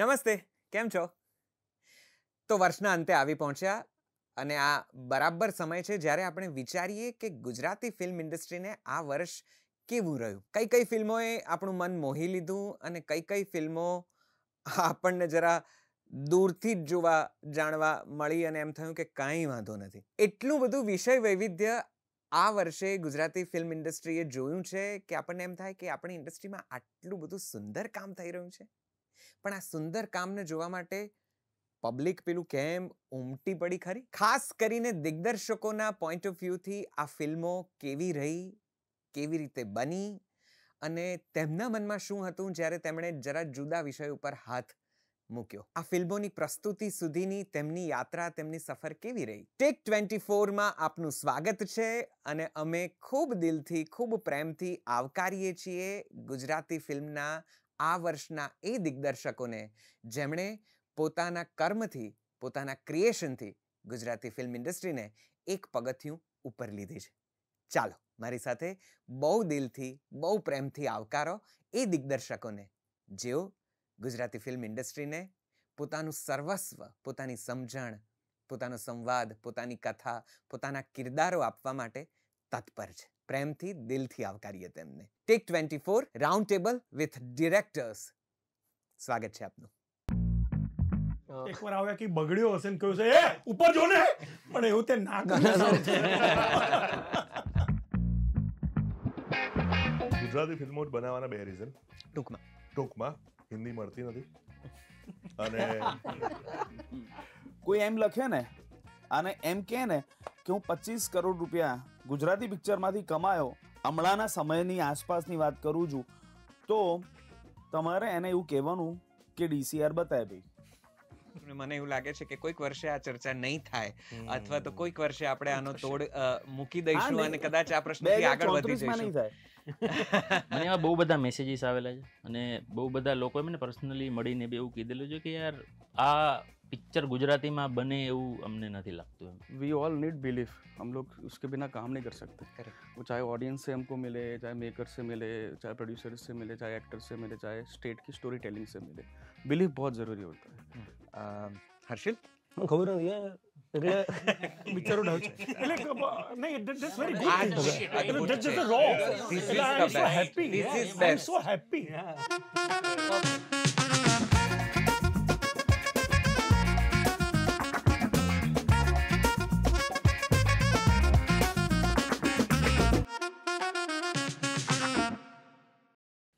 નમસ્તે, કેમ છો? તો વર્ષના અંતે આવી પહોંચ્યા અને આ બરાબર સમય છે જ્યારે આપણે વિચારીએ કે ગુજરાતી ફિલ્મ ઇન્ડસ્ટ્રીને આ વર્ષ કેવું રહ્યું. કઈ ફિલ્મોએ આપણું મન મોહી લીધું અને કઈ ફિલ્મો આપણને જરા દૂરથી જ જોવા જાણવા મળી અને એમ થયું કે કાંઈ વાંધો નથી. એટલું બધું વિષય વૈવિધ્ય આ વર્ષે ગુજરાતી ફિલ્મ ઇન્ડસ્ટ્રીએ જોયું છે કે આપણને એમ થાય કે આપણી ઇન્ડસ્ટ્રીમાં આટલું બધું સુંદર કામ થઈ રહ્યું છે. પણ આ સુંદર કામને જોવા માટે પબ્લિક પેલું કેમ ઉમટી પડી ખરી? ખાસ કરીને દિગ્દર્શકોના પોઈન્ટ ઓફ વ્યૂથી આ ફિલ્મો કેવી રહી, કેવી રીતે બની અને તેમના મનમાં શું હતું જ્યારે તેમણે જરા જુદા વિષય ઉપર હાથ મૂક્યો. આ ફિલ્મોની પ્રસ્તુતિ સુધીની તેમની યાત્રા, તેમની સફર કેવી રહી? ટેક 24માં આપનું સ્વાગત છે અને અમે ખૂબ દિલથી, ખૂબ પ્રેમથી આવકારીએ છીએ ગુજરાતી ફિલ્મના આ વર્ષના એ દિગ્દર્શકોને જેમણે પોતાના કર્મથી, પોતાના ક્રિએશનથી ગુજરાતી ફિલ્મ ઇન્ડસ્ટ્રીને એક પગથિયું ઉપર લીધી છે. ચાલો મારી સાથે બહુ દિલથી, બહુ પ્રેમથી આવકારો એ દિગ્દર્શકોને જેઓ ગુજરાતી ફિલ્મ ઇન્ડસ્ટ્રીને પોતાનું સર્વસ્વ, પોતાની સમજણ, પોતાનો સંવાદ, પોતાની કથા, પોતાના કિરદારો આપવા માટે તત્પર છે. પ્રેમથી, દિલથી આવકારીએ તેમને. Take 24 round table with directors. સ્વાગત છે આપનું. એકવાર આવ્યા કે બગડ્યો હશે ને કહ્યું છે એ ઉપર જો ને, પણ એવું તે ના ગુજરાતી ફિલ્મો બનાવવાના બે રીઝન. ટૂંકમાં હિન્દી મળતી નથી અને કોઈ એમ લખે ને અને એમ કહે ને કે હું 25 કરોડ રૂપિયા ગુજરાતી પિક્ચરમાંથી કમાયો, હમણાંના સમયની આસપાસની વાત કરું છું, તો તમારે એને એવું કહેવાનું કે DCR બતાય ભાઈ. મને એવું લાગે છે કે કોઈક વર્ષે આ ચર્ચા નહીં થાય અથવા તો કોઈક વર્ષે આપણે આનો તોડ મૂકી દઈશું અને કદાચ આ પ્રશ્નથી આગળ વધી જઈશું. નહીં થાય. મને એવા બહુ બધા મેસેજીસ આવેલા છે અને બહુ બધા લોકોએ મને પર્સનલી મળીને બી એવું કીધેલું છે કે યાર આ पिक्चर गुजराती में बने એવું અમને નથી લાગતું. We all need belief. हम लोग उसके बिना काम नहीं कर सकते. वो चाहे ऑडियंस से हमको मिले, चाहे मेकर से मिले, चाहे प्रोड्यूसर से मिले, चाहे एक्टर से मिले, चाहे स्टेट की स्टोरी टेलिंग से मिले. बिलीफ बहुत जरूरी होता है. હર્ષિલ, ખબર નથી એટલે બિચારો ડાઉટ છે એટલે નહીં, that's very good. That's just raw. This is the best. Happy. This is I am best. So happy.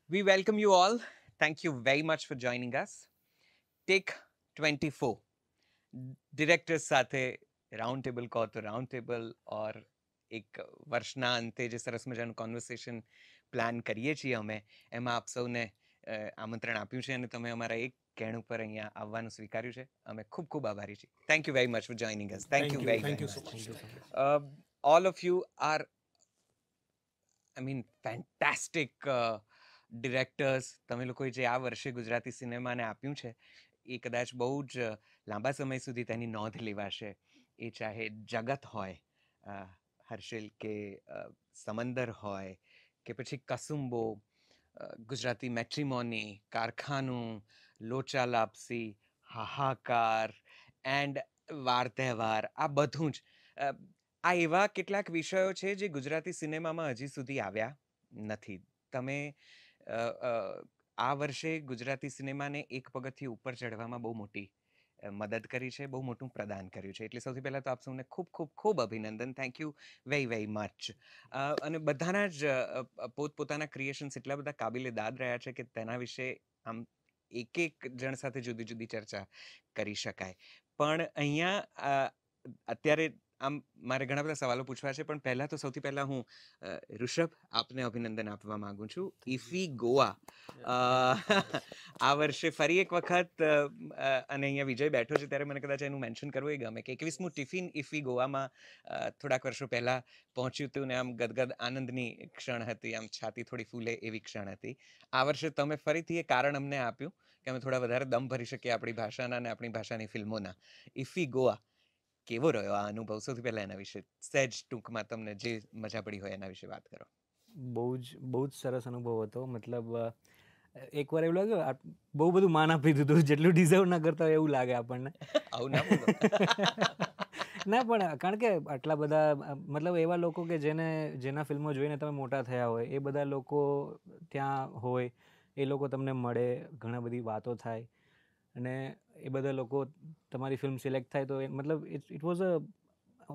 We welcome you all. Thank you very much for joining us. Take 24 directors સાથે round table કહો તો round table ઓર એક વર્ષના અંતે જે સરસ મજાનું conversation plan કરીએ છીએ અમે, એમાં આપ સૌને આમંત્રણ આપ્યું છે અને તમે અમારા એક કહેણ ઉપર અહીંયા આવવાનું સ્વીકાર્યું છે. અમે ખૂબ ખૂબ આભારી છીએ. Thank you very much for joining us. Thank you very much. All of you are, I mean, fantastic directors. તમે લોકોએ જે આ વર્ષે ગુજરાતી સિનેમાને આપ્યું છે એ કદાચ બહુ જ લાંબા સમય સુધી તેની નોંધ લેવાશે. એ ચાહે જગત હોય હર્ષિલ, કે સમંદર હોય, કે પછી કસુંબો, ગુજરાતી મેટ્રીમોની, કારખાનું, લોચા લાપસી, હાહાકાર એન્ડ વાર તહેવાર, આ બધું જ આ એવા કેટલાક વિષયો છે જે ગુજરાતી સિનેમામાં હજી સુધી આવ્યા નથી. તમે આ વર્ષે ગુજરાતી સિનેમાને એક પગથિયું ઉપર ચઢવામાં બહુ મોટી મદદ કરી છે, બહુ મોટું પ્રદાન કર્યું છે. એટલે સૌથી પહેલાં તો આપ સૌને ખૂબ ખૂબ ખૂબ અભિનંદન. Thank you very very much. અને બધાના જ પોતપોતાના ક્રિએશન્સ એટલા બધા કાબિલે દાદ રહ્યા છે કે તેના વિશે આમ એક જણ સાથે જુદી જુદી ચર્ચા કરી શકાય. પણ અહીંયા અત્યારે આમ મારે ઘણા બધા સવાલો પૂછવા છે, પણ પહેલાં તો સૌથી પહેલાં હું ઋષભ, આપને અભિનંદન આપવા માગું છું. ઇફી ગોવા આ વર્ષે ફરી એક વખત, અને અહીંયા વિજય બેઠો છે ત્યારે મને કદાચ એનું મેન્શન કરવું એ ગમે કે 21મું ટિફિન ઇફી ગોવામાં થોડાક વર્ષો પહેલાં પહોંચ્યું હતું ને આમ ગદગદ આનંદની ક્ષણ હતી, આમ છાતી થોડી ફૂલે એવી ક્ષણ હતી. આ વર્ષે તમે ફરીથી એ કારણ અમને આપ્યું કે અમે થોડા વધારે દમ ભરી શકીએ આપણી ભાષાના અને આપણી ભાષાની ફિલ્મોના. ઇફી ગોવા કેવો રહ્યો આ અનુભવ? સૌથી પહેલાં એના વિશે સહેજ ટૂંકમાં તમને જે મજા પડી હોય એના વિશે વાત કરો. બહુ જ સરસ અનુભવ હતો. મતલબ એકવાર એવું લાગ્યું બહુ બધું માન આપી દીધું, જેટલું ડિઝર્વ ના કરતા હોય એવું લાગે આપણને. આવું ના બોલો. ના પણ કારણ કે આટલા બધા મતલબ એવા લોકો કે જેના ફિલ્મો જોઈને તમે મોટા થયા હોય, એ બધા લોકો ત્યાં હોય, એ લોકો તમને મળે, ઘણા બધી વાતો થાય, અને એ બધા લોકો તમારી ફિલ્મ સિલેક્ટ થાય તો મતલબ ઇટ વોઝ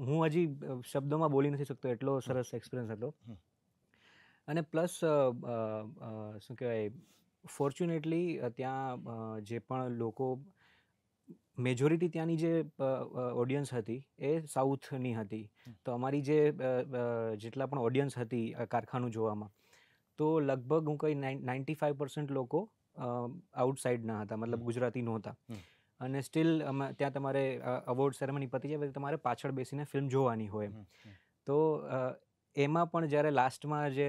હું હજી શબ્દોમાં બોલી નથી શકતો, એટલો સરસ એક્સપિરિયન્સ હતો. અને પ્લસ શું કહેવાય, ફોર્ચ્યુનેટલી ત્યાં જે પણ લોકો, મેજોરિટી ત્યાંની જે ઓડિયન્સ હતી એ સાઉથની હતી. તો અમારી જેટલા પણ ઓડિયન્સ હતી કારખાનું જોવામાં, તો લગભગ હું કહી 95% લોકો આઉટસાઇડના હતા, મતલબ ગુજરાતી નહોતા. અને સ્ટીલ ત્યાં તમારે અવોર્ડ સેરેમની પતી જાય તમારે પાછળ બેસીને ફિલ્મ જોવાની હોય. તો એમાં પણ જ્યારે લાસ્ટમાં જે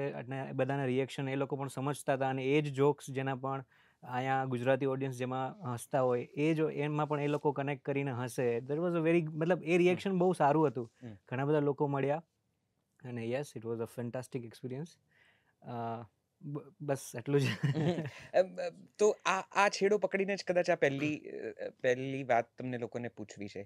બધાના રિએક્શન એ લોકો પણ સમજતા હતા, અને એ જ જોક્સ જેના પણ અહીંયા ગુજરાતી ઓડિયન્સ જેમાં હસતા હોય, એમાં પણ એ લોકો કનેક્ટ કરીને હસે. દેટ વોઝ અ વેરી, મતલબ એ રિએક્શન બહુ સારું હતું. ઘણા બધા લોકો મળ્યા, અને yes, it was a fantastic experience. બસ એટલું જ. તો આ છેડો પકડીને જ કદાચ આ પહેલી વાત તમને લોકોને પૂછવી છે.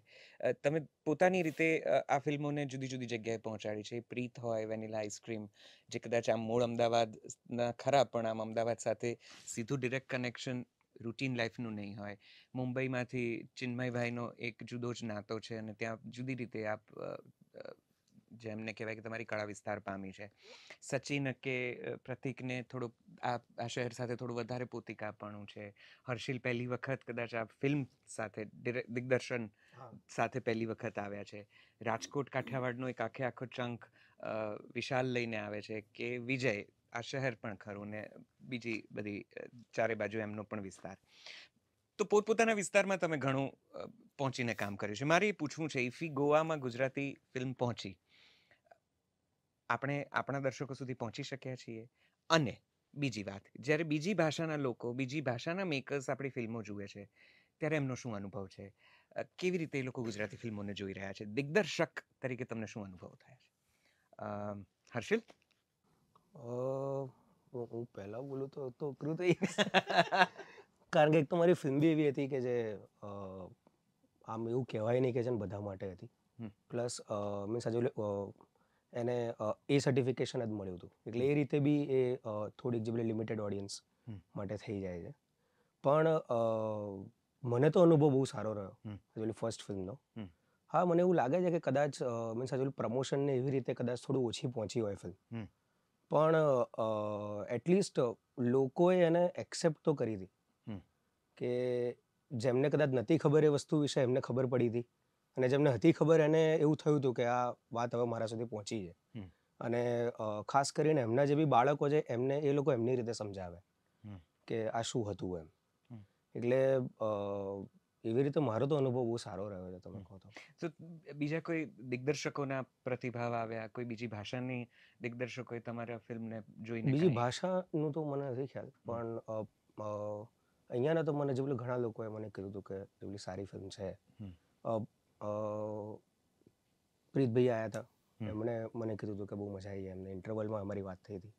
તમે પોતાની રીતે આ ફિલ્મોને જુદી જુદી જગ્યાએ પહોંચાડી છે. પ્રીત હોય, વેનીલા આઈસ્ક્રીમ, જે કદાચ આમ મૂળ અમદાવાદના ખરા, પણ આમ અમદાવાદ સાથે સીધું ડિરેક્ટ કનેક્શન રૂટીન લાઈફનું નહીં હોય. મુંબઈમાંથી ચિન્મયભાઈનો એક જુદો જ નાતો છે, અને ત્યાં જુદી રીતે આપ જેમને કહેવાય કે તમારી કળા વિસ્તાર પામી છે. સચિન કે પ્રતિકને થોડુંક આ શહેર સાથે થોડું વધારે પોતિકાપણું છે. હર્ષિલ પહેલી વખત કદાચ આ ફિલ્મ સાથે દિગ્દર્શન સાથે પહેલી વખત આવ્યા છે. રાજકોટ કાઠિયાવાડનો એક આખો ચંક વિશાલ લઈને આવે છે, કે વિજય આ શહેર પણ ખરું, ને બીજી બધી ચારે બાજુ એમનો પણ વિસ્તાર. તો પોતપોતાના વિસ્તારમાં તમે ઘણું પહોંચીને કામ કર્યું છે. મારે એ પૂછવું છે, ઇફી ગોવામાં ગુજરાતી ફિલ્મ પહોંચી, આપણે આપણા દર્શકો સુધી પહોંચી શક્યા છીએ? અને બીજી વાત, જ્યારે બીજી ભાષાના લોકો, બીજી ભાષાના મેકર્સ આપણી ફિલ્મો જુએ છે, ત્યારે એમનો શું અનુભવ છે? કેવી રીતે એ લોકો ગુજરાતી ફિલ્મોને જોઈ રહ્યા છે? દિગ્દર્શક તરીકે તમને શું અનુભવ થાય છે? હર્ષિલ? હું પહેલા બોલું તો અઘરું થઈ કારણ કે એક તો મારી ફિલ્મ બી એવી હતી કે જે આમ એવું કહેવાય નહીં કે છે ને બધા માટે હતી. પ્લસ મીન્સ હજુ એને એ સર્ટિફિકેશન જ મળ્યું હતું, એટલે એ રીતે બી એ થોડીક જે પેલી લિમિટેડ ઓડિયન્સ માટે થઈ જાય છે. પણ મને તો અનુભવ બહુ સારો રહ્યો હજુ ફર્સ્ટ ફિલ્મનો. હા, મને એવું લાગે છે કે કદાચ મીન્સ હજુ પ્રમોશનને એવી રીતે કદાચ થોડું ઓછી પહોંચી હોય ફિલ્મ, પણ એટલીસ્ટ લોકોએ એને એક્સેપ્ટ તો કરી હતી. કે જેમને કદાચ નથી ખબર એ વસ્તુ વિશે એમને ખબર પડી હતી, અને જેમને હતી ખબર એને એવું થયું હતું કે આ વાત હવે મારા સુધી પહોંચી છે. અને ખાસ કરીને એમના જે બી બાળકો છે એમને એ લોકો એમની રીતે સમજાવે કે આ શું હતું એમ. એટલે એવી રીતે મારો તો અનુભવ બહુ સારો રહ્યો છે. તમે કહો તો બીજા કોઈ દિગ્દર્શકોના પ્રતિભાવ આવ્યા? કોઈ બીજી ભાષાની દિગ્દર્શકોએ તમારા ફિલ્મને જોઈને? બીજી ભાષાનું તો મને નથી ખ્યાલ, પણ અહીંયાના તો મને જે પેલું ઘણા લોકોએ મને કીધું હતું કે એટલી સારી ફિલ્મ છે. પ્રીતભાઈ આવ્યા હતા, એમણે મને કીધું હતું કે બહુ મજા આવી, એમને ઇન્ટરવલમાં અમારી વાત થઈ હતી.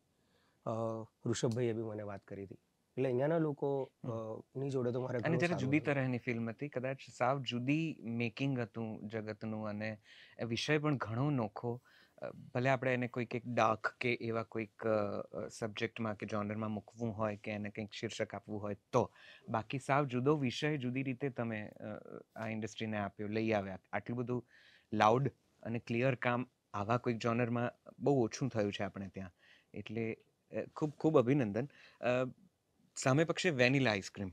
ઋષભભાઈએ બી મને વાત કરી હતી. એટલે અહીંયાના લોકોની જોડે તો મારે, અને જ્યારે જુદી તરહની ફિલ્મ હતી, કદાચ સાવ જુદી મેકિંગ હતું જગતનું, અને વિષય પણ ઘણો નોખો. ભલે આપણે એને કોઈક એક ડાર્ક કે એવા કોઈક સબ્જેક્ટમાં કે જોનરમાં મૂકવું હોય, કે એને કંઈક શીર્ષક આપવું હોય, તો બાકી સાવ જુદો વિષય જુદી રીતે તમે આ ઇન્ડસ્ટ્રીને આપ્યો, લઈ આવ્યા. આટલું બધું લાઉડ અને ક્લિયર કામ આવા કોઈક જોનરમાં બહુ ઓછું થયું છે આપણે ત્યાં. એટલે ખૂબ ખૂબ અભિનંદન. સામે પક્ષે વેનીલા આઈસ્ક્રીમ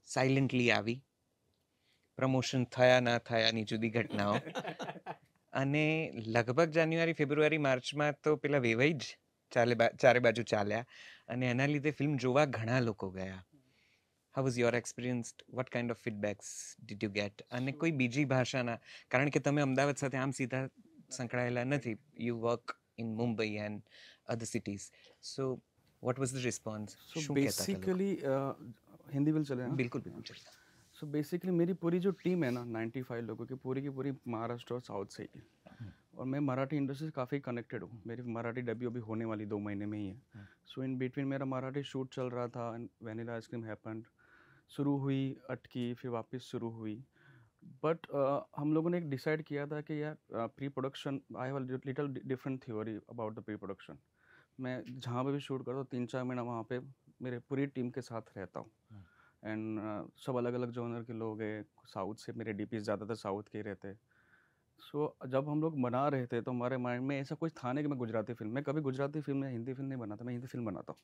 સાયલેન્ટલી આવી, પ્રમોશન થયા ના થયાની જુદી ઘટનાઓ, અને લગભગ જાન્યુઆરી, ફેબ્રુઆરી, માર્ચમાં તો પેલા વેવાઈ જ ચારે બાજુ ચાલ્યા, અને એના લીધે ફિલ્મ જોવા ઘણા લોકો ગયા. How was your experience? What kind of feedbacks did you get? અને કોઈ બીજી ભાષાના, કારણ કે તમે અમદાવાદ સાથે આમ સીધા સંકળાયેલા નથી, you work in Mumbai and other cities, so what was the response? So basically Hindi bill चले ना? बिल्कुल बिल्कुल चलेगा. So basically मेरी पूरी जो टीम है ना 95 लोगों की पूरी महाराष्ट्र और साउथ से ही है. और मैं मराठी इंडस्ट्री से काफ़ी कनेक्टेड हूँ. मेरी मराठी डेब्यू अभी होने वाली 2 महीने में ही है. सो इन बिटवीन मेरा मराठी शूट चल रहा था एंड वैनिला आइसक्रीम हैपेंड. शुरू हुई, अटकी, फिर वापस शुरू हुई. बट हम लोगों ने एक डिसाइड किया था कि यार pre production, I have a little different theory about the pre production. मैं जहाँ पे भी शूट करता हूँ 3-4 महीना वहाँ पे मेरे पूरी टीम के साथ रहता हूँ. एंड सब अलग अलग जॉनर के लोग हैं. साउथ से मेरे डीपीज ज़्यादातर साउथ के ही रहते. सो जब हम लोग बना रहे थे तो हमारे माइंड में ऐसा कुछ था नहीं कि मैं गुजराती फिल्म, मैं कभी गुजराती फिल्म या हिंदी फिल्म नहीं बनाता, मैं हिंदी फिल्म बनाता हूँ.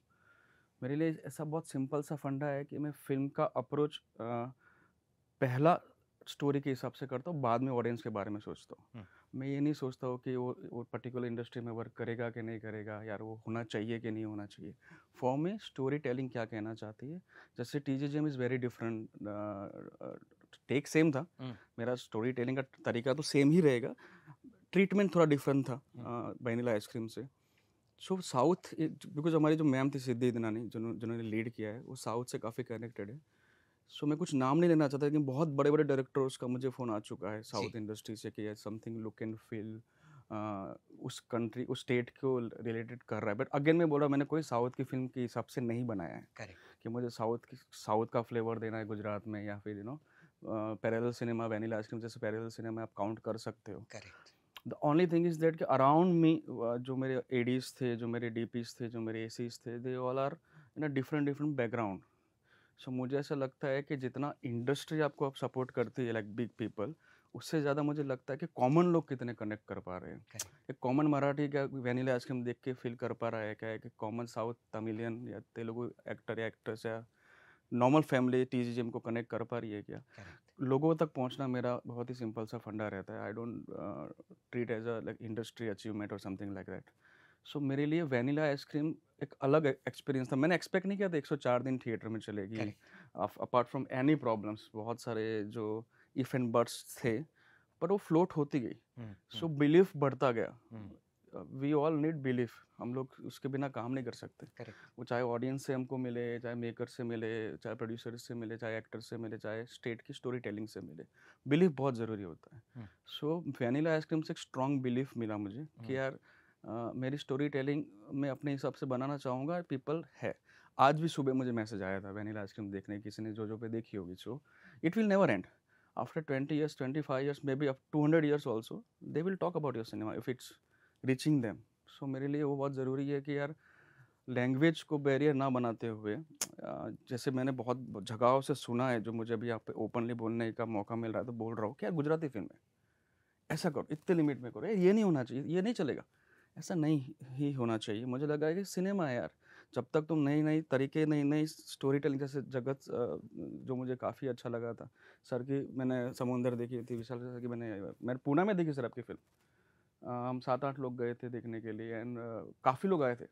मेरे लिए ऐसा बहुत सिंपल सा फंडा है कि मैं फिल्म का अप्रोच पहला स्टोरी के हिसाब से करता हूँ, बाद में ऑडियंस के बारे में सोचता हूँ. मैं ये नहीं सोचता हूँ कि वो पर्टिकुलर इंडस्ट्री में वर्क करेगा कि नहीं करेगा, यार वो होना चाहिए कि नहीं होना चाहिए. फॉर मी स्टोरी टेलिंग क्या कहना चाहती है. जैसे TGGM is very different, take same था, मेरा स्टोरी टेलिंग का तरीका तो सेम ही रहेगा, ट्रीटमेंट थोड़ा डिफरेंट था वैनिला आइसक्रीम से. सो साउथ, बिकॉज हमारी जो मैम थी सिद्धि दनानी जिन्होंने लीड किया है, वो साउथ से काफ़ी कनेक्टेड है. सो मैं कुछ नाम नहीं लेना चाहता, लेकिन बहुत बड़े बड़े डायरेक्टर्स का मुझे फ़ोन आ चुका है साउथ इंडस्ट्री से कि समथिंग लुक एंड फील उस कंट्री, उस स्टेट को रिलेटेड कर रहा है. बट अगेन मैं बोल रहा हूँ, मैंने कोई साउथ की फिल्म के हिसाब से नहीं बनाया है कि मुझे साउथ का फ्लेवर देना है गुजरात में, या फिर पैरेलल सिनेमा, वैनिला आइसक्रीम जैसे पैरेलल सिनेमा आप काउंट कर सकते हो. The only thing is that कि अराउंड मी जो मेरे एडीज थे, जो मेरे डीपीज थे, जो मेरे एसीज थे, they all are in a different background. So मुझे ऐसा लगता है कि जितना इंडस्ट्री आपको अब सपोर्ट करती है लाइक बिग पीपल, उससे ज़्यादा मुझे लगता है कि कॉमन लोग कितने कनेक्ट कर पा रहे हैं. एक कॉमन मराठी क्या वैनिला आइसक्रीम देख के फील कर पा रहा है क्या है कि कॉमन साउथ तमिलियन या तेलुगु एक्टर या एक्ट्रेस या नॉर्मल फैमिली TGGM को कनेक्ट कर पा रही है क्या. लोगों तक पहुंचना मेरा बहुत ही सिंपल सा फंडा रहता है. I don't treat as a like industry achievement और समथिंग लाइक दैट. सो मेरे लिए वैनिला आइसक्रीम एक अलग एक्सपीरियंस था. मैंने एक्सपेक्ट नहीं किया था 104 दिन थिएटर में चलेगी, अपार्ट फ्रॉम एनी प्रॉब्लम्स. बहुत सारे जो इफ एंड बट्स थे, पर वो फ्लोट होती गई. सो बिलीफ बढ़ता गया. We all need belief. हम लोग उसके बिना काम नहीं कर सकते. वो चाहे ऑडियंस से हमको मिले, चाहे मेकर से मिले, चाहे प्रोड्यूसर से मिले, चाहे एक्टर से मिले, चाहे स्टेट की स्टोरी टेलिंग से मिले, बिलीफ बहुत ज़रूरी होता है. सो वैनिला आइसक्रीम से एक स्ट्रॉन्ग बिलीफ मिला मुझे कि यार मेरी स्टोरी टेलिंग मैं अपने हिसाब से बनाना चाहूँगा. पीपल है. आज भी सुबह मुझे मैसेज आया था वैनिला आइसक्रीम देखने, किसी ने जो पे देखी होगी. So it will never end. After 20 years, 25 years, may be up 200 years also, they will talk about your cinema if it's reaching them. So मेरे लिए वो बहुत ज़रूरी है कि यार लैंग्वेज को बैरियर ना बनाते हुए, जैसे मैंने बहुत जगहों से सुना है, जो मुझे अभी यहाँ पे ओपनली बोलने का मौका मिल रहा है तो बोल रहा हूँ कि यार गुजराती फिल्म है, ऐसा करो, इतने लिमिट में करो, ये नहीं होना चाहिए, ये नहीं चलेगा, ऐसा नहीं ही होना चाहिए. मुझे लगा है कि सिनेमा है यार, जब तक तुम नई तरीके, नई स्टोरी टेलिंग, जैसे जगत जो मुझे काफ़ी अच्छा लगा था सर की, मैंने समुंदर देखी थी, विशाल सर की मैंने पुणे में देखी सर आपकी फिल्म. हम 7-8 लोग गए थे देखने के लिए एंड काफ़ी लोग आए थे.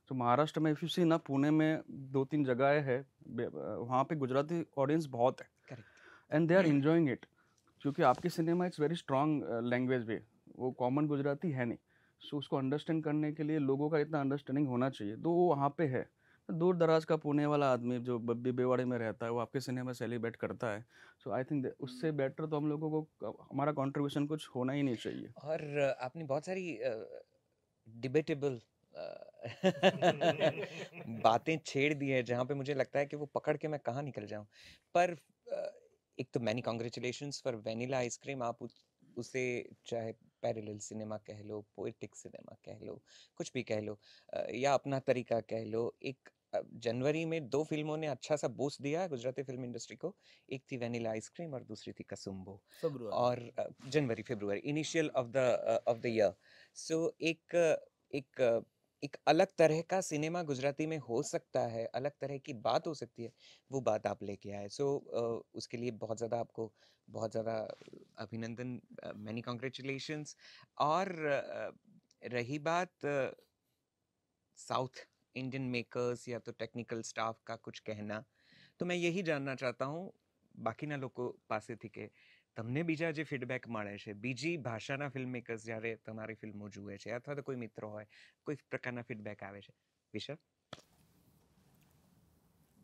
तो महाराष्ट्र में इफ यू सी ना, पुणे में 2-3 जगह है, वहाँ पे गुजराती ऑडियंस बहुत है and they are enjoying it, क्योंकि आपकी cinema it's very strong language way, वो कॉमन गुजराती है नहीं. सो उसको अंडरस्टैंड करने के लिए लोगों का इतना अंडरस्टैंडिंग होना चाहिए, तो वो वहाँ पे है. दूर दराज का पुणे वाला आदमी जो बेवाड़ी में रहता है, वो आपके सिनेमा सेलिब्रेट करता है. सो आई थिंक उससे बेटर तो हम लोगों को हमारा कंट्रीब्यूशन कुछ होना ही नहीं चाहिए. और आपने बहुत सारी डिबेटेबल बातें छेड़ दी है, जहाँ पे मुझे लगता है कि वो पकड़ के मैं कहाँ निकल जाऊँ. पर एक तो many congratulations for vanilla ice cream. आप उसे चाहे पैरेलल सिनेमा कह लो, पोएटिक सिनेमा कह लो, कुछ भी कह लो, या अपना तरीका कह लो. एक जनवरी में 2 फिल्मों ने अच्छा सा बूस्ट दिया है गुजराती फिल्म इंडस्ट्री को. एक थी वैनिला आइसक्रीम और दूसरी थी कसुम्बो. और फरवरी इनिशियल ऑफ द ईयर. सो एक अलग तरह का सिनेमा गुजराती में हो सकता है, अलग तरह की बात हो सकती है, वो बात आप लेके आए. सो उसके लिए बहुत ज़्यादा अभिनंदन, मैनी कॉन्ग्रेचुलेशंस. और रही बात साउथ इंडियन मेकर्स या तो टेक्निकल स्टाफ का कुछ कहना, તો मैं यही जानना चाहता हूँ બાકીના લોકો પાસેથી કે તમને બીજા જે ફીડબેક મળે છે, બીજી ભાષાના ફિલ્મ મેકર્સ જ્યારે તમારી ફિલ્મો જુએ છે, અથવા તો કોઈ મિત્રો હોય, કોઈ પ્રકારના ફીડબેક આવે છે? વિશાલ?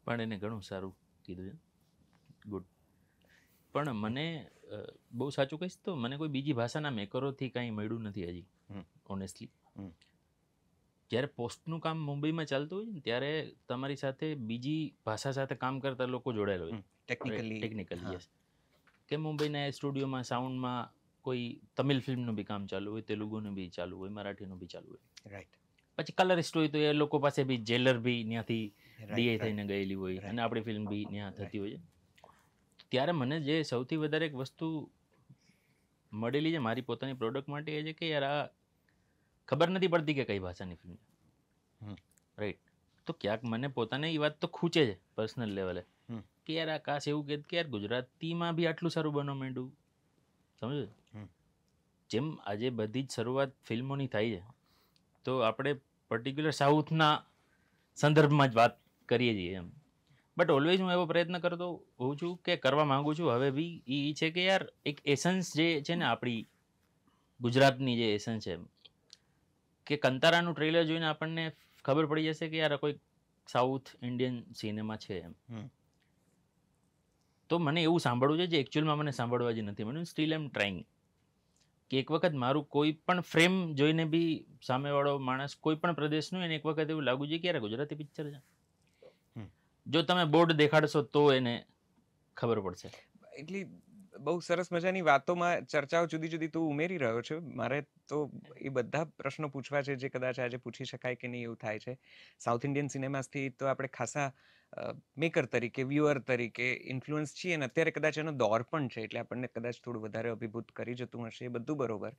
પણ એને ઘણું સારું કીધું છે, ગુડ. પણ મને બહુ સાચું કહીશ તો મને કોઈ બીજી ભાષાના મેકરોથી કાંઈ મળ્યું નથી હજી, ઓનેસ્ટલી. જ્યારે પોસ્ટનું કામ મુંબઈમાં ચાલતું હોય ને ત્યારે તમારી સાથે બીજી ભાષા સાથે કામ કરતા લોકો જોડાયેલા હોય, ટેકનિકલી. યસ. કે મુંબઈના સ્ટુડિયોમાં સાઉન્ડમાં કોઈ તમિલ ફિલ્મનું બી કામ ચાલુ હોય, તેલુગુનું બી ચાલુ હોય, મરાઠીનું બી ચાલુ હોય. રાઈટ. પછી કલરિસ્ટ હોય તો એ લોકો પાસે બી જેલર બી ત્યાંથી ડીઆઈ થઈને ગયેલી હોય અને આપણી ફિલ્મ બી ત્યાં થતી હોય છે. ત્યારે મને જે સૌથી વધારે એક વસ્તુ મળેલી છે મારી પોતાની પ્રોડક્ટ માટે એ છે કે યાર આ ખબર નથી પડતી કે કઈ ભાષાની ફિલ્મ છે. રાઈટ. તો ક્યાંક મને પોતાને એ વાત તો ખૂચે છે પર્સનલ લેવલે કે યાર આ કાશ એવું કે યાર ગુજરાતીમાં બી આટલું સારું બનવા માંડ્યું. સમજો? જેમ આજે બધી જ શરૂઆત ફિલ્મોની થાય છે તો આપણે પર્ટિક્યુલર સાઉથના સંદર્ભમાં જ વાત કરીએ છીએ એમ. બટ ઓલવેઝ હું એવો પ્રયત્ન કરતો હોઉં છું કે કરવા માગું છું હવે બી એ છે કે યાર એક એસન્સ જે છે ને આપણી ગુજરાતની જે એસન્સ છે કે કંતારાનું ટ્રેલર જોઈને આપણને ખબર પડી જશે કે યાર કોઈ સાઉથ ઇન્ડિયન સિનેમા છે એમ. તો મને એવું સાંભળવું છે જે એકચ્યુઅલમાં મને સાંભળવા જ નથી મળ્યું. સ્ટીલ એમ ટ્રાઇંગ કે એક વખત મારું કોઈ પણ ફ્રેમ જોઈને બી સામેવાળો માણસ કોઈ પણ પ્રદેશનું એને એક વખત એવું લાગુ છે કે યાર ગુજરાતી પિક્ચર છે. જો તમે બોર્ડ દેખાડશો તો એને ખબર પડશે. એટલી બહુ સરસ મજાની વાતોમાં ચર્ચાઓ જુદી જુદી તું ઉમેરી રહ્યો છે. મારે તો એ બધા પ્રશ્નો પૂછવા છે જે કદાચ આજે પૂછી શકાય કે નહીં એવું થાય છે. સાઉથ ઇન્ડિયન સિનેમાસથી તો આપણે ખાસા મેકર તરીકે, વ્યુઅર તરીકે ઇન્ફ્લુઅન્સ છીએ અને અત્યારે કદાચ એનો દોર પણ છે એટલે આપણને કદાચ થોડું વધારે અભિભૂત કરી જતું હશે, એ બધું બરોબર.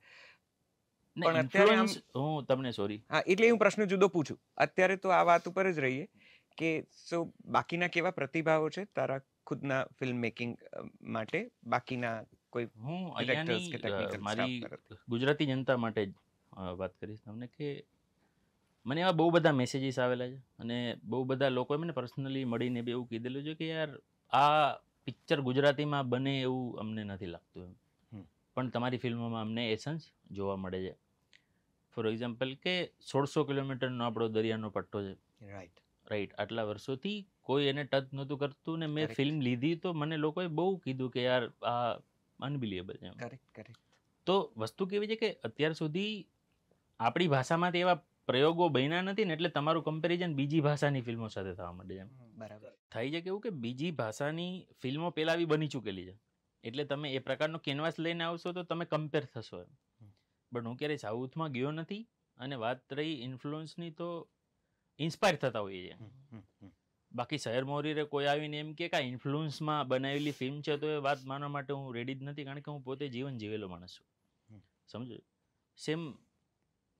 પણ અત્યારે આમ હું તમને સોરી હા એટલે હું પ્રશ્ન જુદો પૂછું. અત્યારે તો આ વાત ઉપર જ રહીએ કે બાકીના કેવા પ્રતિભાવો છે તારા ખુદના ફિલ્મ મેકિંગ માટે, બાકીના કોઈ હું ડિરેક્ટર્સ કે ટેકનિકલ અહીંયાની મારી સ્ટાફ ગુજરાતી જનતા માટે જ વાત કરીશ તમને કે મને એવા બહુ બધા મેસેજીસ આવેલા છે અને બહુ બધા લોકોએ મને પર્સનલી મળીને બી એવું કીધેલું છે કે યાર આ પિક્ચર ગુજરાતીમાં બને એવું અમને નથી લાગતું એમ, પણ તમારી ફિલ્મોમાં અમને એસન્સ જોવા મળે છે. ફોર એક્ઝામ્પલ કે 1600 કિલોમીટરનો આપણો દરિયાનો પટ્ટો છે. રાઈટ. આટલા વર્ષોથી કોઈ એને ટચ નહોતું કરતું ને મેં ફિલ્મ લીધી તો મને લોકોએ બહુ કીધું કે યાર આ અનબિલિયેબલ છે એમ. તો વસ્તુ કેવી છે કે અત્યાર સુધી આપણી ભાષામાંથી એવા પ્રયોગો બન્યા નથી ને એટલે તમારું કમ્પેરિઝન બીજી ભાષાની ફિલ્મો સાથે થવા માંડે છે. બરાબર. થાય છે કેવું કે બીજી ભાષાની ફિલ્મો પહેલાં આવી બની ચૂકેલી છે એટલે તમે એ પ્રકારનો કેનવાસ લઈને આવશો તો તમે કમ્પેર થશો એમ. બટ હું ક્યારેય સાઉથમાં ગયો નથી અને વાત રહી ઇન્ફ્લુઅન્સની તો ઇન્સ્પાયર થતા હોઈએ છીએ. બાકી શહેર મોરીરે કોઈ આવીને એમ કે કાંઈ ઇન્ફ્લુઅન્સમાં બનાવેલી ફિલ્મ છે તો એ વાત માનવા માટે હું રેડી જ નથી, કારણ કે હું પોતે જીવન જીવેલો માણસ છું. સમજો? સેમ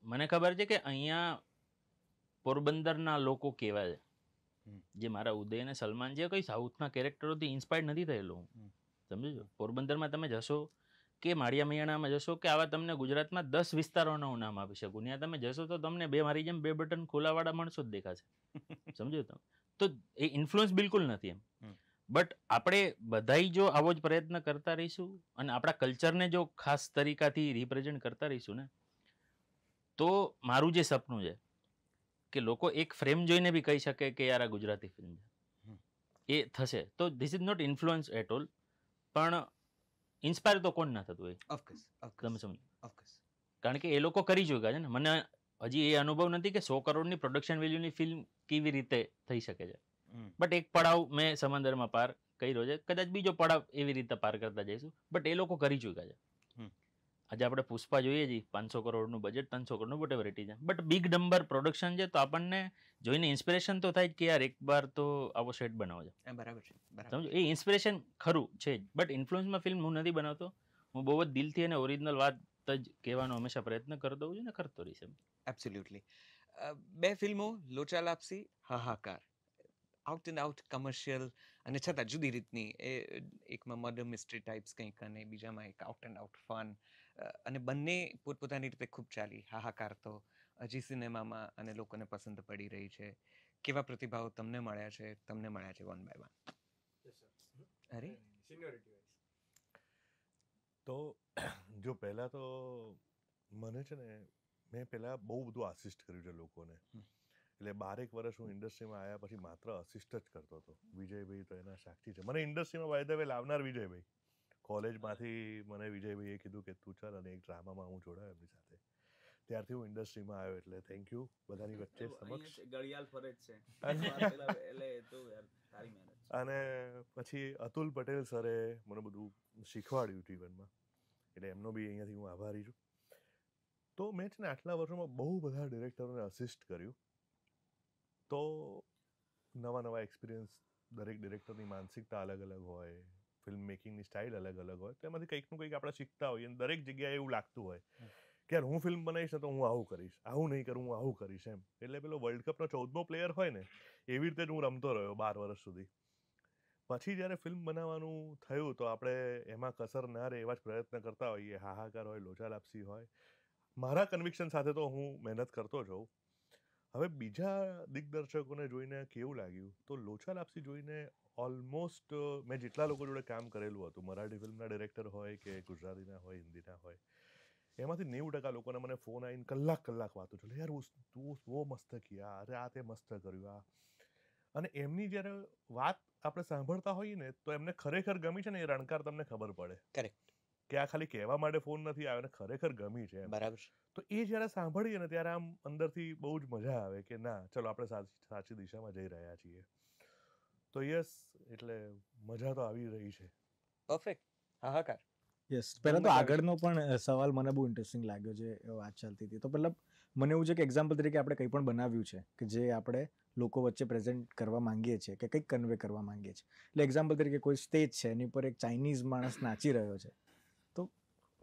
મને ખબર છે કે અહીંયા પોરબંદરના લોકો કેવા છે, જે મારા ઉદય અને સલમાન જે કોઈ સાઉથના કેરેક્ટરોથી ઇન્સ્પાયર નથી થયેલો હું. સમજો? પોરબંદરમાં તમે જશો કે માળિયા મૈયાણામાં જશો કે આવા તમને ગુજરાતમાં 10 વિસ્તારોના હું નામ આપી શકું, ત્યાં તમે જશો તો તમને મારી જેમ 2 બટન ખોલાવાળા માણસો જ દેખાશે. સમજો તમે? તો એ ઇન્ફ્લુઅન્સ બિલકુલ નથી એમ. બટ આપણે બધાય જો આવો જ પ્રયત્ન કરતા રહીશું અને આપણા કલ્ચરને જો ખાસ તરીકાથી રિપ્રેઝેન્ટ કરતા રહીશું ને તો મારું જે સપનું છે કે લોકો એક ફ્રેમ જોઈને બી કહી શકે કે યાર આ ગુજરાતી ફિલ્મ છે, એ થશે. તો this is not influence at all, પણ ઇન્સ્પાયર તો કોણ ના થતું હોય. તમે સમજો? કારણ કે એ લોકો કરી ચૂક્યા છે ને. મને હજી એ અનુભવ નથી કે 100 કરોડની પ્રોડક્શન વેલ્યુની ફિલ્મ કેવી રીતે થઈ શકે છે. બટ એક પડાવ મેં સમંદરમાં પાર કર્યો છે, કદાચ બીજો પડાવ એવી રીતે પાર કરતા જઈશું, બટ એ લોકો કરી ચૂક્યા છે. આજે આપણે પુષ્પા જોઈએ છીએ 500 કરોડનું બજેટ, 300 કરોડનું whatever it is, but big number production છે તો આપણને જોઈને ઇન્સ્પિરેશન તો થાય કે યાર એક વાર તો આવો સેટ બનાવો છે. બરાબર છે. સમજો? એ ઇન્સ્પિરેશન ખરું છે જ, બટ ઇન્ફ્લુઅન્સમાં ફિલ્મ હું નથી બનાવતો. હું બહુ જ દિલથી અને ઓરિજિનલ વાત જ કહેવાનો હંમેશા પ્રયત્ન કરતો હોઉં છું ને કરતો રહીશ. એબ્સોલ્યુટલી. 2 ફિલ્મો, લોચા લાપસી, હાહાકાર, આઉટ એન્ડ આઉટ કમર્શિયલ અને છતાં જુદી રીતની, એ એકમાં મર્ડર મિસ્ટ્રી ટાઈપ્સ કંઈક અને બીજામાં એક આઉટ એન્ડ આઉટ ફન, અને બંને પોતપોતાની રીતે ખૂબ ચાલી. હાહાકાર તો હજી સિનેમામાં અને લોકોને પસંદ પડી રહી છે. કેવા પ્રતિભાવો તમને મળ્યા છે વન બાય વન? અરે તો જો પહેલાં તો મને છે ને મેં પહેલાં બહુ બધું આસિસ્ટ કર્યું છે લોકોને. એટલે 12 વર્ષ હું ઇન્ડસ્ટ્રીમાં આવ્યા પછી માત્ર અસિસ્ટ જ કરતો હતો. વિજયભાઈ તો એના સાક્ષી છે. મને ઇન્ડસ્ટ્રીમાં બાય ધ વે લાવનાર વિજયભાઈ, કોલેજમાંથી મને વિજયભાઈએ કીધું કે તું ચાલ અને એક ડ્રામામાં હું જોડાયો એમની સાથે, ત્યારથી હું ઇન્ડસ્ટ્રીમાં આવ્યો. એટલે થેન્ક યુ બધાની વચ્ચે સમક્ષ. ઘડિયાળ ફરે જ છે એટલે તો યાર તારી મહેનત. અને પછી અતુલ પટેલ સરે મને બધું શીખવાડ્યું જીવનમાં, એટલે એમનો બી અહીંયાથી હું આભારી છું. તો મેં છે ને આટલા વર્ષોમાં બહુ બધા ડિરેક્ટરોને અસિસ્ટ કર્યું. તો નવા એક્સપિરિયન્સ, દરેક ડિરેક્ટરની માનસિકતા અલગ અલગ હોય, ફિલ્મ મેકિંગની સ્ટાઇલ અલગ અલગ હોય, તો એમાંથી કંઈકનું કંઈક આપણે શીખતા હોઈએ. અને દરેક જગ્યાએ એવું લાગતું હોય કે યાર હું ફિલ્મ બનાવીશ ને તો હું આવું કરીશ, આવું નહીં કરું હું આવું કરીશ એમ. એટલે પેલો વર્લ્ડ કપનો 14મો પ્લેયર હોય ને એવી રીતે જ હું રમતો રહ્યો 12 વર્ષ સુધી. પછી જ્યારે ફિલ્મ બનાવવાનું થયું તો આપણે એમાં કસર ના રહે એવા જ પ્રયત્ન કરતા હોઈએ. હાહાકાર હોય, લોચા લાપસી હોય. મારા કન્વિક્શન સાથે તો હું મહેનત કરતો જ હોઉં. હવે બીજા દિગ્દર્શકોને જોઈને કેવું લાગ્યું, તો લોચા લાપસી જોઈને ઓલમોસ્ટ મેં જેટલા લોકો જોડે કામ કરેલું હતું, મરાઠી ફિલ્મના ડિરેક્ટર હોય કે ગુજરાતીના હોય, હિન્દીના હોય, એમાંથી 90% લોકોને મને ફોન આવીને કલાક વાતો ચાલે, યાર તું બહુ મસ્ત કિયા, અરે આ તે મસ્ત કર્યું આ. અને એમની જ્યારે વાત આપણે સાંભળતા હોઈએ ને તો એમને ખરેખર ગમી છે ને એ રણકાર તમને ખબર પડે. કરેક્ટ. કે આ ખાલી કહેવા માટે ફોન નથી આવ્યો ને ખરેખર ગમી છે. બરાબર. તો એ જ્યારે સાંભળીએ ને ત્યારે આમ અંદરથી બહુ જ મજા આવે કે ના ચલો આપણે સાચી દિશામાં જઈ રહ્યા છીએ. તો યસ, એટલે મજા તો આવી રહી છે. પરફેક્ટ. હાહાકાર. યસ, પહેલાં તો આગળનો પણ સવાલ મને બહુ ઇન્ટરેસ્ટિંગ લાગ્યો છે, વાત ચાલતી હતી. તો પહેલાં મને એવું છે કે એક્ઝામ્પલ તરીકે આપણે કંઈ પણ બનાવ્યું છે કે જે આપણે લોકો વચ્ચે પ્રેઝન્ટ કરવા માંગીએ છીએ કે કંઈક કન્વે કરવા માંગીએ છીએ. એટલે એક્ઝામ્પલ તરીકે કોઈ સ્ટેજ છે એની પર એક ચાઇનીઝ માણસ નાચી રહ્યો છે, તો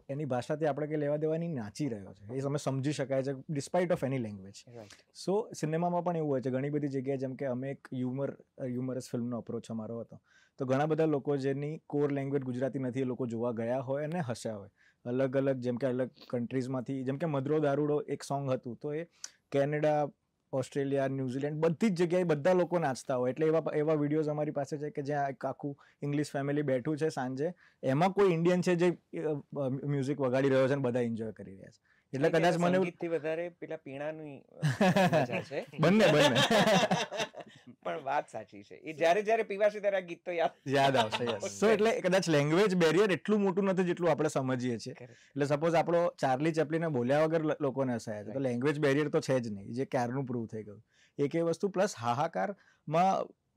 એની ભાષાથી આપણે કંઈ લેવા દેવાની નાચી રહ્યો છે એ તમે સમજી શકાય છે ડિસ્પાઇટ ઓફ એની લેંગ્વેજ. સો સિનેમામાં પણ એવું હોય છે ઘણી બધી જગ્યાએ, જેમ કે અમે એક હ્યુમરસ ફિલ્મનો અપ્રોચ અમારો હતો, તો ઘણા બધા લોકો જેની કોર લેંગ્વેજ ગુજરાતી નથી એ લોકો જોવા ગયા હોય અને હસ્યા હોય. અલગ અલગ જેમ કે અલગ કન્ટ્રીઝમાંથી, જેમ કે મધરો દારૂડો એક સોંગ હતું, તો એ કેનેડા, ઓસ્ટ્રેલિયા, ન્યૂઝીલેન્ડ બધી જ જગ્યાએ બધા લોકો નાચતા હોય. એટલે એવા વિડીયોઝ અમારી પાસે છે કે જ્યાં એક આખું ઇંગ્લિશ ફેમિલી બેઠું છે સાંજે, એમાં કોઈ ઇન્ડિયન છે જે મ્યુઝિક વગાડી રહ્યો છે અને બધા એન્જોય કરી રહ્યા છે. એટલે કદાચ મને સંગીતથી વધારે પેલા પીણાની મજા છે. બંને પણ વાત સાચી છે, એ જ્યારે પીવાશે ત્યારે આ ગીત તો યાદ આવશે. સો એટલે કદાચ લેંગ્વેજ બેરિયર એટલું મોટું નથી જેટલું આપણે સમજીએ છીએ. એટલે સપોઝ આપણો ચાર્લી ચેપ્લિને બોલ્યા વગર લોકોને હસાયા છે, તો લેંગ્વેજ બેરિયર તો છે જ નહીં, જે ક્યારનું પ્રૂવ થઈ ગયું. એક એ વસ્તુ, પ્લસ હાહાકારમાં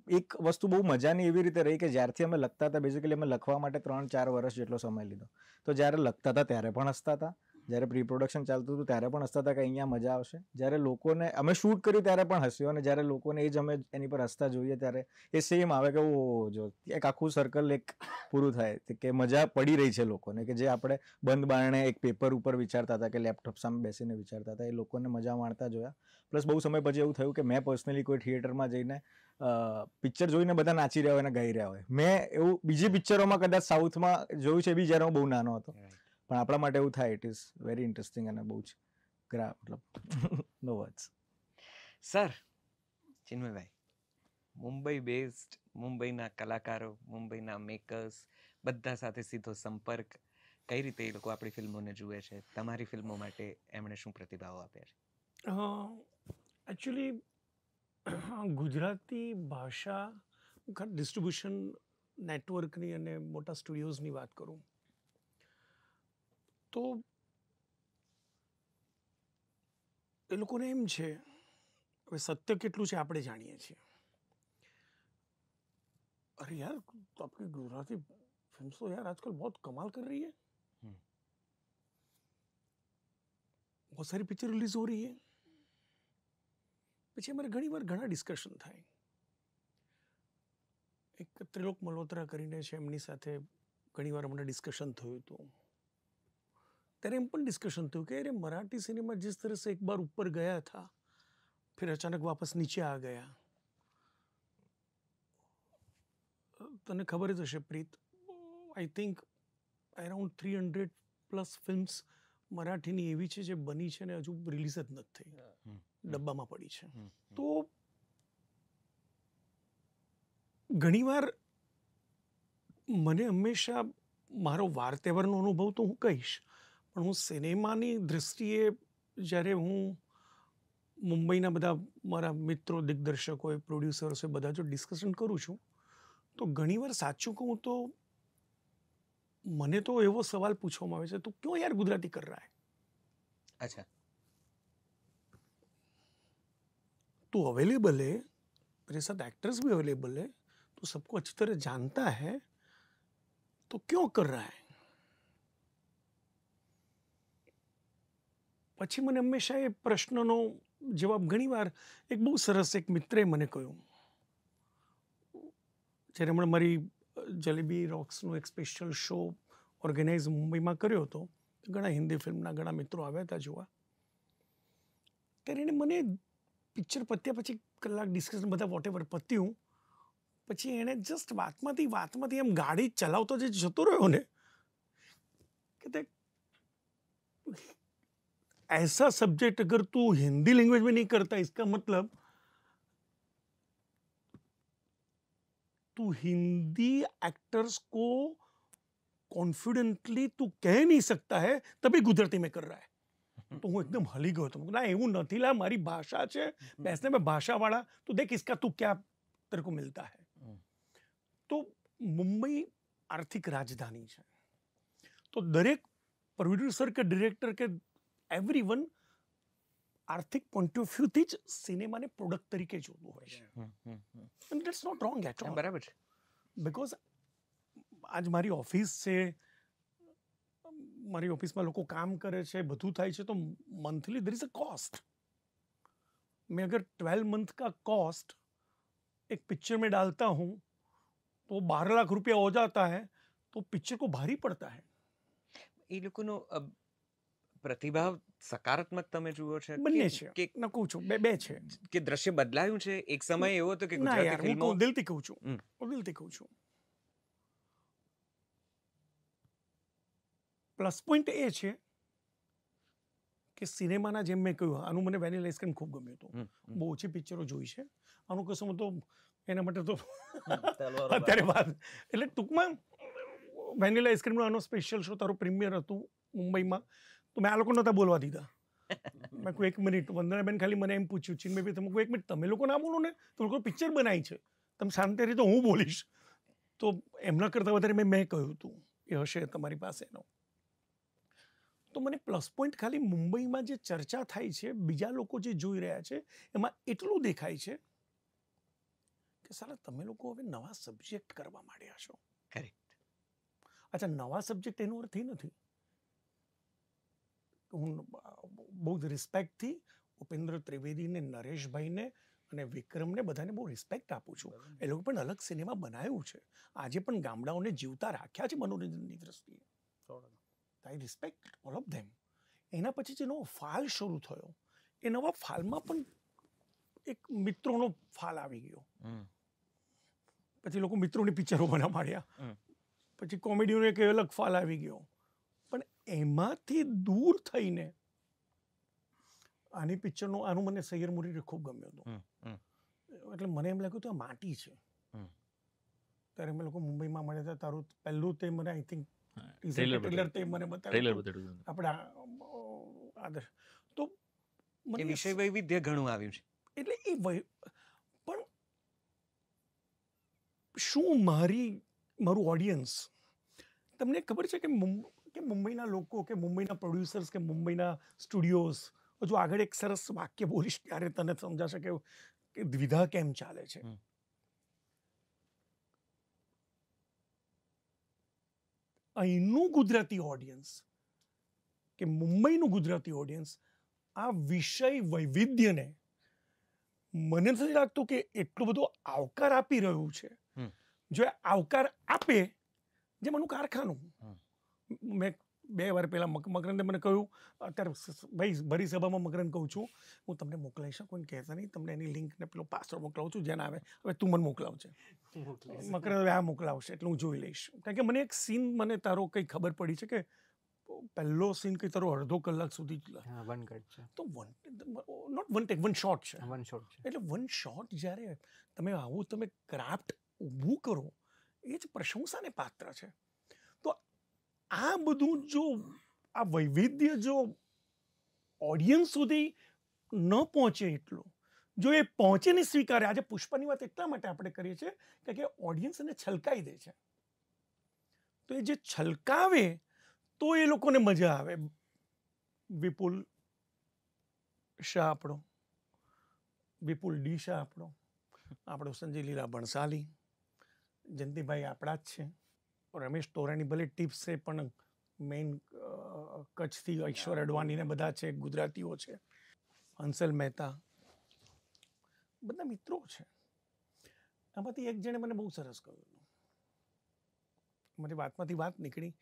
એક વસ્તુ બહુ મજાની એવી રીતે રહી કે જ્યારથી અમે લખતા હતા, બેઝિકલી અમે લખવા માટે 3-4 વર્ષ જેટલો સમય લીધો. તો જ્યારે લખતા હતા ત્યારે પણ હસતા હતા, જ્યારે પ્રી પ્રોડક્શન ચાલતું હતું ત્યારે પણ હસતા હતા કે અહીંયા મજા આવશે. જ્યારે લોકોને અમે શૂટ કર્યું ત્યારે પણ હસ્યો, અને જ્યારે લોકોને એ જ અમે એની પર હસતા જોઈએ ત્યારે એ સેમ આવે કે ઓ જો એક આખું સર્કલ એક પૂરું થાય કે મજા પડી રહી છે લોકોને, કે જે આપણે બંધ બારણે એક પેપર ઉપર વિચારતા હતા કે લેપટોપ સામે બેસીને વિચારતા હતા, એ લોકોને મજા માણતા જોયા. પ્લસ બહુ સમય પછી એવું થયું કે મેં પર્સનલી કોઈ થિયેટરમાં જઈને પિક્ચર જોઈને બધા નાચી રહ્યા હોય અને ગાઈ રહ્યા હોય. મેં એવું બીજી પિક્ચરોમાં કદાચ સાઉથમાં જોયું છે બી, જ્યારે હું બહુ નાનો હતો. પણ આપણા માટે એવું થાય, ઇટ ઇઝ વેરી ઇન્ટરેસ્ટિંગ અને બહુ જ મતલબ નો વર્ડ્સ. સર, ચિન્મયભાઈ, મુંબઈ બેઝડ, મુંબઈના કલાકારો, મુંબઈના મેકર્સ બધા સાથે સીધો સંપર્ક, કઈ રીતે એ લોકો આપણી ફિલ્મોને જુએ છે, તમારી ફિલ્મો માટે એમણે શું પ્રતિભાવો આપ્યા છે? એકચ્યુઅલી ગુજરાતી ભાષા ડિસ્ટ્રીબ્યુશન નેટવર્કની અને મોટા સ્ટુડિયોઝની વાત કરું તો એ લોકોને એમ છે, હવે સત્ય કેટલું છે આપણે જાણીએ છીએ. અરે યાર આપણી ગુજરાતી फिल्म तो यार आजकल बहुत कमाल कर रही है, बहुत सारी पिक्चर रिलीज हो रही है. પછી અમારે ઘણી વાર ઘણા ડિસ્કશન થાય. એક ત્રિલોક મલ્હોત્રા કરીને છે, એમની સાથે ઘણી વાર અમને ડિસ્કશન થયું હતું. ત્યારે એમ પણ ડિસ્કશન થયું કે અરે મરાઠી સિનેमा जिस तरह से एक बार ऊपर गया था फिर अचानक वापस नीचे आ गया. તને ખબર જ હશે પ્રીત, આઈ થિંક અરાઉન્ડ 300+ ફિલ્મ્સ મરાઠીની એવી છે જે બની છે ને હજુ રિલીઝ જ નથી થઈ, ડબ્બામાં પડી છે. તો ઘણીવાર મને હંમેશા મારો વાર તહેવારનો અનુભવ તો હું કહીશ, પણ હું સિનેમાની દૃષ્ટિએ જ્યારે હું મુંબઈના બધા મારા મિત્રો, દિગ્દર્શકોએ, પ્રોડ્યુસર્સે, બધા જો ડિસ્કશન કરું છું, તો ઘણીવાર સાચું કહું તો મને એમ થાય કે યાર આ પિક્ચર જે છે ને એ રિલીઝ થઈ ગયું છે, પણ એનું જે રિવ્યૂ છે ને એ બહુ સારું છે. એટલે મને તો એવો સવાલ પૂછવામાં આવે છે, તું ક્यों यार गुजराती कर रहा है? अच्छा, तू अवेलेबल है, तेरे साथ एक्टर्स भी अवेलेबल है, तू सबको अच्छी तरह जानता है, तो क्यों कर रहा है? પછી મને હંમેશા એ પ્રશ્નનો જવાબ ઘણીવાર એક બહુ સરસ એક મિત્રે મને કહ્યું, જ્યારે હમણાં મારી જલેબી રોક્સનો એક સ્પેશિયલ શો ઓર્ગેનાઇઝ મુંબઈમાં કર્યો હતો, ઘણા હિન્દી ફિલ્મના ઘણા મિત્રો આવ્યા હતા જોવા, ત્યારે એને મને પિક્ચર પત્યા પછી કલાક ડિસ્કશન બધા વોટેવર પત્યું પછી એણે જસ્ટ વાતમાંથી એમ ગાડી ચલાવતો જે જતો રહ્યો ને કે તે ऐसा सब्जेक्ट अगर तू हिंदी लैंग्वेज में नहीं करता, इसका मतलब तू हिंदी एक्टर्स को कॉन्फिडेंटली तू कह नहीं सकता है, तभी गुजराती में कर रहा है. तो હું એકદમ હલી ગયો હતો, ના એવું નથી, લા મારી ભાષા છે, બેસને મેં ભાષા વાળા, તો દેખ इसका तू क्या तेरे को मिलता है. તો મુંબઈ આર્થિક રાજધાની છે, તો દરેક પ્રોડ્યુસર કે ડિરેક્ટર કે એવરીવન આર્થિક પોઈન્ટ ઓફ વ્યૂથી જ સિનેમાને પ્રોડક્ટ તરીકે જોતું હોય છે. And that's not wrong at all. બરાબર છે. બિકોઝ આજ મારી ઓફિસ છે, મારી ઓફિસમાં લોકો કામ કરે છે, બધું થાય છે, તો મંથલી દેર ઇઝ અ કોस्ट. मैं अगर 12 मंथ का कॉस्ट एक पिक्चर में डालता हूँ तो 12 लाख रुपया हो जाता है, तो पिक्चर को भारी पड़ता है. એ લોકોનો પ્રતિભાવ સકારાત્મક તમે જુઓ છો બંને કે- છે, કે ના કહું છું, બે છે. કે દ્રશ્ય બદલાયું છે? એક સમય એવો હતો કે ના ગુજરાતી યાર, ફિલ્મો હું દિલથી કહું છું, હમ. હું દિલથી કહું છું. પ્લસ પોઈન્ટ એ છે કે સિનેમાના, જેમ મેં કહ્યું, આનું મને વેનિલા આઈસ્ક્રીમ ખૂબ ગમ્યું હતું. હમ, હમ. બહુ ઓછી પિક્ચરો જોઈ છે, આનું કશું તો એના માટે તો અત્યારે વાત, એટલે ટૂંકમાં વેનિલા આઈસ્ક્રીમનો આનો સ્પેશિયલ શો તારું પ્રીમિયર હતું મુંબઈમાં, તો મેં આ લોકો નહોતા બોલવા દીધા. મેં કહ્યું 1 મિનિટ, વંદનાબેન ખાલી મને એમ પૂછ્યું, ચિન્મય ભાઈ તમે કહું 1 મિનિટ, તમે લોકો ના બોલો ને, તમે લોકો પિક્ચર બનાવી છે, તમે શાંતિ રીતે હું બોલીશ. તો એમના કરતાં વધારે મેં કહ્યું હતું એ હશે તમારી પાસેનો. તો મને પ્લસ પોઈન્ટ ખાલી મુંબઈમાં જે ચર્ચા થાય છે, બીજા લોકો જે જોઈ રહ્યા છે, એમાં એટલું દેખાય છે કે સાલા તમે લોકો હવે નવા સબ્જેક્ટ કરવા માંડ્યા છો. Correct. અચ્છા, નવા સબ્જેક્ટ એનો અર્થ એ નથી. હું બહુ જ રિસ્પેક્ટથી ઉપેન્દ્ર ત્રિવેદીને, નરેશભાઈને અને વિક્રમને બધાને બહુ રિસ્પેક્ટ આપું છું. એ લોકો પણ અલગ સિનેમા બનાવ્યું છે, આજે પણ ગામડાઓને જીવતા રાખ્યા છે મનોરંજનની દ્રષ્ટિએ. આઈ રિસ્પેક્ટ ઓલ ઓફ ધેમ. એના પછી જે નવો ફાલ શરૂ થયો, એ નવા ફાલમાં પણ એક મિત્રોનો ફાલ આવી ગયો. હમ. પછી લોકો મિત્રોની પિક્ચરો બનાવવા માંડ્યા, હમ. પછી કોમેડીનો એક અલગ ફાલ આવી ગયો. પણ એમાંથી દૂર થઈને આની પિક્ચરનો, આનું મને સૈયર મુરીરે ખૂબ ગમ્યું હતું. હમ, હમ. એટલે મને એમ લાગ્યું તો આ માટી છે. હમ. ત્યારે અમે લોકો મુંબઈમાં મળ્યા હતા, તારું પહેલું તે મને આઈ થિંક ટ્રેલર ટ્રેલર તે મને ટ્રેલર બતાવ્યું બતાડ્યું. આપણા આદર્શ. તો એ મને વિષય વૈવિધ્ય ઘણું આવ્યું છે. એટલે એ પણ શું મારું ઓડિયન્સ, તમને ખબર છે કે મુંબઈના લોકો કે મુંબઈના પ્રોડ્યુસર્સ કે મુંબઈના સ્ટુડિયોઝ, હજુ આગળ એક સરસ વાક્ય બોલીશ ત્યારે તને સમજાશે કે દ્વિધા કેમ ચાલે છે. હમ. અહીંનું ગુજરાતી ઓડિયન્સ કે મુંબઈનું ગુજરાતી ઓડિયન્સ આ વિષય વૈવિધ્યને મને નથી લાગતું કે એટલો બધો આવકાર આપી રહ્યું છે. હમ. જો એ આવકાર આપે, જેમ આનું કારખાનું, હમ. મેં 2 વાર પહેલા મકરંદે મને કહ્યું, અત્યારે ભાઈ ભરી સભામાં મકરંદ કહું છું, હું તમને મોકલાવી શકું, કોઈને કહેતા નહીં, તમને એની લિંક ને પેલો પાસવર્ડ મોકલાવું છું, જેને આવે હવે તું મને મોકલાવજે. મકરંદ હવે આ મોકલાવશે એટલે હું જોઈ લઈશ. કારણ કે મને એક સીન, મને તારો કંઈ ખબર પડી છે કે પહેલો સીન કંઈ તારો અડધો કલાક સુધી હા, વન કટ છે, તો not one take, one shot છે. વન શોટ છે. એટલે વન શોટ જ્યારે તમે આવું તમે ક્રાફ્ટ ઊભું કરો, એ જ પ્રશંસાને પાત્ર છે. તો આ બધું જો આ વૈવિધ્ય જો ઓડિયન્સ સુધી ન પહોંચે, એટલું જો એ પહોંચે ને સ્વીકારે, આજે પુષ્પાની વાત એટલા માટે આપણે કરીએ છીએ કે ઓડિયન્સ એને છલકાઈ દે છે. તો એ જે છલકાવે તો એ લોકોને મજા આવે. વિપુલ શાહ આપણો, વિપુલ ડી શાહ આપણો સંજય લીલા ભણસાલી, જયંતિભાઈ આપણા જ છે, રમેશ તોરાણી ભલે ટિપ્સ છે પણ મેઇન કચ્છથી ઈશ્વર અડવાણી ને બધા છે, ગુજરાતીઓ છે, હંસલ મહેતા, બધા મિત્રો છે. આમાંથી એક જણે મને બહુ સરસ કહ્યું, મારી વાતમાંથી વાત નીકળી,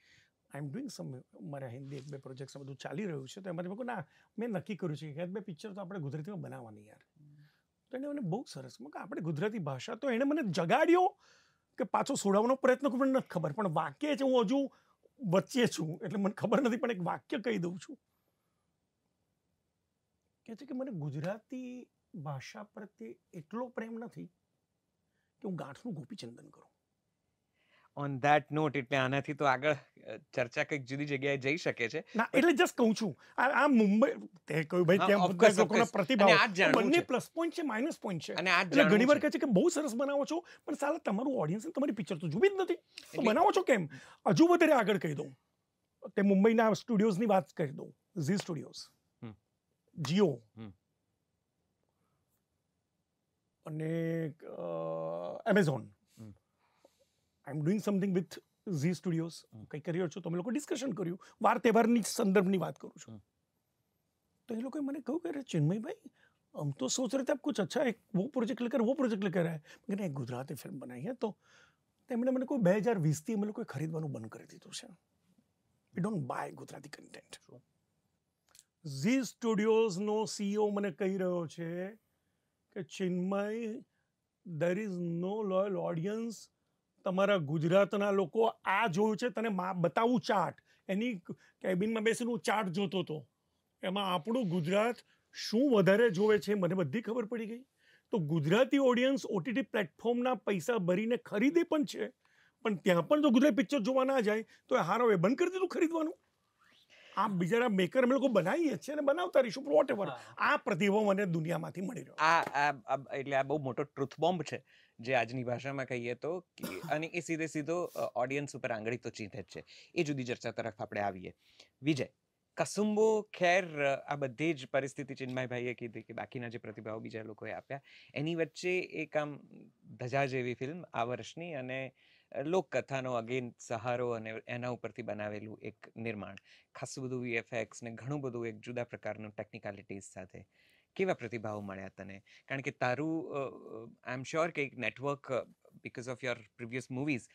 આઈ એમ ડુઈંગ સમ, મારા હિન્દી 1-2 પ્રોજેક્ટ્સ બધું ચાલી રહ્યું છે, તો એમાંથી મેં કહ્યું ના, મેં નક્કી કર્યું છે કે 1-2 પિક્ચર તો આપણે ગુજરાતીમાં બનાવવાની યાર. તો એને મને બહુ સરસ, મેં કહ્યું આપણે ગુજરાતી ભાષા, તો એણે મને જગાડ્યો કે પાછો છોડાવવાનો પ્રયત્ન કરું, મને નથી ખબર, પણ વાક્ય છે, હું હજુ વચ્ચે છું એટલે મને ખબર નથી, પણ એક વાક્ય કહી દઉં છું કે છે કે મને ગુજરાતી ભાષા પ્રત્યે એટલો પ્રેમ નથી કે હું ગાંઠનું ગોપીચંદન કરું. ઓન ધેટ નોટ, એટલે આનાથી તો આગળ ચર્ચા કંઈક જુદી જગ્યાએ જઈ શકે છે. ના એટલે જસ્ટ કહું છું, આ મુંબઈ તે કહ્યું ભાઈ ત્યાં of બધા course, of લોકોના course. પ્રતિભાવ, અને આ જ જાણવું બંને છે. પ્લસ પોઈન્ટ છે, માઇનસ પોઈન્ટ છે. અને આ જ એટલે ઘણી વાર જાણવું કહે છે કે બહુ સરસ બનાવો છો, પણ સાલા તમારું ઓડિયન્સ તમારી પિક્ચર તો જોવી જ નથી, તો એટલે- બનાવો છો કેમ? હજુ વધારે આગળ કહી દઉં, તે મુંબઈના સ્ટુડિયોઝની વાત કરી દઉં, Zee studios, hmm. Jio hmm. અને Amazon. Hmm. I am doing something with Zee studios. Hmm. કંઈ કરી રહ્યો છો, તમે લોકો ડિસ્કશન કર્યું, વાર તહેવારની સંદર્ભની વાત કરું છું. હમ. तो ये लोग मैंने कहूँ कि अरे चिन्मय भाई, हम तो सोच रहे थे आप कुछ अच्छा एक वो प्रोजेक्ट लेकर आए, मैंने एक गुजराती फिल्म बनाई है, तो તેમણે મને કોઈ 2020થી અમે લોકોએ ખરીદવાનું બંધ કરી દીધું છે. We don't buy Gujarati content. ઝી સ્ટુડિયોઝનો સીઈઓ મને કહી રહ્યો છે કે Chinmay, there is no loyal audience. તમારા ગુજરાતના લોકો આ જોયું છે, તને બતાવું ચાર્ટ, એની કેબિનમાં બેસીને હું ચાર્ટ જોતો હતો, એમાં આપણું ગુજરાત શું વધારે જોવે છે મને બધી ખબર પડી ગઈ. તો ગુજરાતી ઓડિયન્સ ઓટીટી પ્લેટફોર્મના પૈસા ભરીને ખરીદે પણ છે, પણ ત્યાં પણ જો ગુજરાતી પિક્ચર જોવા ના જાય તો એ હારો એ બંધ કરી દીધું ખરીદવાનું. આ બિચારા મેકર અમે લોકો બનાવીએ છીએ અને બનાવતા રહીશું, વોટ એવર. આ પ્રતિભાવ મને દુનિયામાંથી મળી રહ્યો. એટલે આ બહુ મોટો ટ્રુથ બોમ્બ છે જે આજની ભાષામાં કહીએ તો, અને એ સીધો ઓડિયન્સ ઉપર આંગળી તો ચીંધે જ છે. એ જુદી ચર્ચા તરફ આપણે આવીએ. વિજય, કસુંબો ખેર આ બધી જ પરિસ્થિતિ ચિન્મયભાઈએ કીધી કે બાકીના જે પ્રતિભાવો બીજા લોકોએ આપ્યા, એની વચ્ચે એક આમ ધજા જેવી ફિલ્મ આ વર્ષની, અને લોકકથાનો અગેન સહારો અને એના ઉપરથી બનાવેલું એક નિર્માણ, ખાસું બધું વીએફએક્સ ને ઘણું બધું એક જુદા પ્રકારનું ટેકનિકાલિટીઝ સાથે. કેવા પ્રતિભાવો મળ્યા તને? કારણ કે તારું આઈ એમ શ્યોર કે એક network, because of your previous movies,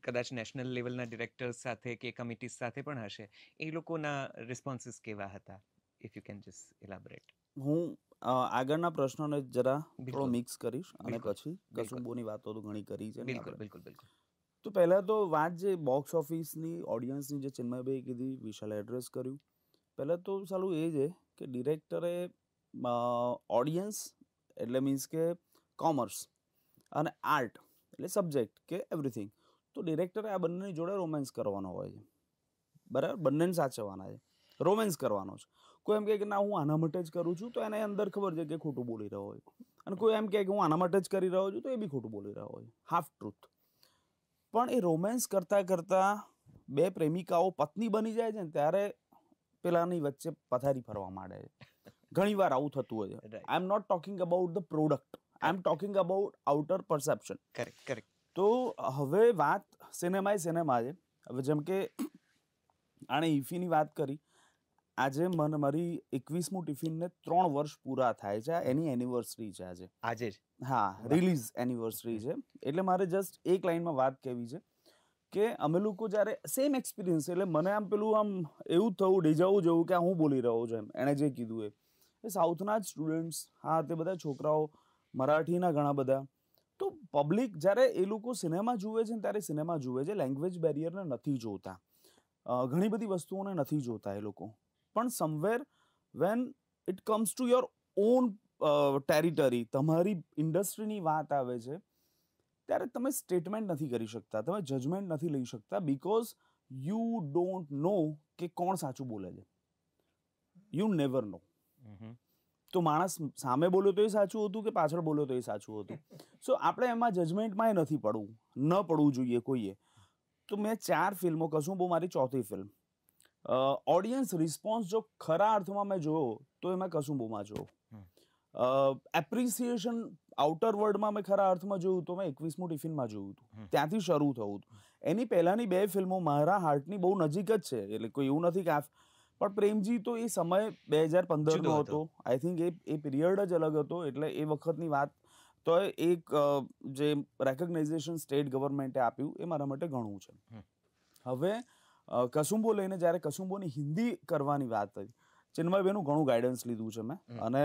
કદાચ નેશનલ લેવલના ડિરેક્ટર્સ સાથે કે કમિટીઝ સાથે પણ હશે. એ લોકોના રિસ્પોન્સીસ કેવા હતા? If you can just elaborate. હું આગળના પ્રશ્નોને જરા થોડો બિલકુલ. મિક્સ કરીશ અને બિલકુલ. પછી બિલકુલ. કસુંબોની વાતો તો ઘણી કરી છે ને બિલકુલ આપણે. બિલકુલ બિલકુલ. તો પહેલાં તો વાત જે બોક્સ ઓફિસની ઓડિયન્સની જે ચિન્મયભાઈ કીધી, વિશાલે એડ્રેસ કર્યું. પહેલાં તો સાલું એ છે કે ડિરેક્ટરે ઓડિયન્સ એટલે મીન્સ કે કોમર્સ અને આર્ટ એટલે સબ્જેક્ટ કે એવરીથિંગ, તો ડિરેક્ટરે આ બંનેની જોડે રોમેન્સ કરવાનો હોય છે, બરાબર? બંનેને સાચવવાના છે, રોમેન્સ કરવાનો છે. કોઈ એમ કહે કે ના હું આના માટે જ કરું છું, તો એને અંદર ખબર છે કે ખોટું બોલી રહ્યો હોય, અને કોઈ એમ કહે કે હું આના માટે જ કરી રહ્યો છું, તો એ બી ખોટું બોલી રહ્યો હોય, હાફ ટ્રુથ. પણ એ રોમેન્સ કરતાં કરતાં બે પ્રેમિકાઓ પત્ની બની જાય છે ને ત્યારે પેલાની વચ્ચે પથારી ફરવા માંડે છે. ઘણી વાર આવું થતું હોય છે. I am not talking about the product, I am talking about outer perception. Correct correct. તો હવે વાત સિનેમા છે. હવે જેમ કે આણે ઈફીની વાત કરી, આજે મને મારી 21મું ટિફિનને 3 વર્ષ પૂરા થાય છે, એની એનિવર્સરી છે આજે. આજે જ? હા, રિલીઝ એનિવર્સરી છે. એટલે મારે જસ્ટ એક લાઇનમાં વાત કહેવી છે કે અમે લોકો જ્યારે સેમ એક્સપિરિયન્સ, એટલે મને આમ પેલું આમ એવું થયું ડેજાવું જેવું કે હું બોલી રહ્યો છું એમ, એણે જે કીધું એ સાઉથના જ સ્ટુડન્ટ્સ, હા તે બધા છોકરાઓ, મરાઠીના ઘણા બધા. તો પબ્લિક જ્યારે એ લોકો સિનેમા જુએ છે ને ત્યારે સિનેમા જુએ છે, લેંગ્વેજ બેરિયરને નથી જોતા, ઘણી બધી વસ્તુઓને નથી જોતા એ લોકો. પણ somewhere when it comes to your own territory, તમારી ઇન્ડસ્ટ્રીની વાત આવે છે, ત્યારે તમે સ્ટેટમેન્ટ નથી કરી શકતા, તમે જજમેન્ટ નથી લઈ શકતા, બીકોઝ યુ ડોન્ટ નો કે કોણ સાચું બોલે છે. યુ નેવર નો. તો માણસ સામે બોલ્યો તો એ સાચું હતું કે પાછળ બોલ્યો તો એ સાચું હતું. સો આપણે એમાં જજમેન્ટમાં નથી પડવું, ન પડવું જોઈએ કોઈએ. તો મેં 4 ફિલ્મો, કસુંબો મારી 4થી ફિલ્મ. ઓડિયન્સ રિસ્પોન્સ જો ખરા અર્થમાં મેં જોયો તો એમાં કસુંબોમાં જોયો. એપ્રિસિએશન આઉટર વર્લ્ડમાં મેં ખરા અર્થમાં જોયું તો મેં 21મું ટિફિનમાં જોયું હતું. ત્યાંથી શરૂ થયું હતું. એની પહેલાની 2 ફિલ્મો મારા હાર્ટની બહુ નજીક જ છે, એટલે કોઈ એવું નથી કે પણ પ્રેમજી તો એ સમય 2015નો હતો. આઈ થિંક એ પીરિયડ જ અલગ હતો, એટલે એ વખતની વાત. તો એક જે રેકગ્નાઇઝેશન સ્ટેટ ગવર્મેન્ટે આપ્યું એ મારા માટે ઘણું છે. હવે કસુંબો લઈને જ્યારે કસુંબોની હિન્દી કરવાની વાત થઈ, ચિન્મયભાઈનું ઘણું ગાઈડન્સ લીધું છે મેં. અને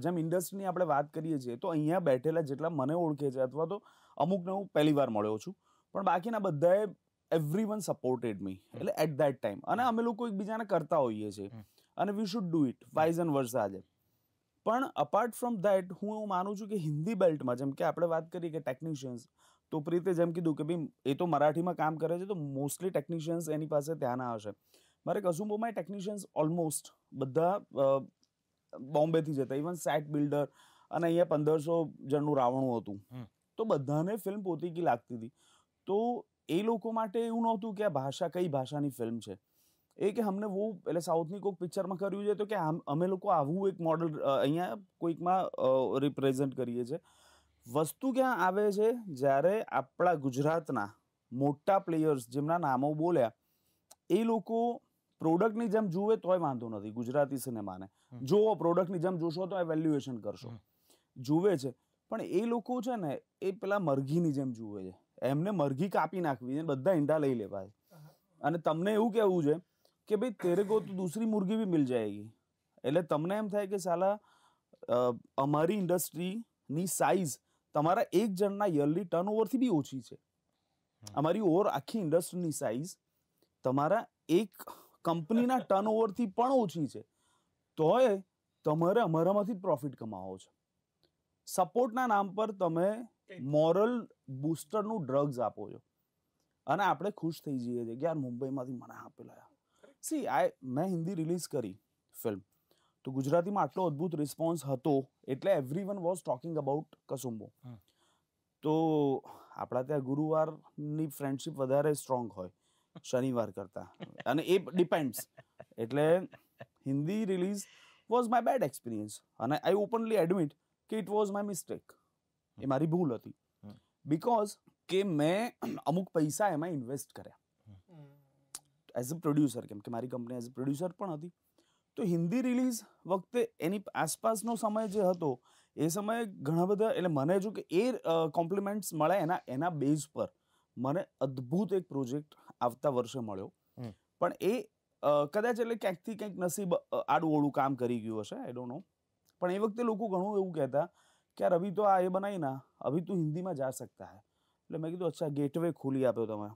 જેમ ઇન્ડસ્ટ્રીની આપણે વાત કરીએ છીએ તો અહીંયા બેઠેલા જેટલા મને ઓળખે છે, અથવા તો અમુકને હું પહેલી વાર મળ્યો છું, પણ બાકીના બધાએ એવરીવન સપોર્ટેડ મી, એટલે એટ ધેટ ટાઈમ. અને અમે લોકો એકબીજાને કરતા હોઈએ છીએ, અને we should do it vice and versa. આજે પણ અપાર્ટ ફ્રોમ ધેટ હું એવું માનું છું કે હિન્દી બેલ્ટમાં, જેમ કે આપણે વાત કરીએ કે ટેકનિશિયન્સ, તો પ્રીતે જેમ કીધું કે ભાઈ એ તો મરાઠીમાં કામ કરે છે, તો મોસ્ટલી ટેકનિશિયન્સ એની પાસે ત્યાંના હશે. મારે કસુંબોમાં ટેકનિશિયન્સ ઓલમોસ્ટ બધા બોમ્બેથી જતા, ઇવન સેટ બિલ્ડર, અને અહીંયા 1500 જણનું રાવણું હતું, તો બધાને ફિલ્મ પોતીકી લાગતી હતી. તો એ લોકો માટે એવું નહોતું કે આ ભાષા કઈ ભાષાની ફિલ્મ છે, એ કે અમને વો, એટલે સાઉથની કોઈક પિક્ચરમાં કર્યું છે તો કે અમે લોકો આવું એક મોડલ અહીંયા કોઈકમાં રિપ્રેઝેન્ટ કરીએ છીએ. વસ્તુ ક્યાં આવે છે, જ્યારે આપણા ગુજરાતના મોટા પ્લેયર્સ જેમના નામો બોલ્યા, એ લોકો પ્રોડક્ટની જેમ જુએ તોય વાંધો નથી. ગુજરાતી સિનેમાને જોવો, પ્રોડક્ટની જેમ જોશો તો વેલ્યુએશન કરશો, જુએ છે. પણ એ લોકો છે ને એ પેલા મરઘીની જેમ જુએ છે. એમને મરઘી કાપી નાખવી છે, બધા ઈંડા લઈ લેવા છે, અને તમને એવું કહેવું છે કે ભાઈ તેરે કો તો દૂસરી મુર્ગી ભી મિલ જાયેગી. એટલે તમને એમ થાય કે સાલા અમારી ઇન્ડસ્ટ્રીની સાઇઝ તમારા એક જણના યરલી ટર્નઓવરથી બી ઓછી છે. અમારી આખી ઇન્ડસ્ટ્રીની સાઇઝ તમારા એક કંપનીના ટર્નઓવરથી પણ ઓછી છે, તોય તમારે અમારામાંથી પ્રોફિટ કમાવો છે. સપોર્ટના નામ પર તમે મોરલ બૂસ્ટરનું ડ્રગ્સ આપો છો, અને આપણે ખુશ થઈ જઈએ છીએ કે યાર મુંબઈમાંથી મને આપેલા. મેં હિન્દી રિલીઝ કરી ફિલ્મ, તો ગુજરાતીમાં આટલો અદ્ભુત રિસ્પોન્સ હતો, એટલે એવરીવન વોઝ ટોકિંગ અબાઉટ કસુંબો. તો આપણા ત્યાં ગુરુવારની ફ્રેન્ડશિપ વધારે સ્ટ્રોંગ હોય શનિવાર કરતા, અને એ ડિપેન્ડ્સ. એટલે Hindi release was my bad experience, અને આઈ ઓપનલી એડમિટ કે ઇટ વોઝ માય મિસ્ટેક. એ મારી ભૂલ હતી, બીકોઝ કે મેં અમુક પૈસા એમાં ઇન્વેસ્ટ કર્યા એઝ અ પ્રોડ્યુસર, કેમ કે મારી કંપની એઝ અ પ્રોડ્યુસર પણ હતી. તો હિન્દી રિલીઝ વખતે એની આસપાસનો સમય જે હતો, એ સમયે ઘણા બધા, એટલે મને જો કે એ કોમ્પ્લિમેન્ટ્સ મળે એના બેઝ પર મને અદ્ભુત એક પ્રોજેક્ટ આવતા વર્ષે મળ્યો. પણ એ કદાચ એટલે ક્યાંકથી કંઈક નસીબ આડું કામ કરી ગયું હશે, આઈ ડોન્ટ નો. પણ એ વખતે લોકો ઘણું એવું કહેતા કે યાર અભી તો આ એ બનાવી ના, અભી તું હિન્દીમાં જા सकता है. એટલે મેં કીધું અચ્છા, गेटवे खोली आप्यो તમે.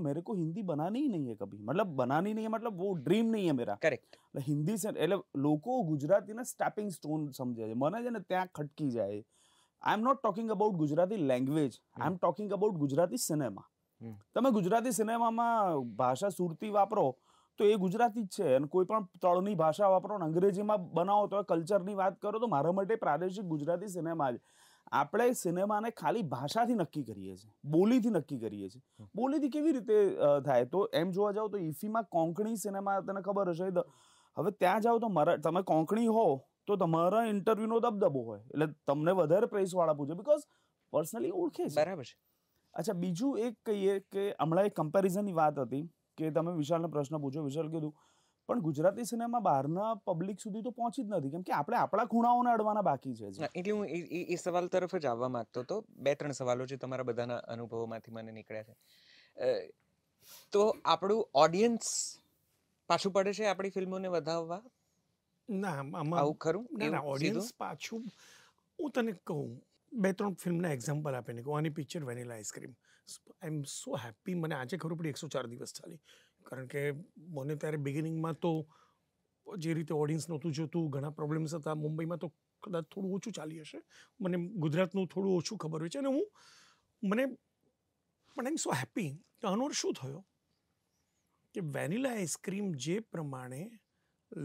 मेरे को हिंदी बनानी ही नहीं है कभी, मतलब बनानी नहीं है, मतलब वो ड्रीम नहीं है मेरा. करेक्ट. હિન્દી છે એટલે લોકો ગુજરાતીને સ્ટેપિંગ સ્ટોન સમજે છે. મને છે ને ત્યાં ખટકી જાય. I am not talking about Gujarati language, I am talking about Gujarati cinema. તમે ગુજરાતી સિનેમામાં ભાષા સુરતી વાપરો તો એ ગુજરાતી જ છે, અને કોઈ પણ તળની ભાષા વાપરો ને અંગ્રેજીમાં બનાવો તો કલ્ચરની વાત કરો, તો મારા માટે પ્રાદેશિક ગુજરાતી સિનેમા જ. આપણે સિનેમાને ખાલી ભાષાથી નક્કી કરીએ છીએ, બોલીથી નક્કી કરીએ છીએ. બોલીથી કેવી રીતે થાય? તો એમ જોવા જાવ તો ઈફીમાં કોંકણી સિનેમા, તને ખબર હશે, હવે ત્યાં જાઓ તો તમે કોંકણી હો તો તમારા ઇન્ટરવ્યુનો દબદબો હોય, એટલે તમને વધારે પ્રેસવાળા પૂછે, બીકોઝ પર્સનલી ઓળખે છે. બરાબર છે. અચ્છા, બીજું એક કહીએ કે હમણાં એક કમ્પેરિઝનની વાત હતી કે તમે વિશાલને પ્રશ્ન પૂછ્યો, વિશાલ કીધું પણ ગુજરાતી સિનેમા બહારના પબ્લિક સુધી તો પહોંચી જ નથી, કેમ કે આપણે આપણા ખૂણાઓને અડવાના બાકી છે. એટલે હું એ સવાલ તરફ જ આવવા માંગતો હતો. 2-3 સવાલો જે તમારા બધાના અનુભવોમાંથી મને નીકળ્યા છે. તો આપણું ઓડિયન્સ પાછું પડે છે આપણી ફિલ્મોને વધાવવા? ના, આમાં આવું ખરું? ના, ઓડિયન્સ પાછું, હું તને કહું 2-3 ફિલ્મના એક્ઝામ્પલ આપીને કહું. આની પિક્ચર વેનીલા આઈસ્ક્રીમ, આઈ એમ સો હેપી. મને આજે ખબર પડી 104 દિવસ ચાલી, કારણ કે મને ત્યારે બિગિનિંગમાં તો જે રીતે ઓડિયન્સ નહોતું જોતું, ઘણા પ્રોબ્લેમ્સ હતા. મુંબઈમાં તો કદાચ થોડું ઓછું ચાલી હશે, મને ગુજરાતનું થોડું ઓછું ખબર હોય છે. અને પણ આઈ એમ સો હેપી. તો આનો શું થયો કે વેનીલા આઈસ્ક્રીમ જે પ્રમાણે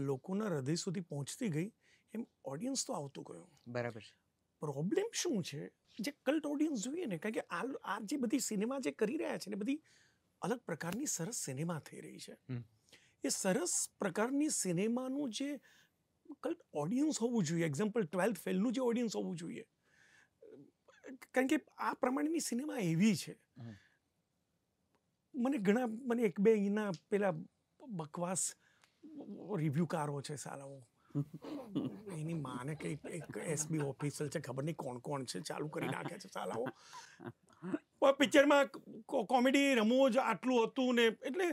લોકોના હૃદય સુધી પહોંચતી ગઈ, એમ ઓડિયન્સ તો આવતું ગયો. બરાબર છે. પ્રોબ્લેમ શું છે, જે કલ્ટ ઓડિયન્સ જોઈએ ને, કારણ કે આ જે બધી સિનેમા જે કરી રહ્યા છે ને, બધી અલગ પ્રકારની સરસ સિનેમા થઈ રહી છે. હમ. એ સરસ પ્રકારની સિનેમાનું જે ઓડિયન્સ હોવું જોઈએ, એક્ઝામ્પલ 12th ફેલનું જે ઓડિયન્સ હોવું જોઈએ, કારણ કે આ પ્રમાણેની સિનેમા એવી છે. હમ. મને એક બે અહીંના પેલા બકવાસ રિવ્યુકારો છે સાલાઓ, એની માને કંઈક એક એસબી ઓફિસર છે, ખબર નહીં કોણ કોણ છે, ચાલુ કરી નાખે છે સાલાઓ. પિક્ચરમાં કોમેડી રમવો જ આટલું હતું ને, એટલે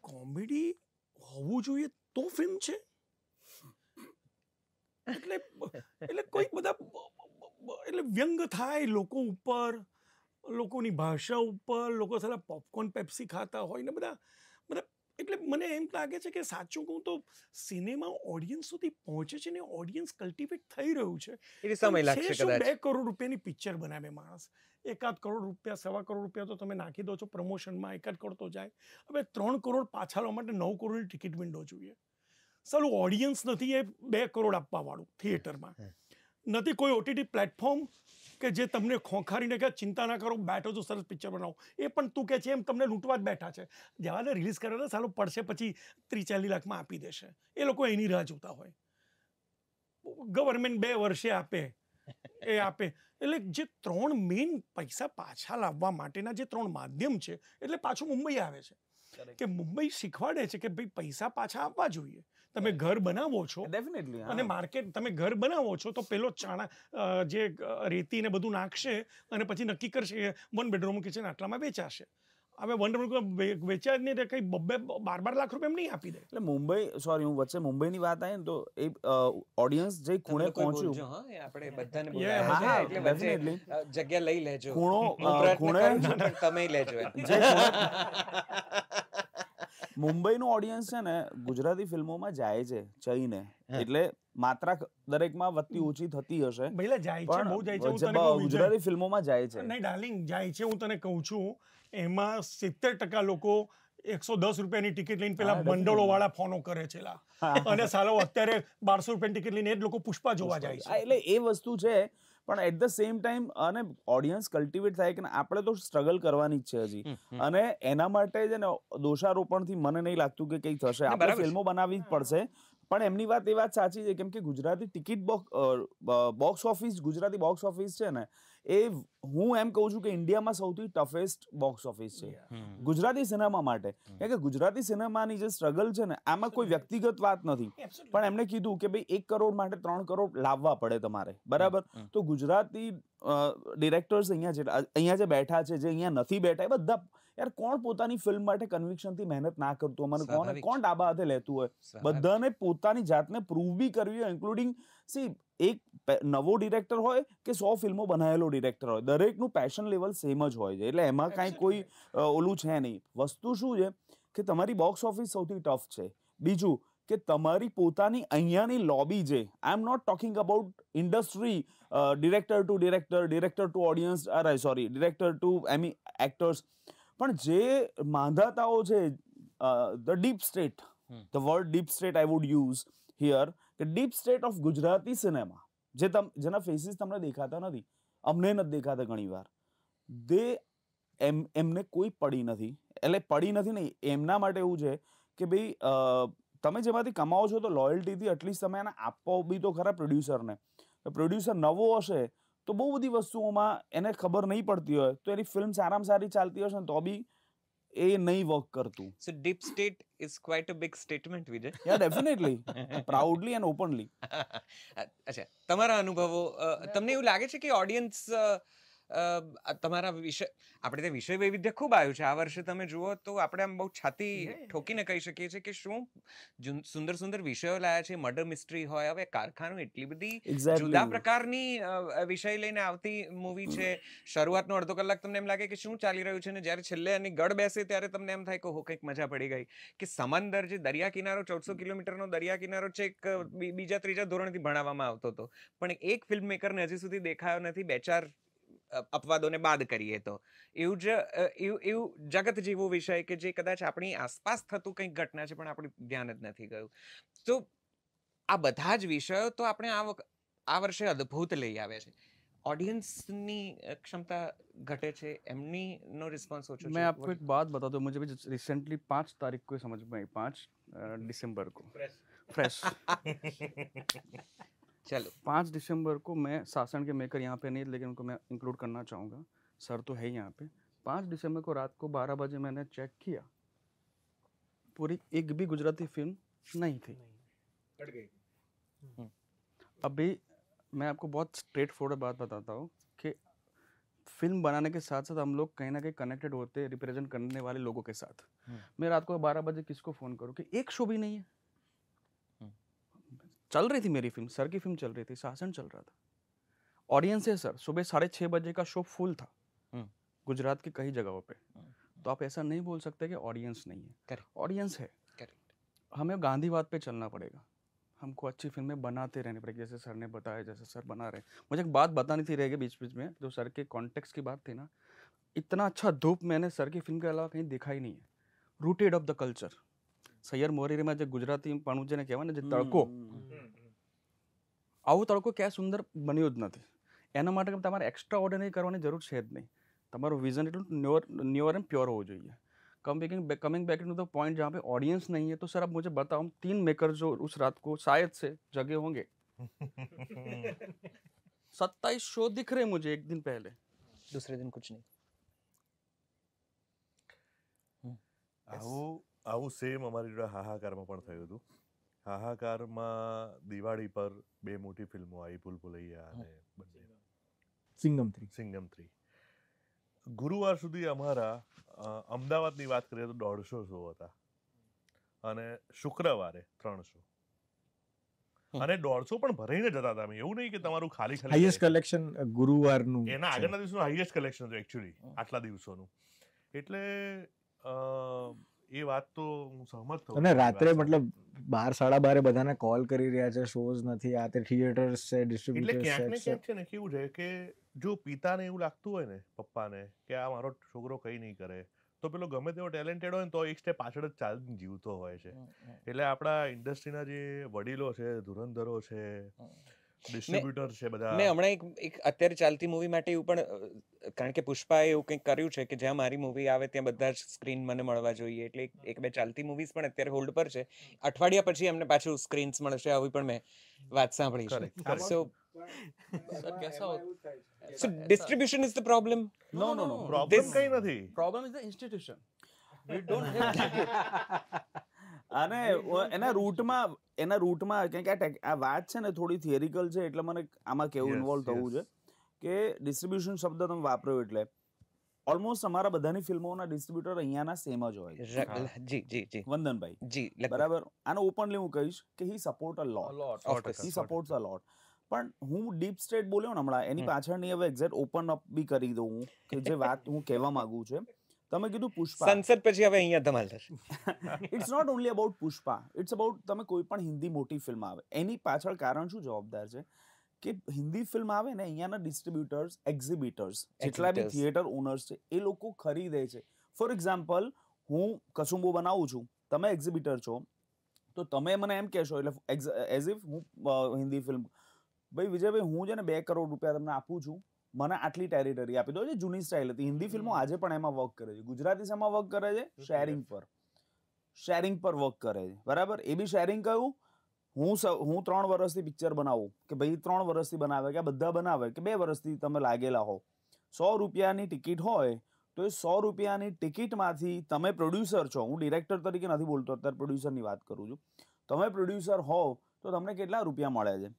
કોમેડી હોવું જોઈએ તો ફિલ્મ છે. એટલે કોઈ બધા એટલે વ્યંગ થાય લોકો ઉપર, લોકોની ભાષા ઉપર, લોકો સાલા પોપકોર્ન પેપ્સી ખાતા હોય ને બધા. એટલે મને એમ લાગે છે કે સાચું કહું તો સિનેમા ઓડિયન્સ સુધી પહોંચે છે ને ઓડિયન્સ કલ્ટિવેટ થઈ રહ્યું છે. એટલે સમય લાગશે કદાચ. 2 કરોડ રૂપિયાની પિક્ચર બનાવે માણસ, 1.5 કરોડ રૂપિયા, 2.25 કરોડ રૂપિયા તો તમે નાખી દો છો પ્રમોશનમાં, 1.5 કરોડ તો જાય. હવે 3 કરોડ પાછા લાવવા માટે 9 કરોડની ટિકિટ વિન્ડો જોઈએ. સાલું ઓડિયન્સ નથી એ 2 કરોડ આપવા વાળું થિયેટરમાં, નથી કોઈ ઓટીટી પ્લેટફોર્મ કે જે તમને ખોખારીને કે ચિંતા ના કરો, બેઠો તો સરસ પિક્ચર બનાવો. એ પણ તું કે છે એમ તમને લૂંટવા જ બેઠા છે. જવાને રિલીઝ કરે ને સાલું પડશે પછી 30-40 લાખમાં આપી દેશે. એ લોકો એની રાહ જોતા હોય. ગવર્મેન્ટ 2 વર્ષે આપે, એ આપે. એટલે જે 3 મેઇન પૈસા પાછા લાવવા માટેના જે 3 માધ્યમ છે, એટલે પાછું મુંબઈ આવે છે કે મુંબઈ શીખવાડે છે કે ભાઈ પૈસા પાછા આપવા જોઈએ. તમે ઘર બનાવો છો ડેફિનેટલી, અને માર્કેટ તમે ઘર બનાવો છો તો પેલો ચાણા જે રેતી ને બધું નાખશે અને પછી નક્કી કરશે કે 1 બેડરૂમ કિચન આટલામાં વેચાશે. હવે 1 બેડરૂમ વેચાય જ નહીં, કંઈ 12 લાખ રૂપિયા એમ નહીં આપી દે. એટલે મુંબઈ, સોરી હું વચ્ચે મુંબઈની વાત આવી ને તો એ ઓડિયન્સ જે ખૂણે પહોંચ્યું, આપણે બધાને Yeah, બોલાવ્યા હા, છે, એટલે વચ્ચે, definitely. જગ્યા લઈ લેજો. ખૂણો, હું પ્રયત્ન ખૂણે- કરું છું, પણ તમે લેજો એમ. જે મુંબઈનું ઓડિયન્સ છે ને ગુજરાતી ફિલ્મોમાં જાય છે જઈને, એટલે માત્રા દરેકમાં વધતી ઓછી થતી હશે, ભઈલા જાય છે, બહુ જાય છે. હું તને પણ કહું વિજય, ગુજરાતી ફિલ્મોમાં જાય છે. નહીં ડાર્લિંગ, જાય છે. હું તને કહું છું એમાં 70% લોકો 110 રૂપિયાની ટિકિટ લઈને પેલા હા, definitely. મંડળો વાળા ફોનો કરે છે લા. અને સાલો અત્યારે 1200 રૂપિયાની ટિકિટ લઈને એ જ લોકો પુષ્પા જોવા જાય હા, છે. એટલે એ વસ્તુ છે, પણ એટ ધ સેમ ટાઈમ અને ઓડિયન્સ કલ્ટિવેટ થાય કે આપણે તો સ્ટ્રગલ કરવાની જ છે હજી, અને એના માટે છે ને દોષારોપણથી મને નહીં લાગતું કે કંઈ થશે. આપણે બરાબર છે. ફિલ્મો બનાવવી જ પડશે. પણ એમની વાત એ વાત સાચી છે, કેમ કે Gujarati ticket box office, Gujarati box office છે ને, એ હું એમ કહું છું કે ઇન્ડિયામાં સૌથી ટફેસ્ટ બોક્સ ઓફિસ છે ગુજરાતી સિનેમા માટે. કારણ કે ગુજરાતી સિનેમાની જે સ્ટ્રગલ છે ને, આમાં કોઈ વ્યક્તિગત વાત નથી, પણ એમને કીધું કે ભાઈ 1 કરોડ માટે 3 કરોડ લાવવા પડે તમારે, બરાબર? તો ગુજરાતી ડિરેક્ટર્સ અહીંયા જે બેઠા છે, જે અહીંયા નથી બેઠા, એ બધા યાર કોણ પોતાની ફિલ્મ માટે કન્વિક્શનથી મહેનત ના કરતું, મને સ્વાભાવિક કોણ ડાબા હાથે લેતું હોય? બધાને પોતાની જાતને પ્રૂવ બી કરવી હોય, ઇન્ક્લુડિંગ એક નવો ડિરેક્ટર હોય કે 100 ફિલ્મો બનાવેલો ડિરેક્ટર હોય, દરેકનું પેશન લેવલ સેમ જ હોય છે. એટલે એમાં કાંઈ કોઈ ઓલું છે નહીં. વસ્તુ શું છે કે તમારી બોક્સ ઓફિસ સૌથી ટફ છે. બીજું કે તમારી પોતાની અહીંયાની લોબી છે. I am not talking about industry, director to director, director to audience, sorry director to actors, પણ જે માંધાતાઓ છે, the deep state, the word deep state I would use here, કે deep state of Gujarati cinema, જેના faces તમને દેખાતા નથી, અમને નથી દેખાતા ઘણી વાર, એમને કોઈ પડી નથી. એટલે પડી નથી નહીં, એમના માટે એવું છે કે ભાઈ તમે જેમાંથી કમાવો છો તો લોયલ્ટીથી એટલીસ્ટ તમે એને આપો બી તો ખરા પ્રોડ્યુસરને. પ્રોડ્યુસર નવો હશે તો બહુ બધી વસ્તુઓમાં એને ખબર નહીં પડતી હોય, તો એની ફિલ્મ સારામાં સારી ચાલતી હશે ને તો બી એ નહીં વર્ક કરતું. So deep state is quite a big statement, Vijay. Yeah, definitely. Proudly and openly. અચ્છા, તમારા અનુભવો, તમને એવું લાગે છે કે ઓડિયન્સ તમારા વિષય, આપણે ત્યાં વિષય વૈવિધ્ય ખૂબ આવ્યું છે આ વર્ષે. તમે જુઓ તો આપણે આમ બહુ છાતી ઠોકીને કહી શકીએ છીએ કે શું સુંદર સુંદર વિષયો લાયા છે. મર્ડર મિસ્ટ્રી હોય, હવે કારખાનું એટલી બધી જુદા પ્રકારની વિષય લઈને આવતી મૂવી છે. શરૂઆતનો અડધો કલાક તમને એમ લાગે કે શું ચાલી રહ્યું છે, ને જ્યારે છેલ્લે એની ગળ બેસે ત્યારે તમને એમ થાય કે હો કંઈક મજા પડી ગઈ. કે સમંદર, જે દરિયા કિનારો, 1400 કિલોમીટરનો દરિયા કિનારો છે, એક બીજા ત્રીજા ધોરણથી ભણાવવામાં આવતો હતો, પણ એક ફિલ્મ મેકરને હજી સુધી દેખાયો નથી. 2-4 અપવાદોને બાદ કરીએ તો એવું જગત જેવો વિષય કે જે કદાચ આપણી આસપાસ થતું કંઈક ઘટના છે પણ આપણું ધ્યાન જ નથી ગયું. તો આ બધા જ વિષયો તો આપણે આ વર્ષે અદ્ભુત લઈ આવ્યા છે. ઓડિયન્સની ક્ષમતા ઘટે છે, એમની નો રિસ્પોન્સ ઓછો છે? मैं आपको एक बात बता दूं, मुझे भी रिसेंटली 5 तारीख को समझ में आई, 5 दिसंबर को फ्रेश चलो 5 दिसंबर को मैं शासन के मेकर यहाँ पे नहीं, लेकिन उनको मैं इंक्लूड करना चाहूँगा, सर तो है ही यहाँ पे। 5 दिसंबर को रात को 12 बजे मैंने चेक किया, पूरी एक भी गुजराती फिल्म नहीं थी। अभी मैं आपको बहुत स्ट्रेट फॉरवर्ड बात बताता हूँ कि फिल्म बनाने के साथ साथ हम लोग कहीं ना कहीं कनेक्टेड होते हैं रिप्रेजेंट करने वाले लोगों के साथ। मैं रात को 12 बजे किसको फ़ोन करूँ कि एक शो भी नहीं है। चल रही थी मेरी फिल्म, सर की फिल्म चल रही थी, शासन चल रहा था, ऑडियंस है सर, सुबह 6:30 बजे का शो फुल था गुजरात की कई जगहों पे। तो आप ऐसा नहीं बोल सकते कि ऑडियंस नहीं है, ऑडियंस है। हमें गांधीवाद पे चलना पड़ेगा, हमको अच्छी फिल्में बनाते रहने पड़ेगी, जैसे सर ने बताया, जैसे सर बना रहे। मुझे एक बात बतानी थी रहेगी बीच बीच में, जो सर के कॉन्टेक्स्ट की बात थी ना, इतना अच्छा धूप मैंने सर की फिल्म के अलावा कहीं देखा ही नहीं है। रूटेड ऑफ द कल्चर, સૈયર મોરીમાં જે ગુજરાતી પાણું જેને કહેવાય ને, જે તડકો, આવું તડકો ક્યાં સુંદર બન્યો જ નથી. એના માટે તમારે એક્સ્ટ્રા ઓર્ડિનરી કરવાની જરૂર છે જ નહીં. તમારું વિઝન એટલું ન્યોર एंड प्योर हो जाइए. Coming back to the point जहाँ पे ऑडियंस नहीं है, तो सर आप मुझे बताओ 3 मेकर जो उस रात को शायद से जगे होंगे 27 शो दिख रहे मुझे एक दिन पहले, दूसरे दिन कुछ नहीं. આવું સેમ અમારી જોડે હાહાકારમાં પણ થયું હતું. હાહાકારમાં દિવાળી પર 2 મોટી ફિલ્મો આવી, ભૂલ ભુલૈયા અને સિંઘમ 3. ગુરુવાર સુધી અમારા અમદાવાદની વાત કરીએ તો 150 શો હતા અને શુક્રવારે 3 શો, અને 150 પણ ભરાઈને જતા હતા. એવું નહીં કે તમારું ખાલી હાઈએસ્ટ કલેક્શન ગુરુવારનું, એના આગળના દિવસનું હાઈએસ્ટ કલેક્શન હતું એકચ્યુઅલી આટલા દિવસોનું. એટલે એ વાત તો હું સહમત થઉં. અને રાત્રે મતલબ 12-12:30 બધાને કોલ કરી રહ્યા છે, શોઝ નથી, આ તે થિયેટર્સ છે, એટલે ડિસ્ટ્રીબ્યુટર્સ ક્યાંક ને ક્યાંક છે ને કેવું છે કે જો પિતાને એવું લાગતું હોય ને, પપ્પાને, કે આ મારો છોકરો કંઈ નહીં કરે, તો પેલો ગમે તેવો ટેલેન્ટેડ હોય ને તો એક સ્ટેપ પાછળ જ ચાલીને જીવતો હોય છે. એટલે આપણા ઇન્ડસ્ટ્રીના જે વડીલો છે, ધુરંધરો છે, ડિસ્ટ્રીબ્યુટર છે, બધા. મેં હમણાં એક અત્યારે ચાલતી મૂવી માટે એવું પણ, કારણ કે પુષ્પાએ એવું કંઈક કર્યું છે કે જ્યાં મારી મૂવી આવે ત્યાં બધા જ સ્ક્રીન મને મળવા જોઈએ, એટલે એક બે ચાલતી મૂવીઝ પણ અત્યારે હોલ્ડ પર છે. અઠવાડિયા પછી એમને પાછું સ્ક્રીન્સ મળશે, આવી પણ મેં વાત સાંભળી છે. So distribution is the problem. No. Problem કંઈ નથી. Problem is the institution. We don't have અને એના રૂટમાં કંઈક આ વાત છે ને થોડી થિયરિકલ છે, એટલે મને આમાં કેવું ઇન્વોલ્વ થવું છે કે ડિસ્ટ્રીબ્યુશન શબ્દ તમે વાપર્યો એટલે ઓલમોસ્ટ અમારા બધાની ફિલ્મોના ડિસ્ટ્રીબ્યુટર અહીંયાના સેમ જ હોય. જી વંદનભાઈ જી, બરાબર. આને ઓપનલી હું કહીશ કે હી સપોર્ટ અ લોટ, હી સપોર્ટ્સ અ લોટ. પણ હું ડીપ સ્ટેટ બોલ્યો ને હમણાં, એની પાછળની હવે એક્ઝેક્ટ ઓપન અપ બી કરી દઉં કે જે વાત હું કહેવા માંગુ છું. તમે કીધું પુષ્પા, સંસદ પછી હવે અહીંયા ધમાલ થશે. It's not only about Pushpa, it's about તમે કોઈ પણ હિન્દી મોટી ફિલ્મ આવે એની પાછળ કારણ શું જવાબદાર છે કે હિન્દી ફિલ્મ આવે ને, અહીંયાના ડિસ્ટ્રીબ્યુટર્સ, એક્ઝિબિટર્સ, જેટલા બી થિયેટર ઓનર્સ છે એ લોકો ખરીદે છે. ફોર એક્ઝામ્પલ, હું કસુંબો બનાવું છું, તમે એક્ઝિબિટર છો, તો તમે મને એમ કહેશો, એટલે એઝ ઇફ હું હિન્દી ફિલ્મ, ભાઈ વિજયભાઈ હું છે ને 2 કરોડ રૂપિયા તમને આપું છું, મને આટલી ટેરિટરી આપી દો. જે જૂની સ્ટાઇલ હતી, હિન્દી ફિલ્મો આજે પણ એમાં વર્ક કરે છે. ગુજરાતી શેમાં વર્ક કરે છે? શેરિંગ પર વર્ક કરે છે, બરાબર. એ બી શેરિંગ કયું? હું 3 વર્ષથી પિક્ચર બનાવું, કે ભાઈ 3 વર્ષથી બનાવે, કે બધા બનાવે, કે 2 વર્ષથી તમે લાગેલા હો, 100 રૂપિયાની ટિકિટ હોય, તો એ 100 રૂપિયાની ટિકિટમાંથી તમે પ્રોડ્યુસર છો, હું ડિરેક્ટર તરીકે નથી બોલતો, અત્યારે પ્રોડ્યુસરની વાત કરું છું, તમે પ્રોડ્યુસર હોવ તો તમને કેટલા રૂપિયા મળે છે?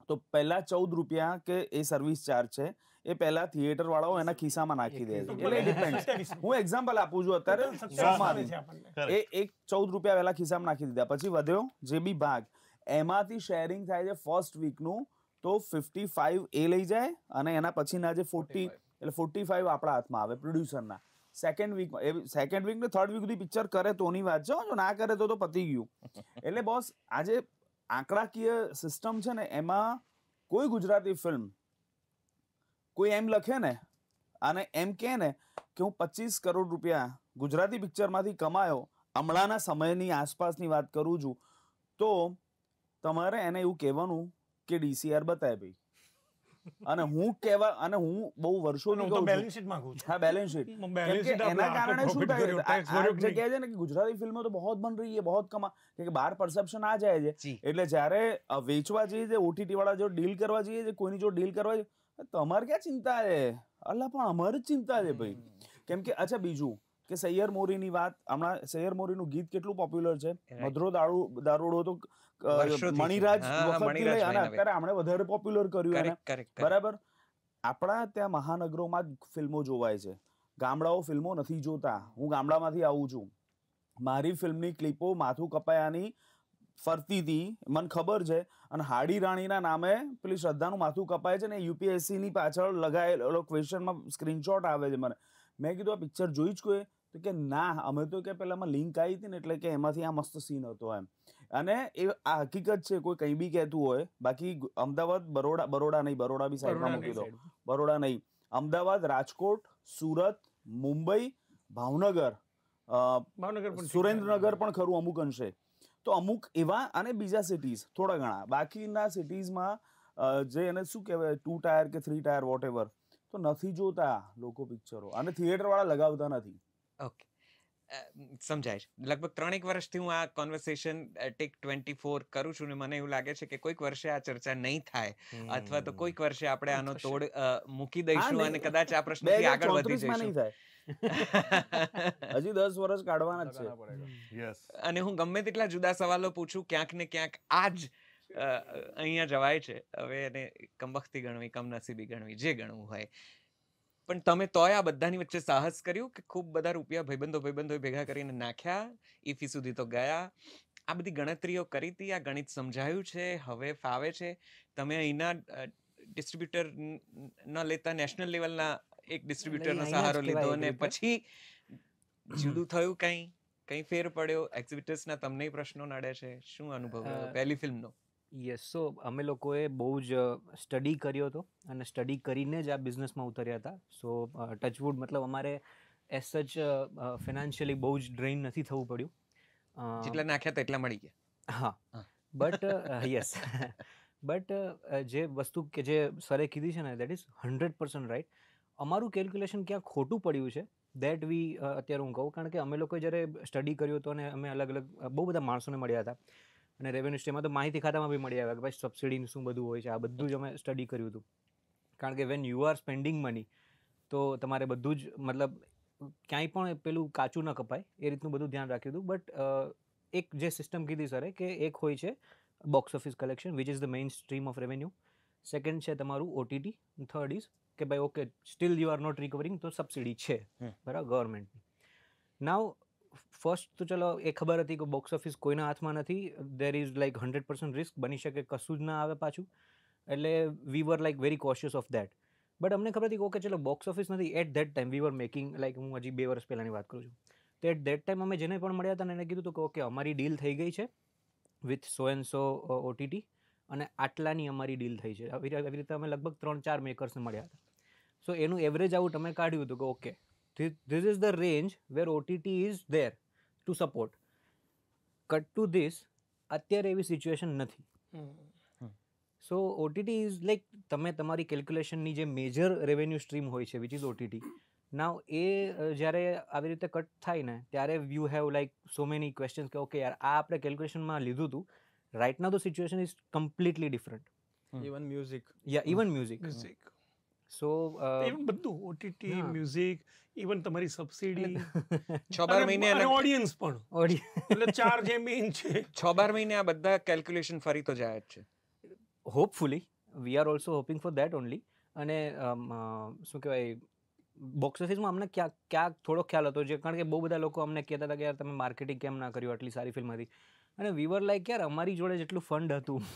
તો પહેલા 14 રૂપિયા કે એ સર્વિસ ચાર્જ છે, એ પહેલા થિયેટર વાળાઓ એના ખિસ્સામાં નાખી દે છે. એટલે ડિપેન્ડ, હું એક્ઝામ્પલ આપું છું અત્યારે 100માંથી એ 14 રૂપિયા પહેલા ખિસ્સામાં નાખી દીધા, પછી વધ્યો જે બી ભાગ, એમાંથી શેરિંગ થાય છે ફર્સ્ટ વીકનું, તો 55 એ લઈ જાય, અને એના પછીના જે 40, એટલે 45 આપણા હાથમાં આવે પ્રોડ્યુસરના. સેકન્ડ વીક ને થર્ડ વીક સુધી પિક્ચર કરે તોની વાત છે, જો ના કરે તો પતી ગયું. એટલે બોસ, આજે આંકડાકીય સિસ્ટમ છે ને, એમાં કોઈ ગુજરાતી ફિલ્મ કોઈ એમ લખે ને અને એમ કહે ને કે હું 25 કરોડ રૂપિયા ગુજરાતી પિક્ચરમાંથી કમાયો, હમણાંના સમયની આસપાસની વાત કરું છું, તો તમારે એને એવું કહેવાનું કે DCR બતાય ભાઈ. અને હું બહુ વર્ષોથી કહું છું બેલેન્સ શીટ માંગુ છું. હા બેલેન્સ શીટ બેલેન્સ શીટ એના કારણે શું થાય ટેક્સ આ ભર્યો જે કહે છે ને કે ગુજરાતી ફિલ્મો તો બહુ બન રહી है बहुत कमा કે બહાર પરસેપ્શન આ જાય છે જી એટલે જ્યારે વેચવા જઈએ છે ઓટીટી વાળા જો ડીલ કરવા જઈએ છે કોઈની જો ડીલ કરવા જઈએ તમારે ક્યાં ચિંતા છે અલ્લા પણ અમારે જ ચિંતા છે ભાઈ કેમ કે અચ્છા બીજું કે સૈયર મોરીની વાત હમણાં સૈયર મોરીનું ગીત કેટલું પોપ્યુલર છે મધુરો દારૂડો તો મણિરાજ વખતથી લઈ અને અત્યારે આપણે વધારે પોપ્યુલર કર્યું એને બરાબર આપણા ત્યાં મહાનગરોમાં જ ફિલ્મો જોવાય છે ગામડાઓ ફિલ્મો નથી જોતા હું ગામડામાંથી આવું છું મારી ફિલ્મની ક્લિપો માથું કપાયાની ફરતી હતી મને ખબર છે અને હાડી રાણીના નામે પેલી શ્રદ્ધાનું માથું કપાય છે ને યુપીએસસી ની પાછળ લગાયેલો ક્વેશ્ચનમાં સ્ક્રીનશોટ આવે છે મને મેં કીધું આ પિક્ચર જોઈ જ કોઈ તો કે ના અમે તો કે પેલામાં લિંક આવી હતી ને એટલે કે એમાંથી આ મસ્ત સીન હતો એમ અને એ આ હકીકત છે કોઈ કંઈ બી કહેતું હોય બાકી અમદાવાદ બરોડા નહીં બરોડા બી સાઈડમાં મૂકી દો બરોડા નહીં અમદાવાદ રાજકોટ સુરત મુંબઈ ભાવનગર સુરેન્દ્રનગર પણ ખરું અમુક અંશે તો અમુક એવા અને બીજા સિટીઝ થોડા ઘણા બાકીના સિટીઝમાં જે એને શું કહેવાય 2 ટાયર કે 3 ટાયર વોટ એવર તો નથી જોતા લોકો પિક્ચરો અને થિયેટર વાળા લગાવતા નથી. ઓકે સમજાય છે. લગભગ 3 વર્ષથી હું આ કોન્વર્સેશન ટેક 24 કરું છું ને મને એવું લાગે છે કે કોઈક વર્ષે આ ચર્ચા નહીં થાય અથવા તો કોઈક વર્ષે આપણે આનો તોડ મૂકી દઈશું અને કદાચ આ પ્રશ્નથી આગળ વધી જઈશું. હજી 10 વર્ષ કાઢવાના જ છે. અને હું ગમે તેટલા જુદા સવાલો પૂછું ક્યાંક ને ક્યાંક આજ અહીંયા જવાય છે. હવે એને કમબખતી ગણવી કમનસીબી ગણવી જે ગણવું હોય પણ તમે તોય આ બધાની વચ્ચે સાહસ કર્યું કે ખૂબ બધા રૂપિયા ભાઈબંધો ભેગા કરીને નાખ્યા ઈફી સુધી તો ગયા આ બધી ગણતરીઓ કરી હતી આ ગણિત સમજાયું છે હવે ફાવે છે તમે અહીંના ડિસ્ટ્રીબ્યુટર ન લેતા નેશનલ લેવલના એક ડિસ્ટ્રીબ્યુટરનો સહારો લીધો અને પછી જુદું થયું કંઈ ફેર પડ્યો એક્ઝિબિટર્સના તમને પ્રશ્નો નડે છે શું અનુભવ પહેલી ફિલ્મનો? યસ સો અમે લોકોએ બહુ જ સ્ટડી કર્યો હતો અને સ્ટડી કરીને જ આ બિઝનેસમાં ઉતર્યા હતા. સો ટચવુડ મતલબ અમારે એઝ સચ ફિનાન્શિયલી બહુ જ ડ્રેઇન નથી થવું પડ્યું. જેટલા નાખ્યા તેટલા મળી ગયા. હા બટ યસ બટ જે વસ્તુ કે જે સરે કીધી છે ને દેટ ઇઝ 100% રાઈટ. અમારું કેલ્ક્યુલેશન ક્યાં ખોટું પડ્યું છે દેટ વી અત્યારે હું કહું કારણ કે અમે લોકોએ જ્યારે સ્ટડી કર્યું હતું અને અમે અલગ અલગ બહુ બધા માણસોને મળ્યા હતા અને રેવન્યુ સ્ટેમાં તો માહિતી ખાતામાં બી મળી આવ્યા કે ભાઈ સબસિડીનું શું બધું હોય છે આ બધું જ અમે સ્ટડી કર્યું હતું કારણ કે when you are spending money તો તમારે બધું જ મતલબ ક્યાંય પણ પેલું કાચું ન કપાય એ રીતનું બધું ધ્યાન રાખ્યું હતું. બટ એક જે સિસ્ટમ કીધી સરે કે એક હોય છે box office collection which is the main stream of revenue. Second છે તમારું ઓટીટી. થર્ડ ઇઝ કે ભાઈ okay still you are not recovering તો સબસિડી છે બરાબર ગવર્મેન્ટની. નાવ ફર્સ્ટ તો ચલો એ ખબર હતી કે બોક્સ ઓફિસ કોઈના હાથમાં નથી દેર ઇઝ લાઈક 100% રિસ્ક બની શકે કશું જ ના આવે પાછું એટલે we were like very cautious of that. But અમને ખબર હતી કે ઓકે ચલો બોક્સ ઓફિસ નથી at that time we were making like હું હજી 2 વર્ષ પહેલાંની વાત કરું છું તો એટ દેટ ટાઈમ અમે જેને પણ મળ્યા હતા ને એને કીધું હતું કે ઓકે અમારી ડીલ થઈ ગઈ છે with so and so OTT અને આટલાની અમારી ડીલ થઈ છે. આવી રીતે અમે લગભગ 3-4 મેકર્સને મળ્યા હતા. સો એનું એવરેજ આઉટ અમે કાઢ્યું હતું કે okay this is the range where OTT is there to support. Cut to this, અત્યારે એવી સિચ્યુએશન નથી. સો OTT ઇઝ લાઈક તમે તમારી કેલ્ક્યુલેશનની જે મેજર રેવન્યુ સ્ટ્રીમ હોય છે વિચ ઇઝ OTT નાવ એ જ્યારે આવી રીતે કટ થાય ને ત્યારે you have like so many questions કે ઓકે યાર આ આપણે કેલ્ક્યુલેશનમાં લીધું હતું right now the situation is completely different. Even music even music so even બધું ઓટીટી મ્યુઝિક ઇવન તમારી સબસિડી 6-12 મહિને અને ઓડિયન્સ પણ એટલે 4 જે મેઇન છે 6-12 મહિને આ બધા કેલ્ક્યુલેશન ફરી તો જાય જ છે. Hopefully we are also hoping for that only. અને શું કહેવાય બોક્સ ઓફિસમાં અમને ક્યાંક થોડો ખ્યાલ હતો જે કારણ કે બહુ બધા લોકો અમને કહેતા હતા કે યાર તમે માર્કેટિંગ કેમ ના કર્યું આટલી સારી ફિલ્મ હતી અને વી વર લાઈક યાર અમારી જોડે જેટલું ફંડ હતું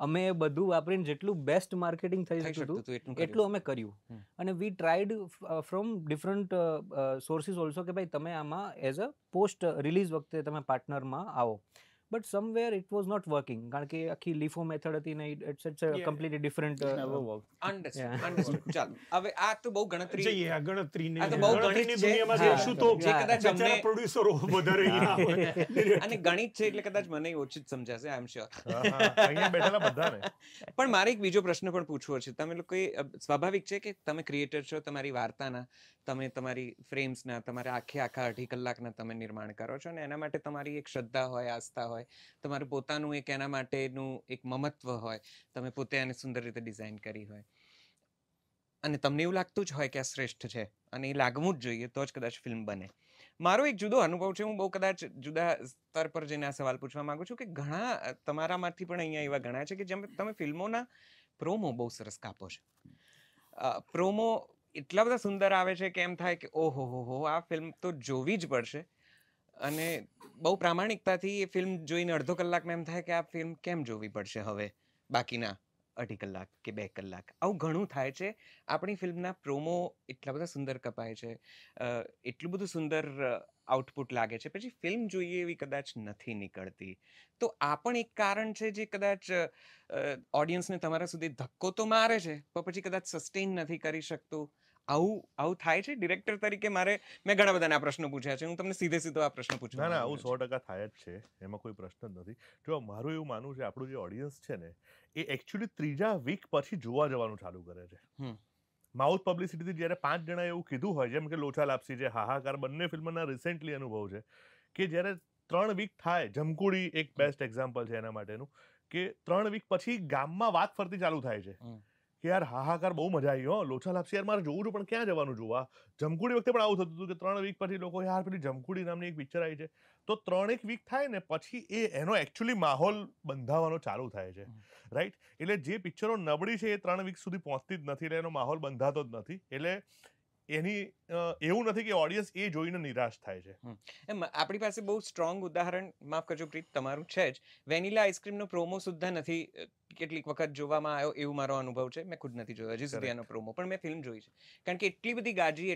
અમે બધું વાપરીને જેટલું બેસ્ટ માર્કેટિંગ થઈ શકતું હતું એટલું અમે કર્યું અને we tried from different sources also કે ભાઈ તમે આમાં એઝ અ પોસ્ટ રિલીઝ વખતે તમે પાર્ટનરમાં આવો but somewhere it was not working, કારણ કે આખી લીફો મેથડ હતી ને ઇટ્સ કમ્પ્લીટલી ડિફરન્ટ. અન્ડરસ્ટુડ. ચાલો હવે આ તો બહુ ગણતરી, જઈએ આ ગણતરીની આ તો બહુ ગણિત ગણતરીની છે. દુનિયામાં હા, જઈશું તો જે કદાચ અમને બેચારા પ્રોડ્યુસરો વધારે અહીંયા આવે. અને ગણિત છે એટલે કદાચ મને ઓછી જ સમજાશે, આઈ એમ શ્યોર. અહીંયા બેઠેલા બધાને. પણ મારે એક બીજો પ્રશ્ન પણ પૂછવો છે. તમે લોકોએ સ્વાભાવિક છે કે તમે ક્રિએટર છો, તમારી વાર્તાના, તમે તમારી ફ્રેમ્સના, તમારા આખા 2.5 કલાકના તમે નિર્માણ કરો છો, અને એના માટે તમારી એક શ્રદ્ધા હોય, આસ્થા હોય, તમારું પોતાનું એક એના માટેનું એક મમત્વ હોય, તમે પોતે એને સુંદર રીતે ડિઝાઇન કરી હોય, અને તમને એવું લાગતું જ હોય કે આ શ્રેષ્ઠ છે અને એ લાગવું જ જોઈએ તો જ કદાચ ફિલ્મ બને. મારો એક જુદો અનુભવ છે. હું બહુ કદાચ જુદા સ્તર પર જઈને આ સવાલ પૂછવા માંગુ છું કે ઘણા તમારામાંથી પણ અહીંયા એવા ઘણા છે કે જેમ તમે ફિલ્મોના પ્રોમો બહુ સરસ કાપો છો. પ્રોમો એટલા બધા સુંદર આવે છે કે એમ થાય કે ઓહો હો, આ ફિલ્મ તો જોવી જ પડશે. અને બહુ પ્રામાણિકતાથી એ ફિલ્મ જોઈને અડધો કલાકમાં એમ થાય કે આ ફિલ્મ કેમ જોવી પડશે હવે બાકીના 2.5 કલાક કે 2 કલાક. આવું ઘણું થાય છે. આપણી ફિલ્મના પ્રોમો એટલા બધા સુંદર કપાય છે, એટલું બધું સુંદર આઉટપુટ લાગે છે, પછી ફિલ્મ જોઈએ એવી કદાચ નથી નીકળતી. તો આ પણ એક કારણ છે જે કદાચ ઓડિયન્સને તમારા સુધી ધક્કો તો મારે છે પણ પછી કદાચ સસ્ટેન નથી કરી શકતું. આવું થાય છે ડિરેક્ટર તરીકે? મેં ઘણા બધાના પ્રશ્નો પૂછ્યા છે, હું તમને સીધો આ પ્રશ્ન પૂછું. ના, આવું 100% થાય જ છે, એમાં કોઈ પ્રશ્ન જ નથી. જો મારું એવું માનવું છે, આપણું જે ઓડિયન્સ છે ને એ એકચ્યુઅલી 3જા વીક પછી જોવા જવાનું ચાલુ કરે છે. માઉથ પબ્લિસિટીથી જ્યારે 5 જણા એવું કીધું હોય, જેમ કે લોચા લાપસી છે, હાહાકાર, બંને ફિલ્મના રિસેન્ટલી અનુભવ છે કે જ્યારે 3 વીક થાય, જમકુડી એક બેસ્ટ એક્ઝામ્પલ છે એના માટેનું, કે 3 વીક પછી ગામમાં વાત ફરતી ચાલુ થાય છે કે યાર હાહાકાર બહુ મજા આવી, હો લોચા લાપસી યાર મારે જોવું છું પણ ક્યાં જવાનું જોવા. જમકુડી વખતે પણ આવું થતું હતું કે 3 વીક પછી લોકો યાર પેલી જમકુડી નામની એક પિક્ચર આવી છે. તો 3 વીક થાય ને પછી એનો એકચ્યુઅલી માહોલ બંધાવવાનો ચાલુ થાય છે, રાઈટ? એટલે જે પિક્ચરો નબળી છે એ 3 વીક સુધી પહોંચતી જ નથી, એટલે એનો માહોલ બંધાતો જ નથી. એટલે એની એવું નથી કે ઓડિયન્સ એ જોઈને નિરાશ થાય છે. એમ આપણી પાસે બહુ સ્ટ્રોંગ ઉદાહરણ, માફ કરજો પ્રીત, તમારું છે જ. વેનીલા આઈસ્ક્રીમનો પ્રોમો સુદ્ધા નથી કેટલીક વખત જોવામાં આવ્યો, એવું મારો અનુભવ છે. મેં ખુદ નથી જોયો હજી સુધી એનો પ્રોમો, પણ મેં ફિલ્મ જોઈ છે. કારણ કે એટલી બધી ગાજી,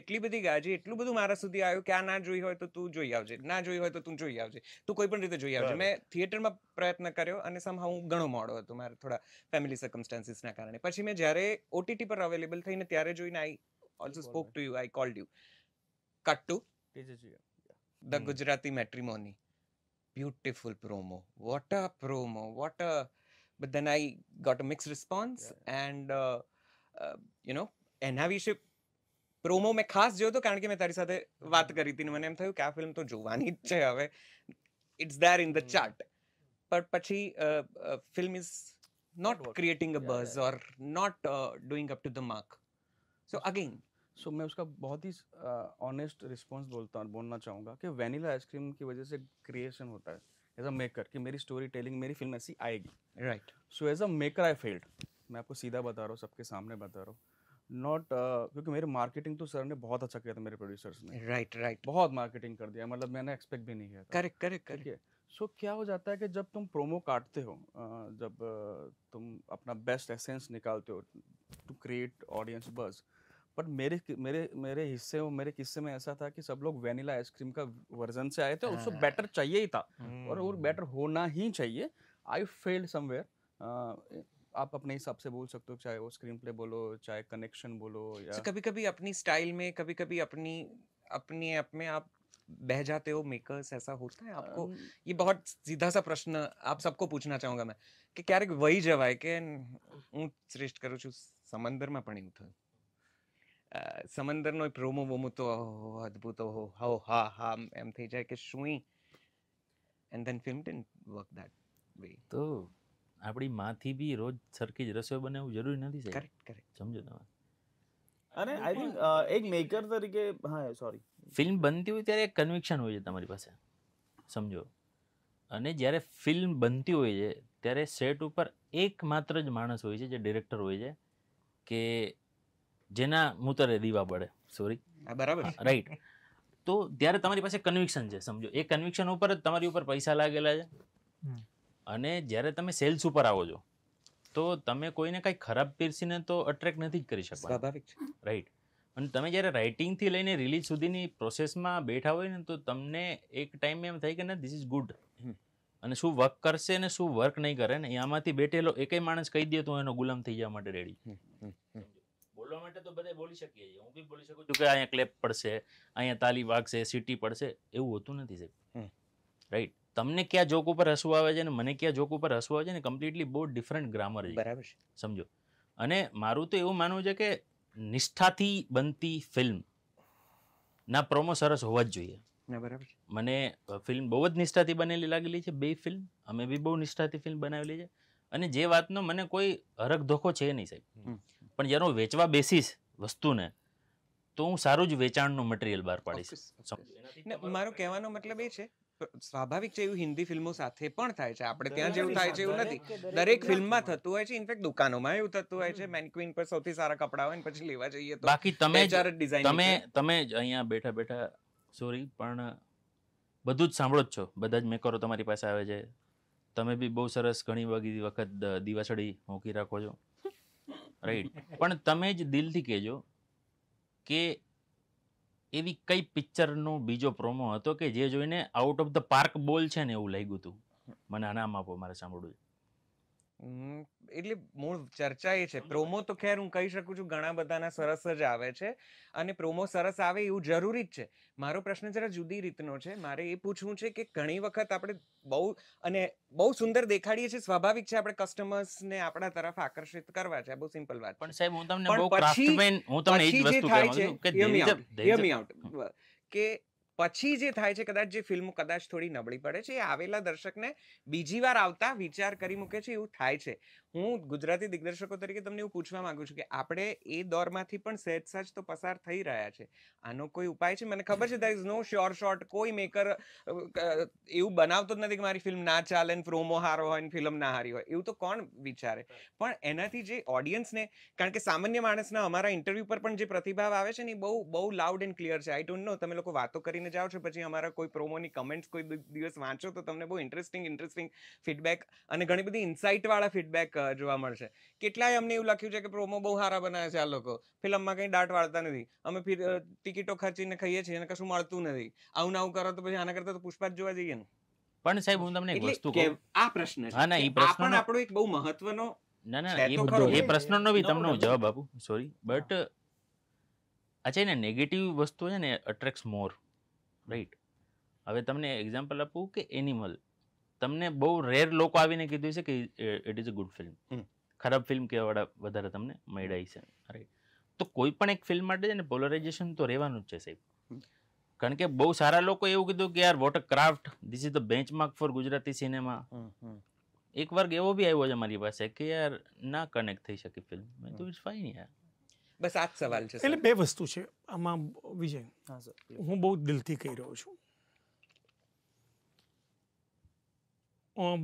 એટલું બધું મારા સુધી આવ્યું કે આ ના જોઈ હોય તો તું જોઈ આવજે, ના જોઈ હોય તો તું જોઈ આવજે, તું કોઈ પણ રીતે જોઈ આવજે. મેં થિયેટરમાં પ્રયત્ન કર્યો અને સમહાઉ હું ઘણો મોડો હતો મારા થોડા ફેમિલી સર્કમસ્ટાન્સીસના કારણે. પછી મેં જ્યારે OTT પર અવેલેબલ થઈને ત્યારે જોઈને also spoke to you, I called you. Cut to the Gujarati Matrimony. Beautiful promo. What a promo. But then I got a mixed response. And, એના વિશે પ્રોમો મેં ખાસ જોયો હતો કારણ કે મેં તારી સાથે વાત કરી હતી ને મને એમ થયું કે આ ફિલ્મ તો જોવાની જ છે હવે. It's there in the chart. પણ પછી film is not creating a buzz or not doing up to the mark. So again, मैं उसका बहुत ही ऑनेस्ट रिस्पॉन्स बोलना चाहूँगा कि वैनिला आइसक्रीम की वजह से क्रिएशन होता है एज अ मेकर कि मेरी स्टोरी टेलिंग, मेरी फिल्म ऐसी आएगी, right? So as a maker I failed. मैं आपको सीधा बता रहा हूँ, सबके सामने बता रहा हूँ. नॉट क्योंकि मेरी मार्केटिंग तो सर ने बहुत अच्छा किया था, मेरे प्रोड्यूसर्स ने. राइट बहुत मार्केटिंग कर दिया, मतलब मैंने एक्सपेक्ट भी नहीं किया था. करेक्ट. सो क्या हो जाता है कि जब तुम प्रोमो काटते हो, जब तुम अपना बेस्ट एसेंस निकालते हो to create audience buzz, but मेरे हिस्से में, मेरे किस्से में ऐसा था कि सब लोग वैनिला आइसक्रीम का वर्जन से आए थे, उसको बेटर चाहिए ही था और वो बेटर होना ही चाहिए. I failed somewhere. आप अपने हिसाब से बोल सकते हो, चाहे वो स्क्रीन प्ले बोलो, चाहे कनेक्शन बोलो, या कभी कभी अपनी स्टाइल में, कभी कभी अपनी आप में आप बह जाते हो मेकर्स, ऐसा होता है आपको? ये बहुत सीधा सा प्रश्न आप सबको पूछना चाहूंगा मैं कि ક્યારેક વહી જવાય કે હું શ્રેષ્ઠ કરું છું. સમંદરમાં પણ એવું થયું. સમંદરનો પ્રોમો બોમો તો અદ્ભુત, હા એમ થઈ જાય કે શું, and then film didn't work that way. તો આપણી માથી બી રોજ સરખી જ રસોઈ બનાવવું જરૂરી નથી છે. કરેક્ટ સમજો તમે. અને આઈ થિંક એક મેકર તરીકે, હા સોરી, ફિલ્મ બનતી હોય ત્યારે એક કન્વિક્શન હોય છે તમારી પાસે, સમજો. અને જ્યારે ફિલ્મ બનતી હોય છે ત્યારે સેટ ઉપર એક માત્ર જ માણસ હોય છે, જે ડિરેક્ટર હોય છે, કે જેના મૂતરે દીવા બળે. સોરી, બરાબર, રાઈટ. તો ત્યારે તમારી પાસે કન્વિક્શન છે, સમજો. એ કન્વિક્શન ઉપર જ તમારી ઉપર પૈસા લાગેલા છે. અને જ્યારે તમે સેલ્સ ઉપર આવો છો તો તમે કોઈને કંઈ ખરાબ પીરસીને તો અટ્રેક્ટ નથી જ કરી શકતા. સ્વાભાવિક છે, રાઈટ. અને તમે જ્યારે રાઇટિંગથી લઈને રિલીઝ સુધીની પ્રોસેસમાં બેઠા હોય ને તો તમને એક ટાઈમ એમ થાય કે ના, ધીસ ઇઝ ગુડ. અને શું વર્ક કરશે ને શું વર્ક નહીં કરે ને આમાંથી બેઠેલો એકેય માણસ કહી દે તો એનો ગુલામ થઈ જવા માટે રેડી. બોલવા માટે તો બધા બોલી શકીએ છીએ, હું બી બોલી શકું છું કે અહીંયા ક્લેપ પડશે, અહીંયા તાલી વાગશે, સીટી પડશે, એવું હોતું નથી સાહેબ. રાઈટ, તમને ક્યાં જોક ઉપર હસવું આવે છે ને મને ક્યાં જોક ઉપર હસવું આવે છે ને કમ્પ્લીટલી બહુ ડિફરન્ટ ગ્રામર છે. બરાબર છે. સમજો. અને મારું તો એવું માનવું છે કે નિષ્ઠાથી બનતી ફિલ્મ ના પ્રોમો સરસ હોવા જ જોઈએ. બરાબર. મને ફિલ્મ બહુ જ નિષ્ઠાથી બનેલી લાગેલી છે, બે ફિલ્મ અમે બી બહુ નિષ્ઠાથી ફિલ્મ બનાવેલી છે. અને જે વાતનો મને કોઈ હરખ ધોખો છે નહીં સાહેબ, પણ જ્યારે હું વેચવા બેસીશ વસ્તુને તો હું સારું જ વેચાણનું મટીરિયલ બહાર પાડીશ. મારો કહેવાનો મતલબ એ છે, સ્વાભાવિક છે, એવું હિન્દી ફિલ્મો સાથે પણ થાય છે. આપણે ત્યાં જેવું થાય છે એવું નથી, દરેક ફિલ્મમાં થતું હોય છે. ઇનફેક્ટ દુકાનોમાં એવું થતું હોય છે, મેનક્વીન પર સૌથી સારા કપડા હોય ને પછી લેવા જઈએ તો બાકી તમે જ અહીંયા બેઠા બેઠા સોરી પણ બધું જ સાંભળો જ છો, બધા જ મેકરો તમારી પાસે આવે છે, તમે બી બહુ સરસ ઘણી વખત દીવાસળી મૂકી રાખો છો. રાઈટ, પણ તમે જ દિલથી કહેજો કે એવી કઈ પિક્ચરનો બીજો પ્રોમો હતો કે જે જોઈને આઉટ ઓફ ધ પાર્ક બોલ છે ને એવું લાગ્યું હતું, મને આનામ આપો, મારે સાંભળવું. એટલે મૂળ ચર્ચા એ છે, પ્રોમો તો ખેર હું કહી શકું છું ઘણા બધાના સરસ જ આવે છે અને પ્રોમો સરસ આવે એવું જરૂરી જ છે. મારો પ્રશ્ન જરા જુદી રીતનો છે. મારે એ પૂછવું છે કે ઘણી વખત આપણે બહુ સુંદર દેખાડીએ છીએ, સ્વાભાવિક છે, આપણે કસ્ટમર્સને આપણા તરફ આકર્ષિત કરવા છે, બહુ સિમ્પલ વાત. પણ સાહેબ હું તમને બહુ ક્રાફ્ટમેન, હું તમને એ જ વસ્તુ કહેવા માંગુ છું કે પછી જે થાય છે, કદાચ જે ફિલ્મો કદાચ થોડી નબળી પડે છે, એ આવેલા દર્શકને બીજી વાર આવતા વિચાર કરી મૂકે છે, એવું થાય છે. હું ગુજરાતી દિગ્દર્શકો તરીકે તમને એવું પૂછવા માંગુ છું કે આપણે એ દોરમાંથી પણ સહેજ સહેજ તો પસાર થઈ રહ્યા છે. આનો કોઈ ઉપાય છે? મને ખબર છે there is no sure shot, કોઈ મેકર એવું બનાવતો જ નથી કે મારી ફિલ્મ ના ચાલે ને પ્રોમો હારો હોય ને ફિલ્મ ના હારી હોય, એવું તો કોણ વિચારે? પણ એનાથી જે ઓડિયન્સને, કારણ કે સામાન્ય માણસના અમારા ઇન્ટરવ્યુ પર પણ જે પ્રતિભાવ આવે છે ને એ બહુ લાઉડ એન્ડ ક્લિયર છે. આઈ ડોન્ટ નો, તમે લોકો વાતો કરીને જાઓ છો, પછી અમારા કોઈ પ્રોમોની કમેન્ટ્સ કોઈ દિવસ વાંચો તો તમને બહુ ઇન્ટરેસ્ટિંગ ફીડબેક અને ઘણી બધી ઇન્સાઇટ વાળા ફીડબેક જોવા મળશે. કેટલાય અમને એવું લખ્યું છે કે પ્રોમો બહુ સારા બનાવે છે આ લોકો, ફિલ્મમાં કંઈ દાટ વાળતા નથી, અમે ટિકિટો ખર્ચીને ખાઈએ છીએ અને કશું મળતું નથી, આવું ના આવું કરો તો પછી આના કરતા તો પુષ્પા જ જોવા જઈએ ને. પણ સાહેબ હું તમને એક વસ્તુ કહું, આ પ્રશ્ન છે, હા ના એ પ્રશ્ન પણ આપણો એક બહુ મહત્વનો, એ પ્રશ્નનો બી તમને હું જવાબ આપું, સોરી, બટ આ છે ને નેગેટિવ વસ્તુ છે ને અટ્રેક્ટ્સ મોર. રાઈટ, હવે તમને એક્ઝામ્પલ આપું કે એનિમલ, તમને બહુ રેર લોકો આવીને કીધું છે કે it is a good film, ખરાબ ફિલ્મ કહેવા વધારે તમને મળ્યા છે. રાઈટ, તો કોઈ પણ એક ફિલ્મ માટે છે ને પોલરાઇઝેશન તો રહેવાનું જ છે સાહેબ, કારણ કે બહુ સારા લોકો એવું કીધું કે યાર what a craft, this is the benchmark for Gujarati cinema. એક વર્ગ એવો બી આવ્યો છે મારી પાસે કે યાર ના કનેક્ટ થઈ શકે ફિલ્મ, મેં તો ઇટ્સ ફાઇન યાર. બસ આ જ સવાલ છે. એટલે બે વસ્તુ છે આમાં વિજય, હું બહુ દિલથી કહી રહ્યો છું.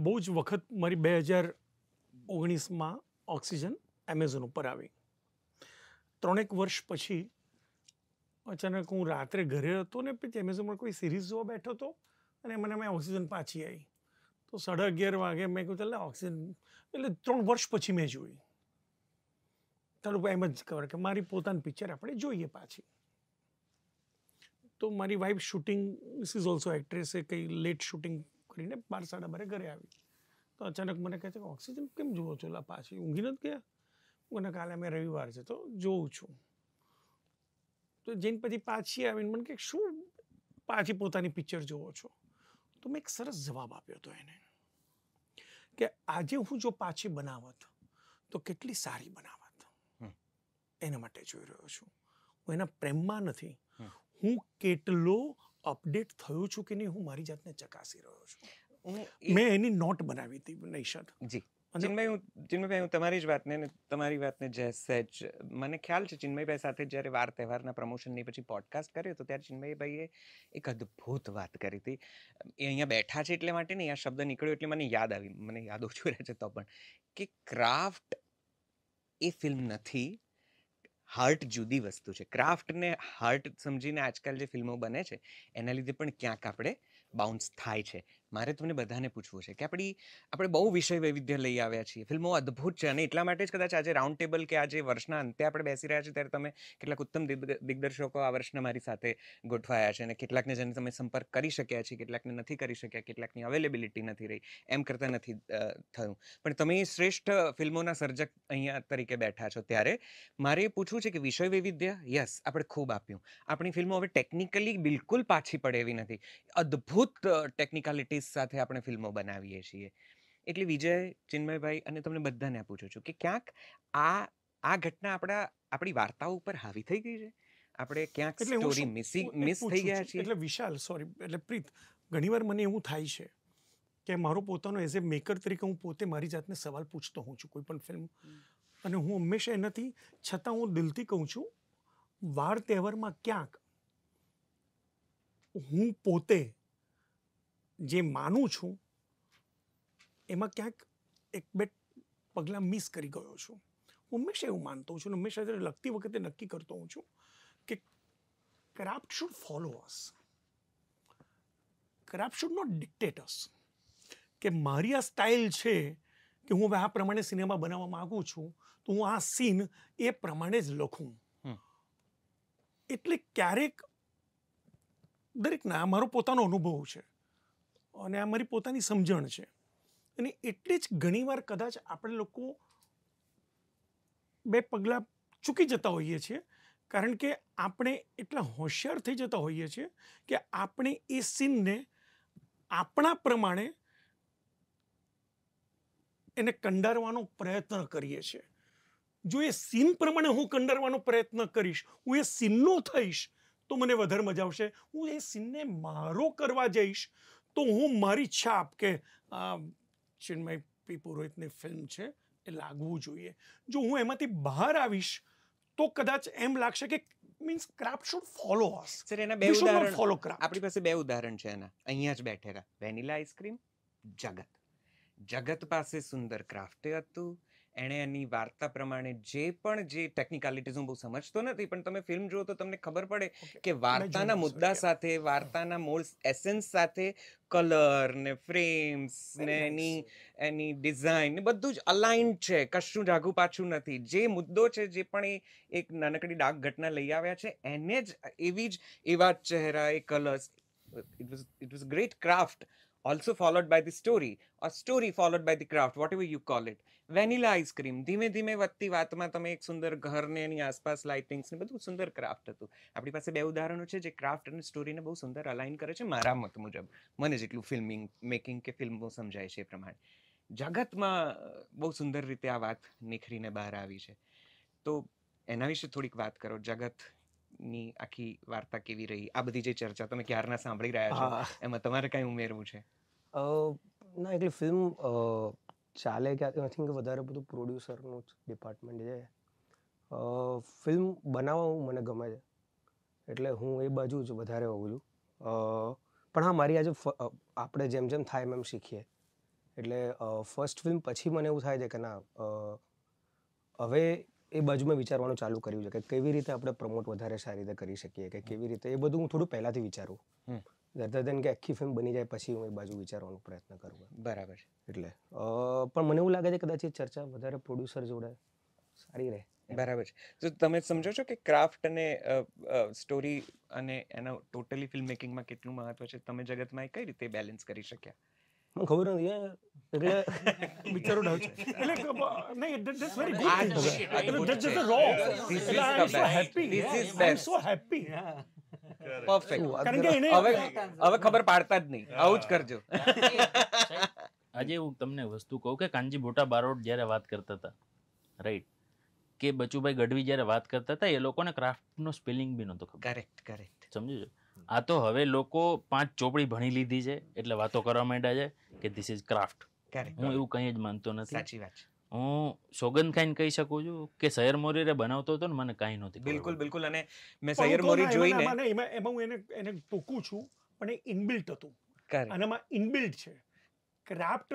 બહુ જ વખત મારી 2019માં ઓક્સિજન એમેઝોન ઉપર આવી, 3 વર્ષ પછી અચાનક હું રાત્રે ઘરે હતો ને પછી એમેઝોન પર કોઈ સિરીઝ જોવા બેઠો હતો અને મેં ઓક્સિજન પાછી આવી તો 11:30 વાગે મેં કહ્યું ચાલ ઓક્સિજન, એટલે 3 વર્ષ પછી મેં જોઈ. ચાલો એમ જ ખબર કે મારી પોતાની પિક્ચર આપણે જોઈએ પાછી. તો મારી wife shooting, she is also actress, એ કંઈ લેટ શૂટિંગ કરીને 12-12 ઘરે આવી તો અચાનક મને કહે છે કે ઓક્સિજન કેમ જુઓ છો? પાછી ઊંઘી નથી ગયા? મને કાલે અમે રવિવાર છે તો જોઉં છું. તો જઈને પછી પાછી આવીને મને કે શું પાછી પોતાની પિક્ચર જોવો છો? તો મેં એક સરસ જવાબ આપ્યો હતો એને કે આજે હું જો પાછી બનાવત તો કેટલી સારી બનાવત, એના માટે જોઈ રહ્યો છું. હું એના પ્રેમમાં નથી, હું કેટલો અપડેટ થયો છું કે નહીં હું મારી જાતને ચકાસી રહ્યો છું. મેં એની નોટ બનાવી હતી નૈશાદ. જી ચિન્મયભાઈ, હું તમારી વાતને જે સહેજ મને ખ્યાલ છે, ચિન્મયભાઈ સાથે જ્યારે વાર તહેવારના પ્રમોશનની પછી પોડકાસ્ટ કર્યો તો ત્યારે ચિન્મયભાઈએ એક અદ્ભુત વાત કરી હતી. એ અહીંયા બેઠા છે એટલે માટે નહીં, આ શબ્દ નીકળ્યો એટલે મને યાદ આવી, મને યાદ ઓછું રહે છે તો પણ, કે ક્રાફ્ટ એ ફિલ્મ નથી, હાર્ટ જુદી વસ્તુ છે. ક્રાફ્ટને હાર્ટ સમજીને આજકાલ જે ફિલ્મો બને છે એના લીધે પણ ક્યાંક આપણે બાઉન્સ થાય છે. મારે તમને બધાને પૂછવું છે કે આપણે બહુ વિષય વૈવિધ્ય લઈ આવ્યા છીએ, ફિલ્મો અદ્ભુત છે, અને એટલા માટે જ કદાચ આજે રાઉન્ડ ટેબલ કે આજે વર્ષના અંતે આપણે બેસી રહ્યા છીએ ત્યારે તમે કેટલાક ઉત્તમ દિગ્દર્શકો આ વર્ષના મારી સાથે ગોઠવાયા છે, અને કેટલાકને જેને તમે સંપર્ક કરી શક્યા છે, કેટલાકને નથી કરી શક્યા, કેટલાકની અવેલેબિલિટી નથી રહી, એમ કરતાં નથી થયું, પણ તમે શ્રેષ્ઠ ફિલ્મોના સર્જક અહીંયા તરીકે બેઠા છો, ત્યારે મારે એ પૂછવું છે કે વિષય વૈવિધ્ય યસ આપણે ખૂબ આપ્યું, આપણી ફિલ્મો હવે ટેકનિકલી બિલકુલ પાછી પડે એવી નથી, અદ્ભુત ટેકનિકાલિટીઝ સાથે આપણે ફિલ્મો બનાવીએ છીએ. એટલે વિજય, ચિન્મયભાઈ અને તમને બધાને પૂછું છું કે ક્યાંક આ ઘટના આપણી વાર્તાઓ ઉપર હાવી થઈ ગઈ છે, આપણે ક્યાંક સ્ટોરી મિસ થઈ ગયા છીએ. એટલે વિશાલ, સોરી, એટલે પ્રીત, ઘણીવાર મને એવું થાય છે કે મારો પોતાનો એઝ એ મેકર તરીકે હું પોતે મારી જાતને સવાલ પૂછતો હોઉં છું કોઈ પણ ફિલ્મ, અને હું હંમેશા એનાથી છતાં હું દિલથી કહું છું, વાર તહેવારમાં ક્યાંક હું પોતે જે માનું છું એમાં ક્યાંક એક બે પગલાં મિસ કરી ગયો છું. હું હંમેશા એવું માનતો છું, હંમેશા જ્યારે લખતી વખતે નક્કી કરતો હોઉં છું કે craft should follow us, craft should not dictate us, કે મારી આ સ્ટાઇલ છે કે હું હવે આ પ્રમાણે સિનેમા બનાવવા માગું છું તો હું આ સીન એ પ્રમાણે જ લખું. એટલે ક્યારેક દરેકના આ મારો પોતાનો અનુભવ છે અને આ મારી પોતાની સમજણ છે, અને એટલે જ ઘણીવાર કદાચ આપણે લોકો બે પગલાં ચૂકી જતા હોઈએ છીએ, કારણ કે આપણે એટલા હોશિયાર થઈ જતા હોઈએ છીએ કે આપણે એ સીનને આપણા પ્રમાણે એને કંડારવાનો પ્રયત્ન કરીએ છીએ. જો એ સીન પ્રમાણે હું કંડારવાનો પ્રયત્ન કરીશ, હું એ સીનનો થઈશ તો મને વધારે મજા આવશે. હું એ સીનને મારો કરવા જઈશ તો હું મારી છાપ કે ચિન્મય પી. પુરોહિતની ફિલ્મ છે એ લાગવું જોઈએ. જો હું એમાંથી બહાર આવીશ તો કદાચ એમ લાગશે કે means craft should follow us. Sir, એના બે ઉદાહરણ આપણી પાસે, બે ઉદાહરણ છે એના, અહીંયા જ બેઠેલા. વેનીલા આઈસ્ક્રીમ, જગત પાસે સુંદર ક્રાફ્ટ હતું, એણે એની વાર્તા પ્રમાણે જે ટેકનિકાલિટીઝ હું બહુ સમજતો નથી, પણ તમે ફિલ્મ જુઓ તો તમને ખબર પડે કે વાર્તાના મુદ્દા સાથે, વાર્તાના મૂળ એસેન્સ સાથે કલર ને ફ્રેમ્સ ને એની ડિઝાઇન ને બધું જ અલાઇન્ડ છે, કશું જાગું પાછું નથી. જે મુદ્દો છે, જે પણ એક નાનકડી ડાર્ક ઘટના લઈ આવ્યા છે, એને જ એવા જ ચહેરા, એ colours, it was great craft, also followed by the story, or story followed by the craft, whatever you call it. Vanilla ice cream, ધીમે ધીમે વધતી વાતમાં તમે એક સુંદર ઘરને એની આસપાસ લાઇટિંગ્સ ને બધું સુંદર ક્રાફ્ટ હતું. આપણી પાસે બે ઉદાહરણો છે જે ક્રાફ્ટ અને સ્ટોરીને બહુ સુંદર અલાઇન કરે છે, મારા મત મુજબ, મને જેટલું ફિલ્મિંગ મેકિંગ કે ફિલ્મો સમજાય છે એ પ્રમાણે. જગતમાં બહુ સુંદર રીતે આ વાત નિખરીને બહાર આવી છે, તો એના વિશે થોડીક વાત કરો. જગતની આખી વાર્તા કેવી રહી? આ બધી જે ચર્ચા તમે ક્યારના સાંભળી રહ્યા છો, એમાં તમારે કઈ ઉમેરવું છે? ના, એટલે ફિલ્મ ચાલે કે આઈ થિંક વધારે બધું પ્રોડ્યુસરનું જ ડિપાર્ટમેન્ટ છે. ફિલ્મ બનાવવા મને ગમે છે, એટલે હું એ બાજુ જ વધારે હોઉં છું. પણ હા, મારી આજે આપણે જેમ જેમ થાય એમ શીખીએ. એટલે ફર્સ્ટ ફિલ્મ પછી મને એવું થાય છે કે ના, હવે એ બાજુ મેં વિચારવાનું ચાલુ કર્યું છે કે કેવી રીતે આપણે પ્રમોટ વધારે સારી રીતે કરી શકીએ, કે કેવી રીતે, એ બધું હું થોડું પહેલાંથી વિચારું, રેધર દેન કે આખી ફિલ્મ બની જાય પછી હું એ બાજુ વિચારવાનો પ્રયત્ન કરું. બરાબર. એટલે પણ મને એવું લાગે છે કદાચ એ ચર્ચા વધારે પ્રોડ્યુસર જોડે સારી રહે. બરાબર છે. તો તમે સમજો છો કે ક્રાફ્ટ અને સ્ટોરી અને એના ટોટલી ફિલ્મ મેકિંગમાં કેટલું મહત્વ છે? તમે જગતમાં કઈ રીતે બેલેન્સ કરી શક્યા? મને ખબર નથી, એટલે વિચારો ડાઉટ છે. એટલે નહીં, that's very good. That's just raw. This is the best. This is I am best. So happy. Perfect. કારણ કે એને હવે ખબર પાડતા જ નહીં, આવું જ કરજો. આજે હું તમને વસ્તુ કહું કે કાનજી બોટા બારોટ જ્યારે વાત કરતા હતા, રાઈટ, કે બચુભાઈ ગઢવી જ્યારે વાત કરતા હતા, એ લોકોને ક્રાફ્ટનો સ્પેલિંગ બી નહોતો ખબર. કરેક્ટ. સમજો છો? આ તો હવે લોકો 5 ચોપડી ભણી લીધી છે એટલે વાતો કરવા માંડ્યા છે કે ધીસ ઇઝ ક્રાફ્ટ. હું એવું કંઈ જ માનતો નથી. સાચી વાત છે. હું સોગંદ ખાઈને કહી શકું છું કે સૈયર મોરીરે બનાવતો હતો ને, મને કાંઈ નહોતી. બિલકુલ. અને મેં સૈયર મોરી જોઈને એમાં હું એને ટૂંકું છું, પણ એ ઇનબિલ્ટ હતું. અને એમાં ઇનબિલ્ટ છે ક્રાફ્ટ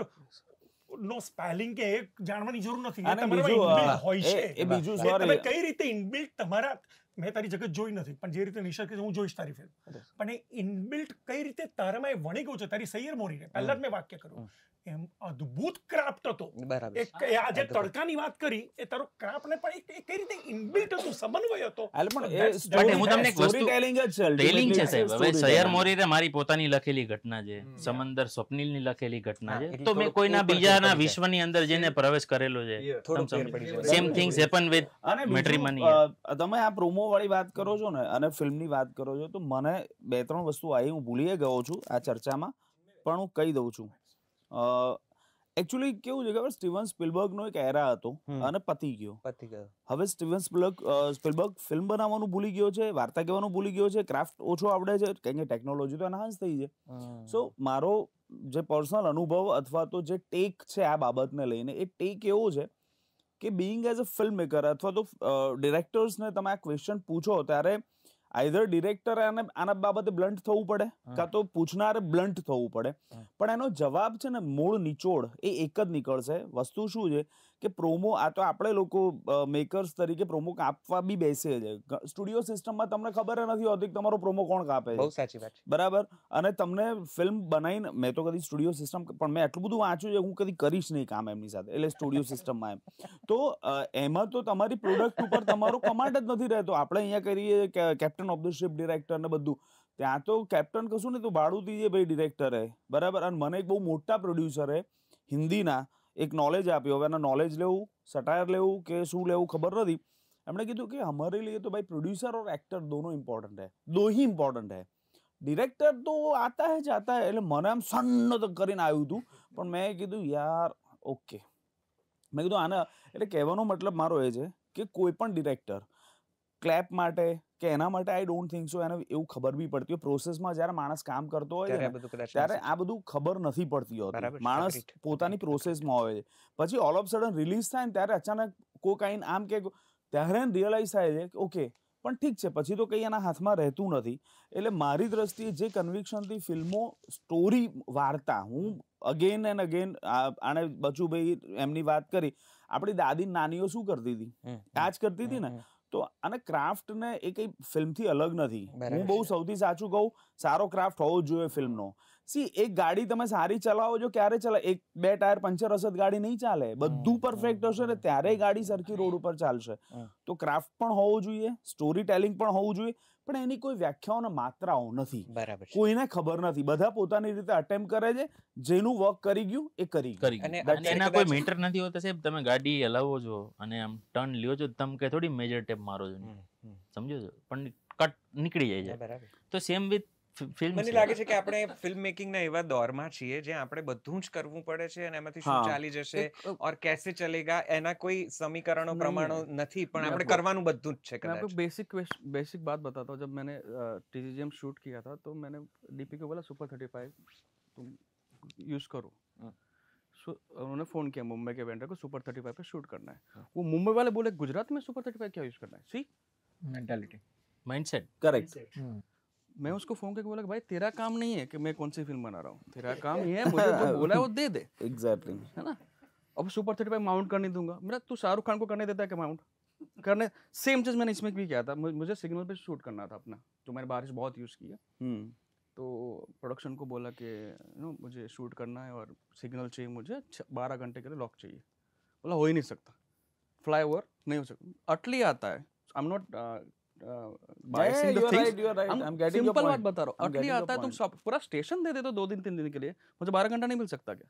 નો સ્પેલિંગ કે જાણવાની જરૂર નથી. અને બીજું હોય છે, એ બીજું સોરી, કઈ રીતે ઇનબિલ્ટ તમારા મેં તારી જગત જોઈ નથી, પણ જે રીતે નિશા કે હું જોઈશ તારી ફિલ્મ, પણ એ ઇનબિલ્ટ કઈ રીતે તારામાં એ વણી ગયું છે, તારી સૈયર મોરીને પહેલા જ મેં વાક્ય કર્યું એમ અદ્ભુત ક્રાફ્ટ હતો. બરાબર. આ જે તડકાની વાત કરી એ તારો ક્રાફ્ટ ને પણ એ કઈ રીતે ઇનબિલ્ટ હતું, સમન્વય હતો. બટ હું તમને એક વસ્તુ ટેલિંગ છે સાહેબ. હવે સૈયર મોરીરે મારી પોતાની લખેલી ઘટના છે, સમંદર સ્વપ્નિલની લખેલી ઘટના છે, તો મેં કોઈના બીજાના વિશ્વની અંદર જેને પ્રવેશ કરેલો છે, same things happen with matrimony. તમે આ પ્રોમો વાળી વાત કરો છો ને અને ફિલ્મની વાત કરો છો, તો મને 2-3 વસ્તુ આવી, હું ભૂલી ગયો છું આ ચર્ચામાં, પણ હું કહી દઉં છું. એકચ્યુઅલી કેવું છે ખબર, સ્ટીવન સ્પિલબર્ગનો એક એરા હતો અને પતી ગયો. હવે સ્ટીવન સ્પિલબર્ગ ફિલ્મ બનાવવાનું ભૂલી ગયો છે, વાર્તા કહેવાનું ભૂલી ગયો છે, ક્રાફ્ટ ઓછો આવડે છે, કારણ કે ટેકનોલોજી તો એનહાન્સ થઈ છે. સો મારો જે પર્સનલ અનુભવ અથવા તો જે ટેક છે આ બાબતને લઈને, એ ટેક એવો છે કે Bing as a film maker અથવા તો ડિરેક્ટર્સને તમે આ ક્વેશ્ચન પૂછો ત્યારે આઈધર ડિરેક્ટરે આના બાબતે બ્લન્ટ થવું પડે, કાં તો પૂછનારે બ્લન્ટ થવું પડે, પણ એનો જવાબ છે ને મૂળ નિચોડ એ એક જ નીકળશે. વસ્તુ શું છે કે પ્રોમો, આ તો આપણે લોકો મેકર્સ તરીકે પ્રોમો કાપવા બી બેસે છે. સ્ટુડિયો સિસ્ટમમાં તમને ખબર નથી હોતી કે તમારો પ્રોમો કોણ કાપે છે. બહુ સાચી વાત. બરાબર. અને તમને ફિલ્મ બનાવીને, મેં તો કદી સ્ટુડિયો સિસ્ટમ, પણ મેં એટલું બધું વાંચ્યું છે, હું કદી કરીશ નહીં કામ એમની સાથે, એટલે સ્ટુડિયો સિસ્ટમમાં એમ તો એમાં તો તમારી પ્રોડક્ટ ઉપર તમારો કમાન્ડ જ નથી રહેતો. આપણે અહીંયા કરીએ captain of the ship director ને બધું, ત્યાં તો કેપ્ટન કશું નહીં, તો ભાડું દીજે ભાઈ ડિરેક્ટરે, બરાબર. અને મને એક બહુ મોટા પ્રોડ્યુસરે હિન્દીના એક નોલેજ આપ્યો. હવે એના નોલેજ લેવું, સટાયર લેવું કે શું લેવું ખબર નથી. એમણે કીધું કે હમારે લીએ તો ભાઈ પ્રોड्यूसर और एक्टर दोनों इम्पोर्टेंट है, दो ही इम्पोर्टेंट है, ડિરેક્ટર તો આતા હે જાતા હે. એટલે મને આમ સન્ન કરીને આવ્યું હતું, પણ મેં કીધું યાર ઓકે, મેં કીધું આને, એટલે કહેવાનો મતલબ મારો એ છે કે કોઈ પણ ડિરેક્ટર ક્લેપ માટે કે એના માટે આઈ ડોન્ટ થિંક સો એને એવું ખબર બી પડતી હોય. પ્રોસેસમાં જ્યારે માણસ કામ કરતો હોય ત્યારે આ બધું ખબર નથી પડતી હોતી. માણસ પોતાની પ્રોસેસમાં હોય છે, પછી ઓલ ઓફ સડન રિલીઝ થાય ને ત્યારે અચાનક કોઈ કાંઈ આમ કે ત્યારે રિયલાઇઝ થાય છે કે ઓકે, પણ ઠીક છે, પછી તો કંઈ એના હાથમાં રહેતું નથી. એટલે મારી દ્રષ્ટિએ જે કન્વિક્શનથી ફિલ્મો, સ્ટોરી, વાર્તા, હું અગેન એન્ડ અગેન આને બચુભાઈ એમની વાત કરી, આપણી દાદી નાનીઓ શું કરતી હતી, આ જ કરતી હતી ને. તો અને ક્રાફ્ટ ને એ કઈ ફિલ્મથી અલગ નથી. હું બહુ સૌથી સાચું કહું, સારો ક્રાફ્ટ હોવો જોઈએ ફિલ્મનો. સી એક ગાડી તમે સારી ચલાવો છો, ક્યારે ચલાવે, 1-2 ટાયર પંચર હશે ગાડી નહીં ચાલે. બધું પરફેક્ટ હશે ને ત્યારે ગાડી સરખી રોડ ઉપર ચાલશે. તો ક્રાફ્ટ પણ હોવું જોઈએ, સ્ટોરી ટેલિંગ પણ હોવું જોઈએ, પણ એની કોઈ વ્યાખ્યાઓ ને માત્રાઓ નથી. બરાબર. કોઈને ખબર નથી, બધા પોતાની રીતે અટેમ્પ્ટ કરે છે, જેનું વર્ક કરી ગયું એ કરી ગયું. અને એના કોઈ મેટર નથી હોતા સાહેબ. તમે ગાડી હલાવો છો અને આમ ટર્ન લ્યો છો, તમે કે થોડી મેજર ટેપ મારો છો, સમજો છો, પણ કટ નીકળી જાય છે. બરાબર. તો સેમ વિથ ફિલ્મ. મને લાગે છે કે આપણે ફિલ્મ મેકિંગના એવા દોરમાં છીએ જ્યાં આપણે બધું જ કરવું પડે છે અને એમાંથી શું ચાલી જશે ઓર कैसे चलेगा એના કોઈ સમીકરણો પ્રમાણો નથી, પણ આપણે કરવાનું બધું જ છે. मैं आपको बेसिक बात बताता हूँ. जब मैंने TGM शूट किया था तो मैंने DP को बोला सुपर 35 तुम यूज करो. उन्होंने फ़ोन किया मुंबई के वेंडर को, सुपर 35 पे शूट करना है. वो मुंबई वाले बोले गुजरात में सुपर 35 क्या यूज करना है. सी मेंटालिटी, माइंडसेट. करेक्ट. मैं उसको फोन करके बोला कि भाई तेरा काम नहीं है कि मैं कौन सी फिल्म बना रहा हूँ, तेरा काम ये है मुझे जो बोला है वो दे दे. एग्जैक्टली. है ना. अब सुपर 35 माउंट कर नहीं दूंगा. मेरा तू शाहरुख खान को करने देता है कि माउंट करने. सेम चीज़ मैंने इसमें भी किया था. मुझे सिग्नल पे शूट करना था अपना, तो मैंने बारिश बहुत यूज़ की है. तो प्रोडक्शन को बोला कि मुझे शूट करना है और सिग्नल चाहिए, मुझे 12 घंटे के लिए लॉक चाहिए. बोला हो ही नहीं सकता, फ्लाई ओवर नहीं हो सकता. अटली आता है. आई एम नॉट सिंपल बात बता रहा हूँ. अटली आता है, तुम पूरा स्टेशन दे दे तो 2-3 दिन के लिए, मुझे 12 घंटा नहीं मिल सकता क्या.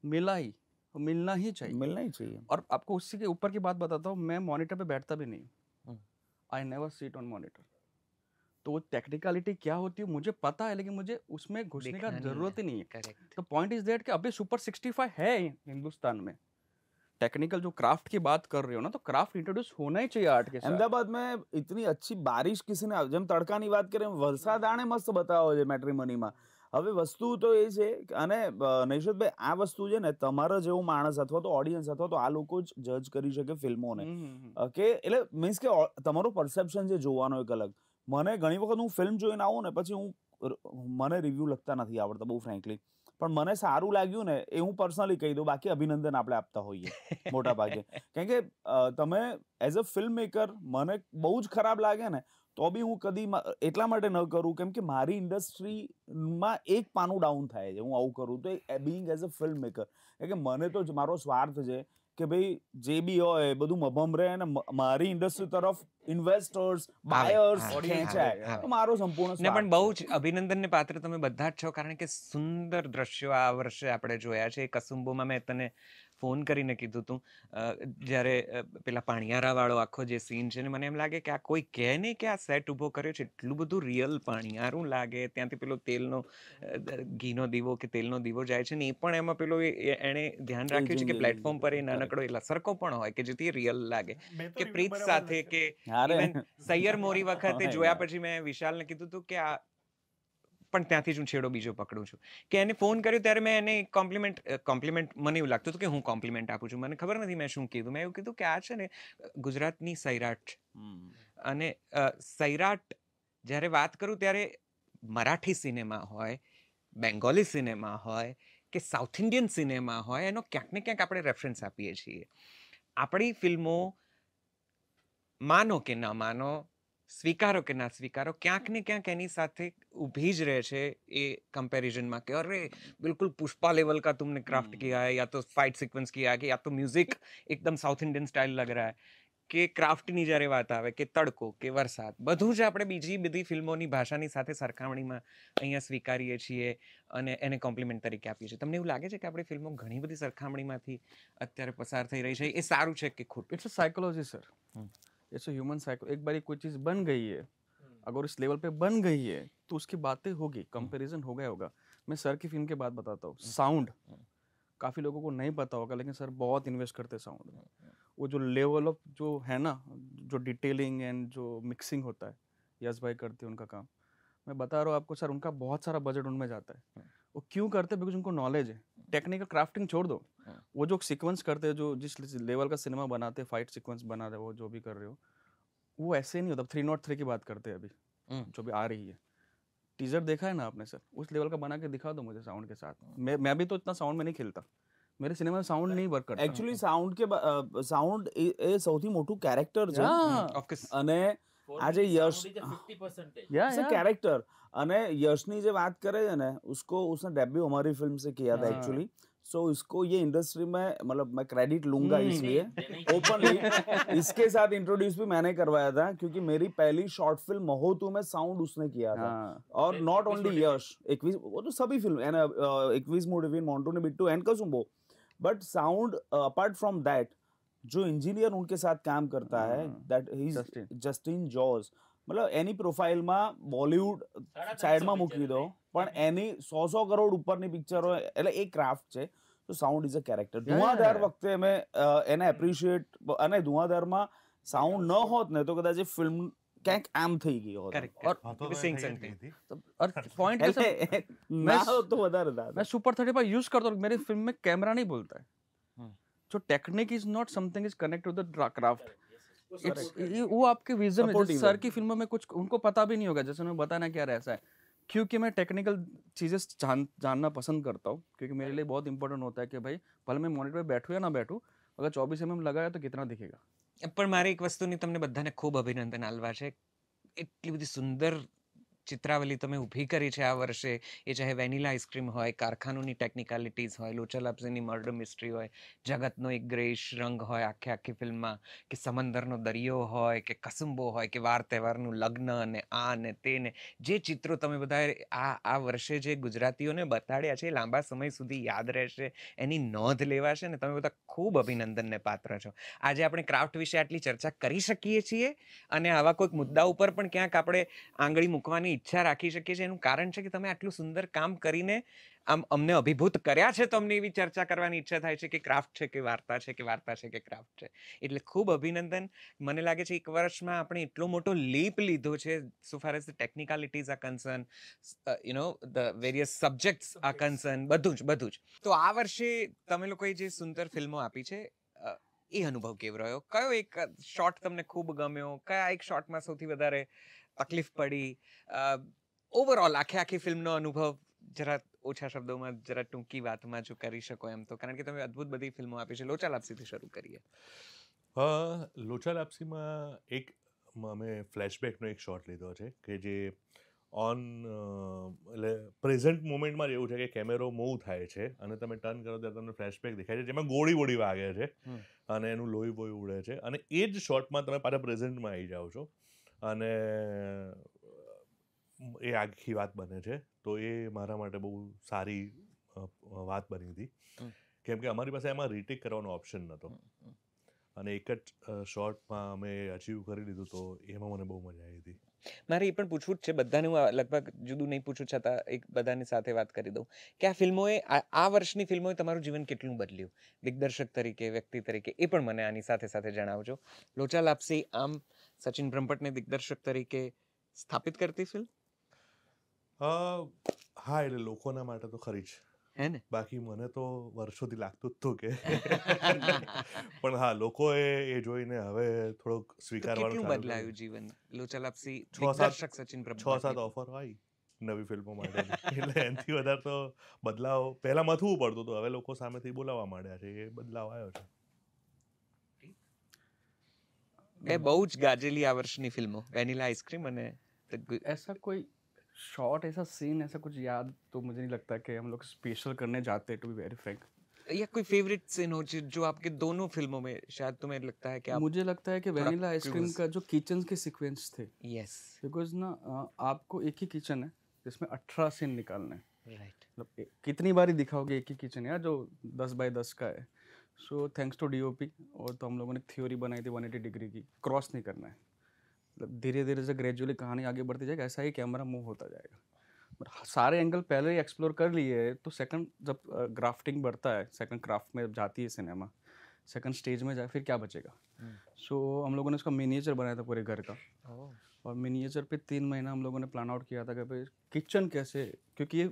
मिला ही, मिलना ही चाहिए, मिलना ही चाहिए. और आपको उसी के ऊपर की बात बताता हूँ, मैं मॉनिटर पे बैठता भी नहीं. I never seat on monitor. तो वो टेक्निकलिटी क्या होती है मुझे पता है, लेकिन मुझे उसमें घुसने का जरूरत ही नहीं है. तो पॉइंट इज दैट कि अभी सुपर 65 है हिंदुस्तान में. टेक्निकल जो क्राफ्ट की बात कर रहे हो ना, तो क्राफ्ट इंट्रोड्यूस होना ही चाहिए आर्ट के साथ. अहमदाबाद में इतनी अच्छी बारिश किसी ने, જેમ તડકાની વાત કરીએ, વરસાદ આણે મસ્ત બતાવો છે મેટ્રીમનીમાં. હવે વસ્તુ તો એ છે, અને નૈશદભાઈ આ વસ્તુ છે ને, તમારા જેવો માણસ અથવા તો ઓડિયન્સ અથવા તો આ લોકો જ જજ કરી શકે ફિલ્મોને, કે એટલે મીન્સ કે તમારો પરસેપ્શન છે જોવાનો એક અલગ. મને ઘણી વખત હું ફિલ્મ જોઈને આવું ને, પછી મને રિવ્યૂ લખતા નથી આવડતા બહુ ફ્રેન્કલી. પણ મને સારું લાગ્યું ને એ હું પર્સનલી કહી દઉં, બાકી અભિનંદન આપણે આપતા હોઈએ મોટા ભાગે. કારણ કે તમે એઝ અ ફિલ્મ મેકર મને બહુ જ ખરાબ લાગે ને તો બી હું કદી એટલા માટે ન કરું કેમ કે મારી ઇન્ડસ્ટ્રીમાં એક પાનું ડાઉન થાય છે હું આવું કરું તો, Bing as a film maker. કારણ કે મને તો મારો સ્વાર્થ છે કે ભાઈ જે બી હોય બધું મભમ રહે અને મારી ઇન્ડસ્ટ્રી તરફ ઇન્વેસ્ટર્સ બાયર્સ ખેંચાય, તો મારો સંપૂર્ણ ને પણ સ્વાર્થ બહુ છે. જ અભિનંદનને પાત્ર તમે બધા જ છો, કારણ કે સુંદર દ્રશ્યો આ વર્ષે આપણે જોયા છે. કસુંબોમાં મેં તને ફોન કરીને કીધું હતું જ્યારે પેલા પાણિયારા વાળો આખો જે સીન છે ને, મને એમ લાગે કે આ કોઈ કહે નહીં કે આ સેટ ઊભો કર્યો છે, એટલું બધું રિયલ પાણિયારું લાગે. ત્યાંથી પેલો તેલનો ઘીનો દીવો કે તેલનો દીવો જાય છે ને એ પણ એમાં પેલો એણે ધ્યાન રાખ્યું છે કે પ્લેટફોર્મ પર એ નાનકડો એ લસરકો પણ હોય કે જેથી રિયલ લાગે. કે પ્રીત સાથે કે ઇવન સૈયર મોરી વખતે જોયા પછી મેં વિશાલને કીધું હતું કે આ પણ ત્યાંથી જ હું છેડો બીજો પકડું છું કે એને ફોન કર્યો ત્યારે મેં એને કોમ્પ્લિમેન્ટ મને એવું લાગતું હતું કે હું કોમ્પ્લિમેન્ટ આપું છું. મને ખબર નથી મેં શું કીધું. મેં એવું કીધું કે આ છે ને ગુજરાતની સૈરાટ છે. અને સૈરાટ જ્યારે વાત કરું ત્યારે મરાઠી સિનેમા હોય, બેંગોલી સિનેમા હોય કે સાઉથ ઇન્ડિયન સિનેમા હોય, એનો ક્યાંક ને ક્યાંક આપણે રેફરન્સ આપીએ છીએ. આપણી ફિલ્મો માનો કે ના માનો, સ્વીકારો કે ના સ્વીકારો, ક્યાંક ને ક્યાંક એની સાથે ઊભી જ રહે છે એ કમ્પેરિઝનમાં કે અરે બિલકુલ પુષ્પા લેવલ का तुमने क्राफ्ट किया है, या तो फाइट सीक्वेंस किया है, या तो म्यूजिक एकदम साउथ इंडियन स्टाइल लग रहा है. કે ક્રાફ્ટની જ્યારે વાત આવે કે તડકો કે વરસાદ, બધું જ આપણે બીજી બધી ફિલ્મોની ભાષાની સાથે સરખામણીમાં અહીંયા સ્વીકારીએ છીએ અને એને કોમ્પ્લિમેન્ટ તરીકે આપીએ છીએ. તમને એવું લાગે છે કે આપણી ફિલ્મો ઘણી બધી સરખામણીમાંથી અત્યારે પસાર થઈ રહી છે? એ સારું છે કે ખોટું? It's a psychology sir, it's a human psycho. एक बार कोई चीज़ बन गई है, अगर इस लेवल पे बन गई है तो उसकी बातें होगी, कंपैरिजन हो गया होगा. मैं सर की फिल्म की बात बताता हूँ. साउंड काफ़ी लोगों को नहीं पता होगा, लेकिन सर बहुत इन्वेस्ट करते हैं साउंड में. वो जो लेवल ऑफ जो है ना, जो डिटेलिंग एंड जो मिक्सिंग होता है, यश भाई करते हैं उनका काम. मैं बता रहा हूँ आपको सर, उनका बहुत सारा बजट उनमें जाता है. वो क्यों करते हैं? बिकॉज उनको नॉलेज है. टेक्निकल क्राफ्टिंग छोड़ दो, वो जो सीक्वेंस करते हैं, जो जिस लेवल का सिनेमा बनाते हैं, फाइट सीक्वेंस बना रहे हो, जो भी कर रहे हो, वो ऐसे नहीं होता. 303 की बात करते हैं अभी जो भी आ रही है, टीजर देखा है ना आपने सर, उस लेवल का बना के दिखा दो मुझे साउंड के साथ. मैं भी तो इतना साउंड में नहीं खेलता, मेरे सिनेमा में साउंड नहीं वर्क करता. એકચ્યુઅલી સાઉન્ડ એ સૌથી મોટું કેરેક્ટર છે. અને આજે યશ कैरेक्टर અને યશની જે વાત करे है ना, उसने डेब्यू हमारी फिल्म से किया था एक्चुअली. सो इसको ये इंडस्ट्री में मतलब मैं क्रेडिट लूंगा इसलिए ओपनली. इसके साथ इंट्रोड्यूस भी मैंने करवाया था क्योंकि मेरी पहली शॉर्ट फिल्म महोतु में साउंड उसने किया था. और नॉट ओनली यश, 21 वो तो सभी फिल्म है ना, 21 movie Montu Ni Bittu and Kasoombo. But sound apart from that जो इंजीनियर उनके साथ काम करता है, दैट ही जस्टिन जॉर्ज. मतलब એની પ્રોફાઇલમાં બોલિવૂડ સાઈડમાં મૂકી દો, પણ એની 100 કરોડ ઉપરની પિક્ચરો, એટલે એ ક્રાફ્ટ છે. તો સાઉન્ડ ઇઝ અ કેરેક્ટર. ધુઆધાર વખતે અમે એને એપ્રિશિએટ, અને ધુઆધારમાં સાઉન્ડ ન હોત ને તો કદાચ એ ફિલ્મ ક્યાંક આમ થઈ ગઈ હોત. और पॉइंट ના તો વધારે था. मैं सुपर 35 यूज करता हूँ. मेरी फिल्म में कैमरा नहीं बोलता है. जो technique is not something is connect to the craft. वो आपके विजन में. सर की फिल्मों में कुछ उनको पता भी नहीं होगा, जैसे उन्होंने बताया ना क्या ऐसा है, क्योंकि मैं टेक्निकल चीज़ें जानना पसंद करता हूँ. क्योंकि मेरे लिए बहुत इंपॉर्टेंट होता है कि भाई भले मैं मॉनिटर पे बैठूँ या ना बैठूँ, अगर 24 mm लगाया तो कितना दिखेगा. પણ મારે એક વસ્તુની તમને બધાને ખૂબ અભિનંદન આલવા છે. એટલી બધી સુંદર ચિત્રાવલી તમે ઊભી કરી છે આ વર્ષે. એ ચાહે વેનીલા આઈસ્ક્રીમ હોય, કારખાનોની ટેકનિકાલિટીઝ હોય, લોચા લાપસીની મર્ડર મિસ્ટ્રી હોય, જગતનો એક ગ્રેશ રંગ હોય આખી ફિલ્મમાં, કે સમંદરનો દરિયો હોય, કે કસુંબો હોય, કે વાર તહેવારનું લગ્ન ને આ ને તે ને જે ચિત્રો તમે બધાએ આ વર્ષે જે ગુજરાતીઓને બતાડ્યા છે એ લાંબા સમય સુધી યાદ રહેશે, એની નોંધ લેવાશે ને. તમે બધા ખૂબ અભિનંદનને પાત્ર છો. આજે આપણે ક્રાફ્ટ વિશે આટલી ચર્ચા કરી શકીએ છીએ અને આવા કોઈક મુદ્દા ઉપર પણ ક્યાંક આપણે આંગળી મૂકવાની ઈચ્છા રાખી શકીએ છીએ. એનું કારણ છે કે તમે આટલું સુંદર કામ કરીને આમ અમને અભિભૂત કર્યા છે, તો અમને એવી ચર્ચા કરવાની ઈચ્છા થાય છે કે ક્રાફ્ટ છે કે વાર્તા છે, કે વાર્તા છે કે ક્રાફ્ટ છે. એટલે ખૂબ અભિનંદન. મને લાગે છે એક વર્ષમાં આપણે એટલો મોટો લીપ લીધો છે સો far as the ટેકનિકાલિટીઝ R concern, you know the various subjects R concern, બધું જ. તો આ વર્ષે તમે લોકોએ જે સુંદર ફિલ્મો આપી છે એ અનુભવ કેવો રહ્યો? કયો એક શોટ તમને ખૂબ ગમ્યો? કયા એક શોટમાં સૌથી વધારે તકલીફ પડી? ઓવરઓલ આખી ફિલ્મનો અનુભવ જરા ઓછા શબ્દોમાં જરા ટૂંકી વાતમાં જો કરી શકો એમ તો, કારણ કે તમે અદ્ભુત બધી ફિલ્મો આપી છે. લોચા લાપસીથી શરૂ કરીએ. લોચા લાપસીમાં એક અમે ફ્લેશબેકનો એક શોટ લીધો છે કે જે ઓન એટલે પ્રેઝન્ટ મોમેન્ટમાં એવું છે કે કેમેરો મૂવ થાય છે અને તમે ટર્ન કરો ત્યારે તમને ફ્લેશબેક દેખાય છે જેમાં ગોળી વોળી વાગે છે અને એનું લોહી બોહી ઉડે છે અને એ જ શોટમાં તમે પાછા પ્રેઝન્ટમાં આવી જાઓ છો અને એ આખી વાત બને છે. તો એ મારા માટે બહુ સારી વાત બની હતી કેમ કે અમારી પાસે એમાં રીટેક કરવાનો ઓપ્શન નહોતો અને એક જ શોર્ટમાં અમે અચીવ કરી લીધું, તો એમાં મને બહુ મજા આવી હતી. મારે એ પણ પૂછવું જ છે બધાને, હું લગભગ જુદું નહીં પૂછું છતાં એક બધાની સાથે વાત કરી દઉં કે આ ફિલ્મોએ આ વર્ષની ફિલ્મોએ તમારું જીવન કેટલું બદલ્યું દિગ્દર્શક તરીકે, વ્યક્તિ તરીકે, એ પણ મને આની સાથે સાથે જણાવજો. લોચા લાપસી આમ સચિન બ્રહ્મભટ્ટને દિગ્દર્શક તરીકે સ્થાપિત કરતી ફિલ્મ? હા, એટલે લોકોના માટે તો ખરી જ, હે ને? બાકી મને તો વર્ષોથી લાગતું જ હતું કે પણ હા, લોકોએ એ જોઈને હવે થોડોક સ્વીકારવાનું કેટલું ચાલુ બદલાયું જીવન લોચા લાપસી 6-7 દિગ્દર્શક સચિન બ્રહ્મભટ્ટ? ઓફર હોય નવી ફિલ્મો માટે એટલે એનાથી વધારે તો બદલાવ પહેલા મથવું પડતું હતું, હવે લોકો સામેથી બોલાવવા માંડ્યા છે, એ બદલાવ આવ્યો છે. બે બહુ જ ગાજેલી આ વર્ષની ફિલ્મો વેનીલા આઈસ્ક્રીમ અને ऐसा कोई शॉट, ऐसा सीन, ऐसा कुछ याद तो मुझे नहीं लगता कि हम लोग स्पेशल करने जाते, टू बी वेरी फ्रैंक. या कोई फेवरेट सीन हो जो आपके दोनों फिल्मों में शायद तुम्हें लगता है कि आप मुझे लगता है कि वेनिला आइसक्रीम close. का जो किचन के सीक्वेंस थे, यस बिकॉज ना आपको एक ही किचन है जिसमें 18 सीन निकालने हैं. राइट. मतलब कितनी बारी दिखाओगे एक ही किचन यार जो 10 बाय 10 का है. सो थैंक्स टू डीओपी, और तो हम लोगों ने थ्योरी बनाई थी 180 डिग्री की, क्रॉस नहीं करना है. मतलब धीरे धीरे से ग्रेजुअली कहानी आगे बढ़ती जाएगी, ऐसा ही कैमरा मूव होता जाएगा. सारे एंगल पहले ही एक्सप्लोर कर लिए तो सेकंड जब ग्राफ्टिंग बढ़ता है, सेकंड क्राफ्ट में जब जाती है सिनेमा, सेकंड स्टेज में जाए फिर क्या बचेगा. सो हम लोगों ने उसका मिनिएचर बनाया था पूरे घर का, और मिनिएचर पे 3 महीना हम लोगों ने प्लान आउट किया था कि भाई किचन कैसे, क्योंकि ये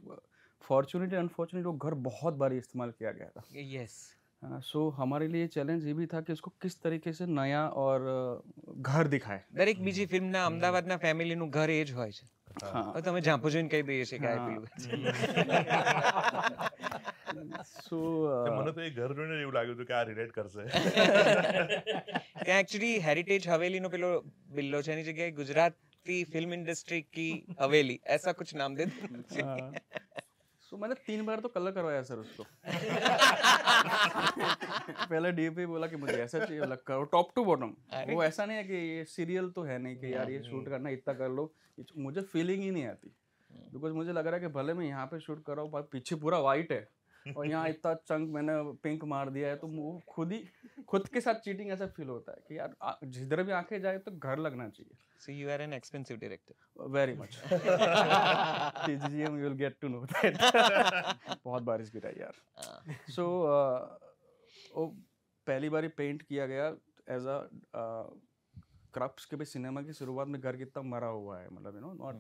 फॉर्चुनेटली अनफॉर्चुनेटली वो घर बहुत बार इस्तेमाल किया गया था. यस. सो हमारे लिए चैलेंज ये भी था कि उसको किस तरीके से नया और घर दिखाए. દરેક બીજી ફિલ્મના અમદાવાદના ફેમિલીનું ઘર એ જ હોય છે. हाँ. તમે ઝાંપો જોઈને કહી દઈએ છીએ કે આ પેલું So મને તો એ ઘર જોઈને એવું લાગ્યું હતું કે આ રિલેટ કરશે. ત્યાં એકચ્યુઅલી હેરિટેજ હવેલીનો પેલો બિલ્લો છે, એની જગ્યાએ ગુજરાતી फिल्म इंडस्ट्री की हवेली ऐसा कुछ नाम दे दो. सो मैंने 3 बार तो कलर करवाया सर उसको. पहले डीपी बोला कि मुझे ऐसा चाहिए, अलग करो टॉप टू बॉटम. वो ऐसा नहीं है कि ये सीरियल तो है नहीं कि यार ये शूट करना इतना कर लो, मुझे फीलिंग ही नहीं आती. बिकॉज मुझे लग रहा है कि भले मैं यहाँ पे शूट कर रहा हूँ, पीछे पूरा वाइट है और यहाँ इतना चंक मैंने पिंक मार दिया है, तो वो खुद के साथ चीटिंग ऐसा फील होता है कि यार जिधर भी आंखें जाए तो घर लगना चाहिए. So you are an expensive director. Very much. TGGM you will get to know that. बहुत बारिश गिरा यार. So वो पहली बार पेंट किया गया एज अ क्रप्स के भी सिनेमा की शुरुआत में घर कितना मरा हुआ है, मतलब यू नो नॉट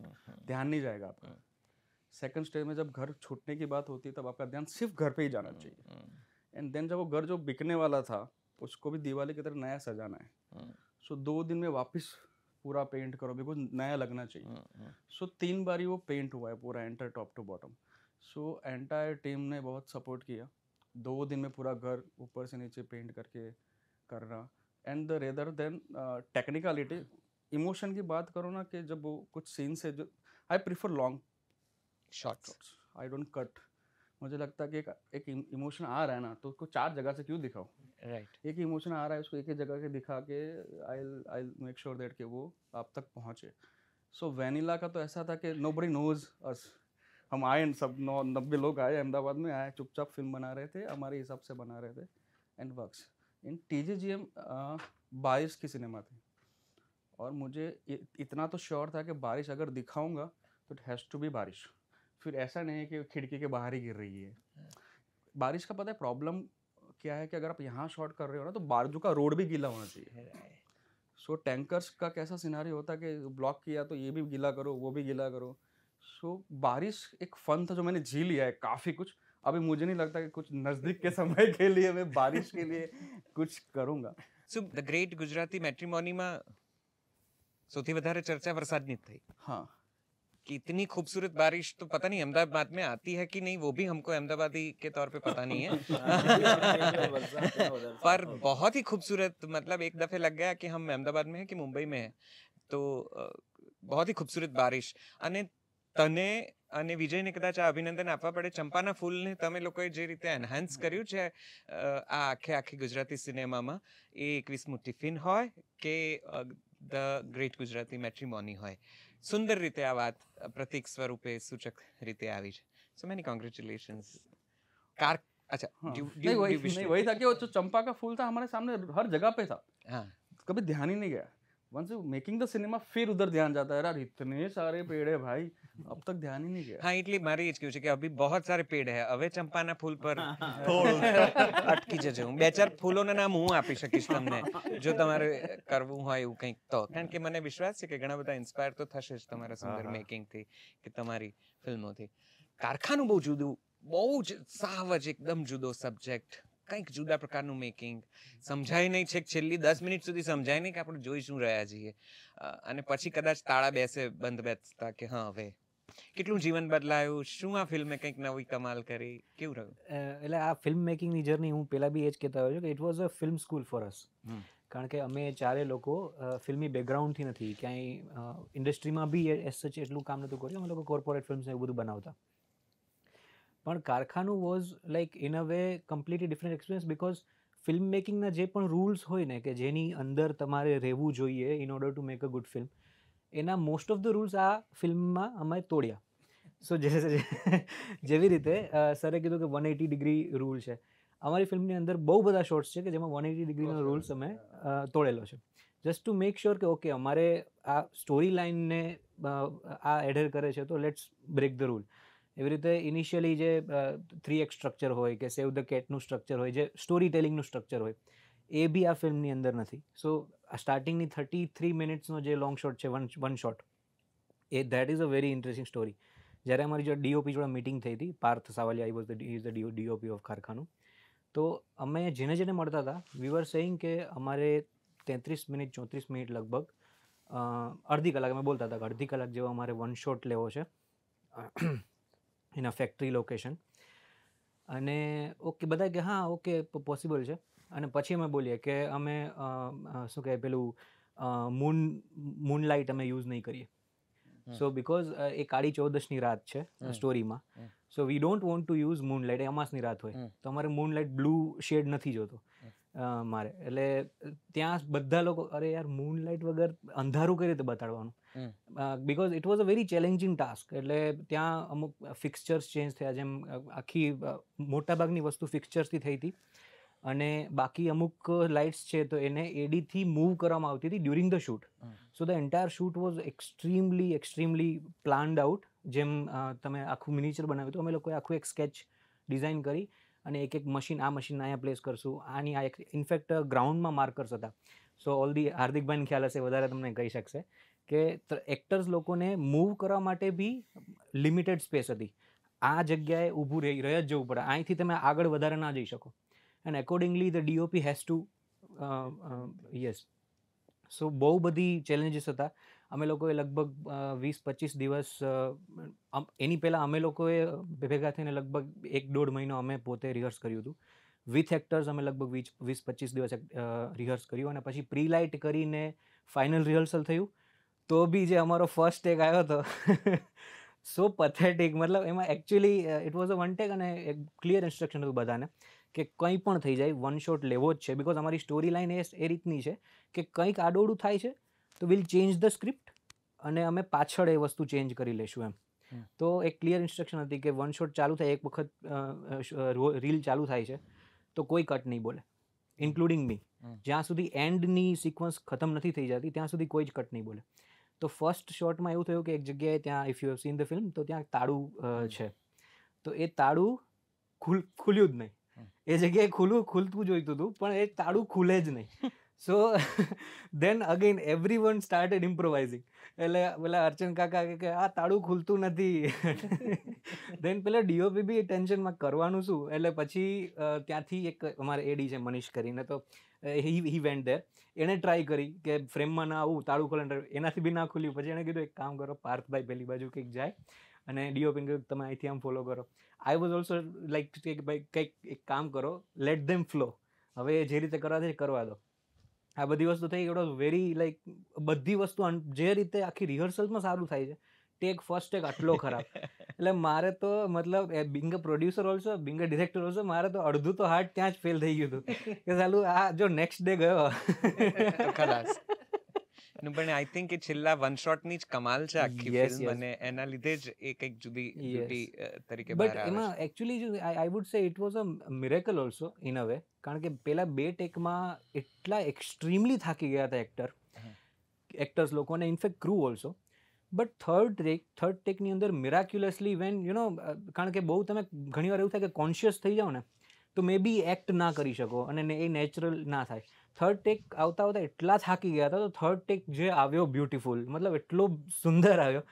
ध्यान नहीं जाएगा आपका. सेकंड स्टेज में जब घर छूटने की बात होती है तब आपका ध्यान सिर्फ घर पे ही जाना चाहिए. एंड देन जब वो घर जो बिकने वाला था उसको भी दिवाली की तरह नया सजाना है. सो 2 दिन में वापस पूरा पेंट करो, बिकॉज नया लगना चाहिए. सो 3 बारी वो पेंट हुआ है पूरा entire top to bottom. So entire team ने बहुत सपोर्ट किया. 2 दिन में पूरा घर ऊपर से नीचे पेंट करके करना. And rather than technicality, emotion की बात करो ना, कि जब वो कुछ सीन्स है जो I prefer long shots, I don't cut. मुझे लगता है कि एक इमोशन आ रहा है ना तो उसको 4 जगह से क्यों दिखाओ. राइट. एक ही इमोशन आ रहा है उसको एक ही जगह के दिखा के आई मेक श्योर दैट कि वो आप तक पहुँचे. सो वेनिला का तो ऐसा था कि नोबडी नोज अस. हम आए सब 90 लोग आए अहमदाबाद में, आए चुपचाप फिल्म बना रहे थे, हमारे हिसाब से बना रहे थे एंड वर्क्स. इन TGGM बारिश की सिनेमा थी और मुझे इतना तो श्योर था कि बारिश अगर दिखाऊंगा तो इट हैज़ टू बी बारिश. फिर ऐसा नहीं है कि खिड़की के बाहर ही गिर रही है. बारिश का पता है प्रॉब्लम क्या है कि अगर आप यहाँ शॉट कर रहे हो ना तो बाजू का रोड भी गीला होना चाहिए. सो टैंकर्स का कैसा सिनारी होता है कि ब्लॉक किया तो ये भी गीला करो, वो भी गीला करो. सो बारिश एक फन था जो मैंने जी लिया है काफ़ी कुछ. अभी मुझे नहीं लगता कि कुछ नज़दीक के समय के लिए मैं बारिश के लिए कुछ करूँगा. सो द ग्रेट ગુજરાતી મેટ્રિમોનીમાં સૌથી વધારે ચર્ચા વરસાદની જ થઈ. हाँ. कि इतनी खूबसूरत बारिश तो पता नहीं अहमदाबाद में आती है कि नहीं, वो भी हमको अहमदाबादी के तौर पे पता नहीं है पर बहुत ही खूबसूरत, मतलब एक दफे लग गया कि हम अहमदाबाद में हैं कि मुंबई में हैं। तो बहुत ही ખૂબસૂરત બારિશ. અને તને અને વિજયને કદાચ આ અભિનંદન આપવા પડે, ચંપાના ફૂલને તમે લોકોએ જે રીતે એન્હાન્સ કર્યું છે આ આખી ગુજરાતી સિનેમામાં, એ 21મું ટિફિન હોય કે ધ ગ્રેટ ગુજરાતી મેટ્રીમોની હોય, સુંદર રીતે આ વાત પ્રતીક સ્વરૂપે સૂચક રીતે આવી છે. So many congratulations. अच्छा नहीं वही था कि वो जो चंपा का फूल था हमारे सामने हर जगह पे था, हाँ कभी ध्यान ही नहीं गया. Once you making the cinema फिर उधर ध्यान जाता है, यार इतने सारे पेड़ है भाई, अब तक ध्यान ही नहीं गया. हाँ એટલે મારે એ જ કહ્યું છે કે અભી बहुत सारे पेड़ है, હવે ચંપાના ફૂલ પર થોડું અટકી જજો. હું બે ચાર ફૂલોના નામ હું આપી શકીશ તમને જો તમારે કરવું હોય એવું કંઈક તો, કારણ કે મને વિશ્વાસ છે કે ઘણા બધા ઇન્સ્પાયર તો થશે જ તમારા સુંદર મેકિંગથી કે તમારી ફિલ્મોથી. કારખાનું બહુ જુદું, બહુ જ સાવ જ એકદમ જુદો સબ્જેક્ટ, કંઈક જુદા પ્રકારનું મેકિંગ, સમજાય નહીં, છેક છેલ્લી 10 મિનિટ સુધી સમજાય નહીં કે આપણે જોઈ શું રહ્યા છીએ, અને પછી કદાચ તાળા બેસે બંધ બેસતા કે હા હવે કેટલું જીવન બદલાયું, શું આ ફિલ્મે કંઈક નવી કમાલ કરી, કેવું રહ્યું? એટલે આ ફિલ્મ મેકિંગની જર્ની હું પહેલાં બી એ જ કહેતા હોય છું કે it was a film school for us. કારણ કે અમે ચારે લોકો ફિલ્મી બેકગ્રાઉન્ડથી નથી, ક્યાંય ઇન્ડસ્ટ્રીમાં બી એઝ સચ એટલું કામ નહોતું કર્યું. અમે લોકો કોર્પોરેટ ફિલ્મ્સ એવું બધું બનાવતા. પણ Karkhanu was like in a way completely different experience, because film મેકિંગના જે પણ રૂલ્સ હોય ને કે જેની અંદર તમારે રહેવું જોઈએ in order to make a good film, એના મોસ્ટ ઓફ ધ રૂલ્સ આ ફિલ્મમાં અમે તોડ્યા. સો જેવી રીતે સરે કીધું કે 180 ડિગ્રી રૂલ છે, અમારી ફિલ્મની અંદર બહુ બધા શોર્ટ્સ છે કે જેમાં 180 ડિગ્રીનો રૂલ્સ અમે તોડેલો છે, જસ્ટ ટુ મેક શ્યોર કે ઓકે અમારે આ સ્ટોરી લાઇનને આ એડર કરે છે તો લેટ્સ બ્રેક ધ રૂલ. એવી રીતે ઇનિશિયલી જે 3x સ્ટ્રક્ચર હોય કે સેવ ધ કેટનું સ્ટ્રક્ચર હોય, જે સ્ટોરી ટેલિંગનું સ્ટ્રક્ચર હોય, એ બી આ ફિલ્મની અંદર નથી. સો સ્ટાર્ટિંગની 33 મિનિટ્સનો જે લોંગ શોટ છે, વન શોટ, એ that is a very interesting story. જ્યારે અમારી જો ડીઓપી જોડે મિટિંગ થઈ હતી, Parth Savaliya, I was the DOP of Karkhanu, તો અમે જેને મળતા હતા, વી વર સેઇંગ કે અમારે 33 મિનિટ 34 મિનિટ લગભગ અડધી કલાક અમે બોલતા હતા કે અડધી કલાક જેવો અમારે વન શોટ લેવો છે એના ફેક્ટરી લોકેશન. અને ઓકે બધા કે હા ઓકે પોસિબલ છે. અને પછી અમે બોલીએ કે અમે શું કહે પેલું મૂનલાઇટ અમે યુઝ નહીં કરીએ. સો બિકોઝ એ કાળી ચૌદશની રાત છે સ્ટોરીમાં, so we don't want to use moonlight. એ અમાસની રાત હોય તો અમારે મૂનલાઇટ બ્લુ શેડ નથી જોતો મારે. એટલે ત્યાં બધા લોકો અરે યાર મૂનલાઇટ વગર અંધારું કઈ રીતે બતાડવાનું, because it was a very challenging task. એટલે ત્યાં અમુક ફિક્સચર્સ ચેન્જ થયા, જેમ આખી મોટાભાગની વસ્તુ ફિક્સચર્સથી થઈ હતી, અને બાકી અમુક લાઇટ્સ છે તો એને એડીથી મૂવ કરવામાં આવતી હતી during the shoot. So the entire shoot was extremely planned out. જેમ તમે આખું મિનિચર બનાવ્યું હતું, અમે લોકોએ આખું એક સ્કેચ ડિઝાઇન કરી અને એક મશીન, આ મશીન અહીંયા પ્લેસ કરશું, આની આ ઇનફેક્ટ ગ્રાઉન્ડમાં માર્કર્સ હતા. સો ઓલ ધી હાર્દિકભાઈને ખ્યાલ હશે, વધારે તમને કહી શકશે કે એક્ટર્સ લોકોને મૂવ કરવા માટે બી લિમિટેડ સ્પેસ હતી. આ જગ્યાએ ઊભું રહી જ જવું પડે, અહીંથી તમે આગળ વધારે ના જઈ શકો. And accordingly the DOP has to yes. So બહુ બધી ચેલેન્જીસ હતા. અમે લોકોએ લગભગ 20-25 દિવસ, એની પહેલાં અમે લોકોએ ભેગા થઈને લગભગ 1-1.5 મહિનો અમે પોતે રિહર્સ કર્યું હતું. વિથ એક્ટર્સ અમે લગભગ 20-25 દિવસ રિહર્સ કર્યું, અને પછી પ્રી લાઇટ કરીને ફાઇનલ રિહર્સલ થયું. તો બી જે અમારો ફર્સ્ટ ટેક આવ્યો હતો સો પથેટિક. મતલબ એમાં actually it was a one take, અને એક ક્લિયર ઇન્સ્ટ્રક્શન હતું બધાને કે કંઈ પણ થઈ જાય વન શોટ લેવો જ છે. બિકોઝ અમારી સ્ટોરી લાઇન એ રીતની છે કે કંઈક આડોડું થાય છે તો વિલ ચેન્જ ધ સ્ક્રિપ્ટ, અને અમે પાછળ એ વસ્તુ ચેન્જ કરી લઈશું એમ. તો એક ક્લિયર ઇન્સ્ટ્રક્શન હતી કે વન શોટ ચાલુ થાય, એક વખત રીલ ચાલુ થાય છે તો કોઈ કટ નહીં બોલે, ઇન્ક્લુડિંગ મી. જ્યાં સુધી એન્ડની સિક્વન્સ ખતમ નથી થઈ જતી ત્યાં સુધી કોઈ જ કટ નહીં બોલે. તો ફર્સ્ટ શોટમાં એવું થયું કે એક જગ્યાએ ત્યાં, if you have seen the film, તો ત્યાં તાળું છે, તો એ તાળું ખુલ્યું જ નહીં. એ જગ્યાએ ખુલતું જોઈતું હતું પણ એ તાળું ખુલે જ નહીં. સો દેન અગેન એવરી વન સ્ટાર્ટેડ ઇમ્પ્રોવાઇઝિંગ. એટલે પેલા અર્ચન કાકા કે આ તાળું ખુલતું નથી. દેન પેલા ડીઓપી બી ટેન્શનમાં કરવાનું શું. એટલે પછી ત્યાંથી એક અમારે એડી છે મનીષ કરીને, તો હી વેન્ટ ધેર. એણે ટ્રાય કરી કે ફ્રેમમાં ના આવું, તાળું ખોલે, એનાથી બી ના ખુલ્યું. પછી એણે કીધું એક કામ કરો, પાર્થભાઈ પેલી બાજુ કંઈક જાય અને ડીઓપીને કીધું તમે અહીંથી આમ ફોલો કરો. આઈ વોઝ ઓલ્સો લાઈક કે ભાઈ કંઈક એક કામ કરો, લેટ ધેમ ફ્લો. હવે જે રીતે કરવા છે કરવા દો. આ બધી વસ્તુ થઈ. ઇટ વોઝ વેરી લાઈક બધી વસ્તુ જે રીતે આખી રિહર્સલમાં સારું થાય છે, ટેક ફર્સ્ટ ટેક આટલો ખરાબ. એટલે મારે તો મતલબ being a producer also, being a director also, મારે તો અડધું તો હાર્ટ ત્યાં જ ફેલ થઈ ગયું હતું કે ચાલુ આ જો નેક્સ્ટ ડે ગયો તો ખલાસ. પણ આઈ થિંક એ છેલ્લા વન શોટની જ કમાલ છે આખી ફિલ્મ, અને એના લીધે જ એ કંઈક જુદી બ્યુટી તરીકે બહાર બટ આવે એમાં છે. Actually I would say it was a miracle also in a way. કારણ કે પેલા 2 ટેકમાં એટલા એક્સ્ટ્રીમલી થાકી ગયા હતા એક્ટર્સ લોકો, અને in fact crew also. But third ટેકની અંદર મિરાક્યુલસલી વેન યુ નો, કારણ કે બહુ તમે ઘણી વાર એવું થાય કે કોન્શિયસ થઈ જાઓ ને તો મે બી એક્ટ ના કરી શકો અને એ નેચરલ ના થાય. થર્ડ ટેક આવતા એટલા થાકી ગયા હતા, તો થર્ડ ટેક જે આવ્યો બ્યુટીફુલ, મતલબ એટલો સુંદર આવ્યો,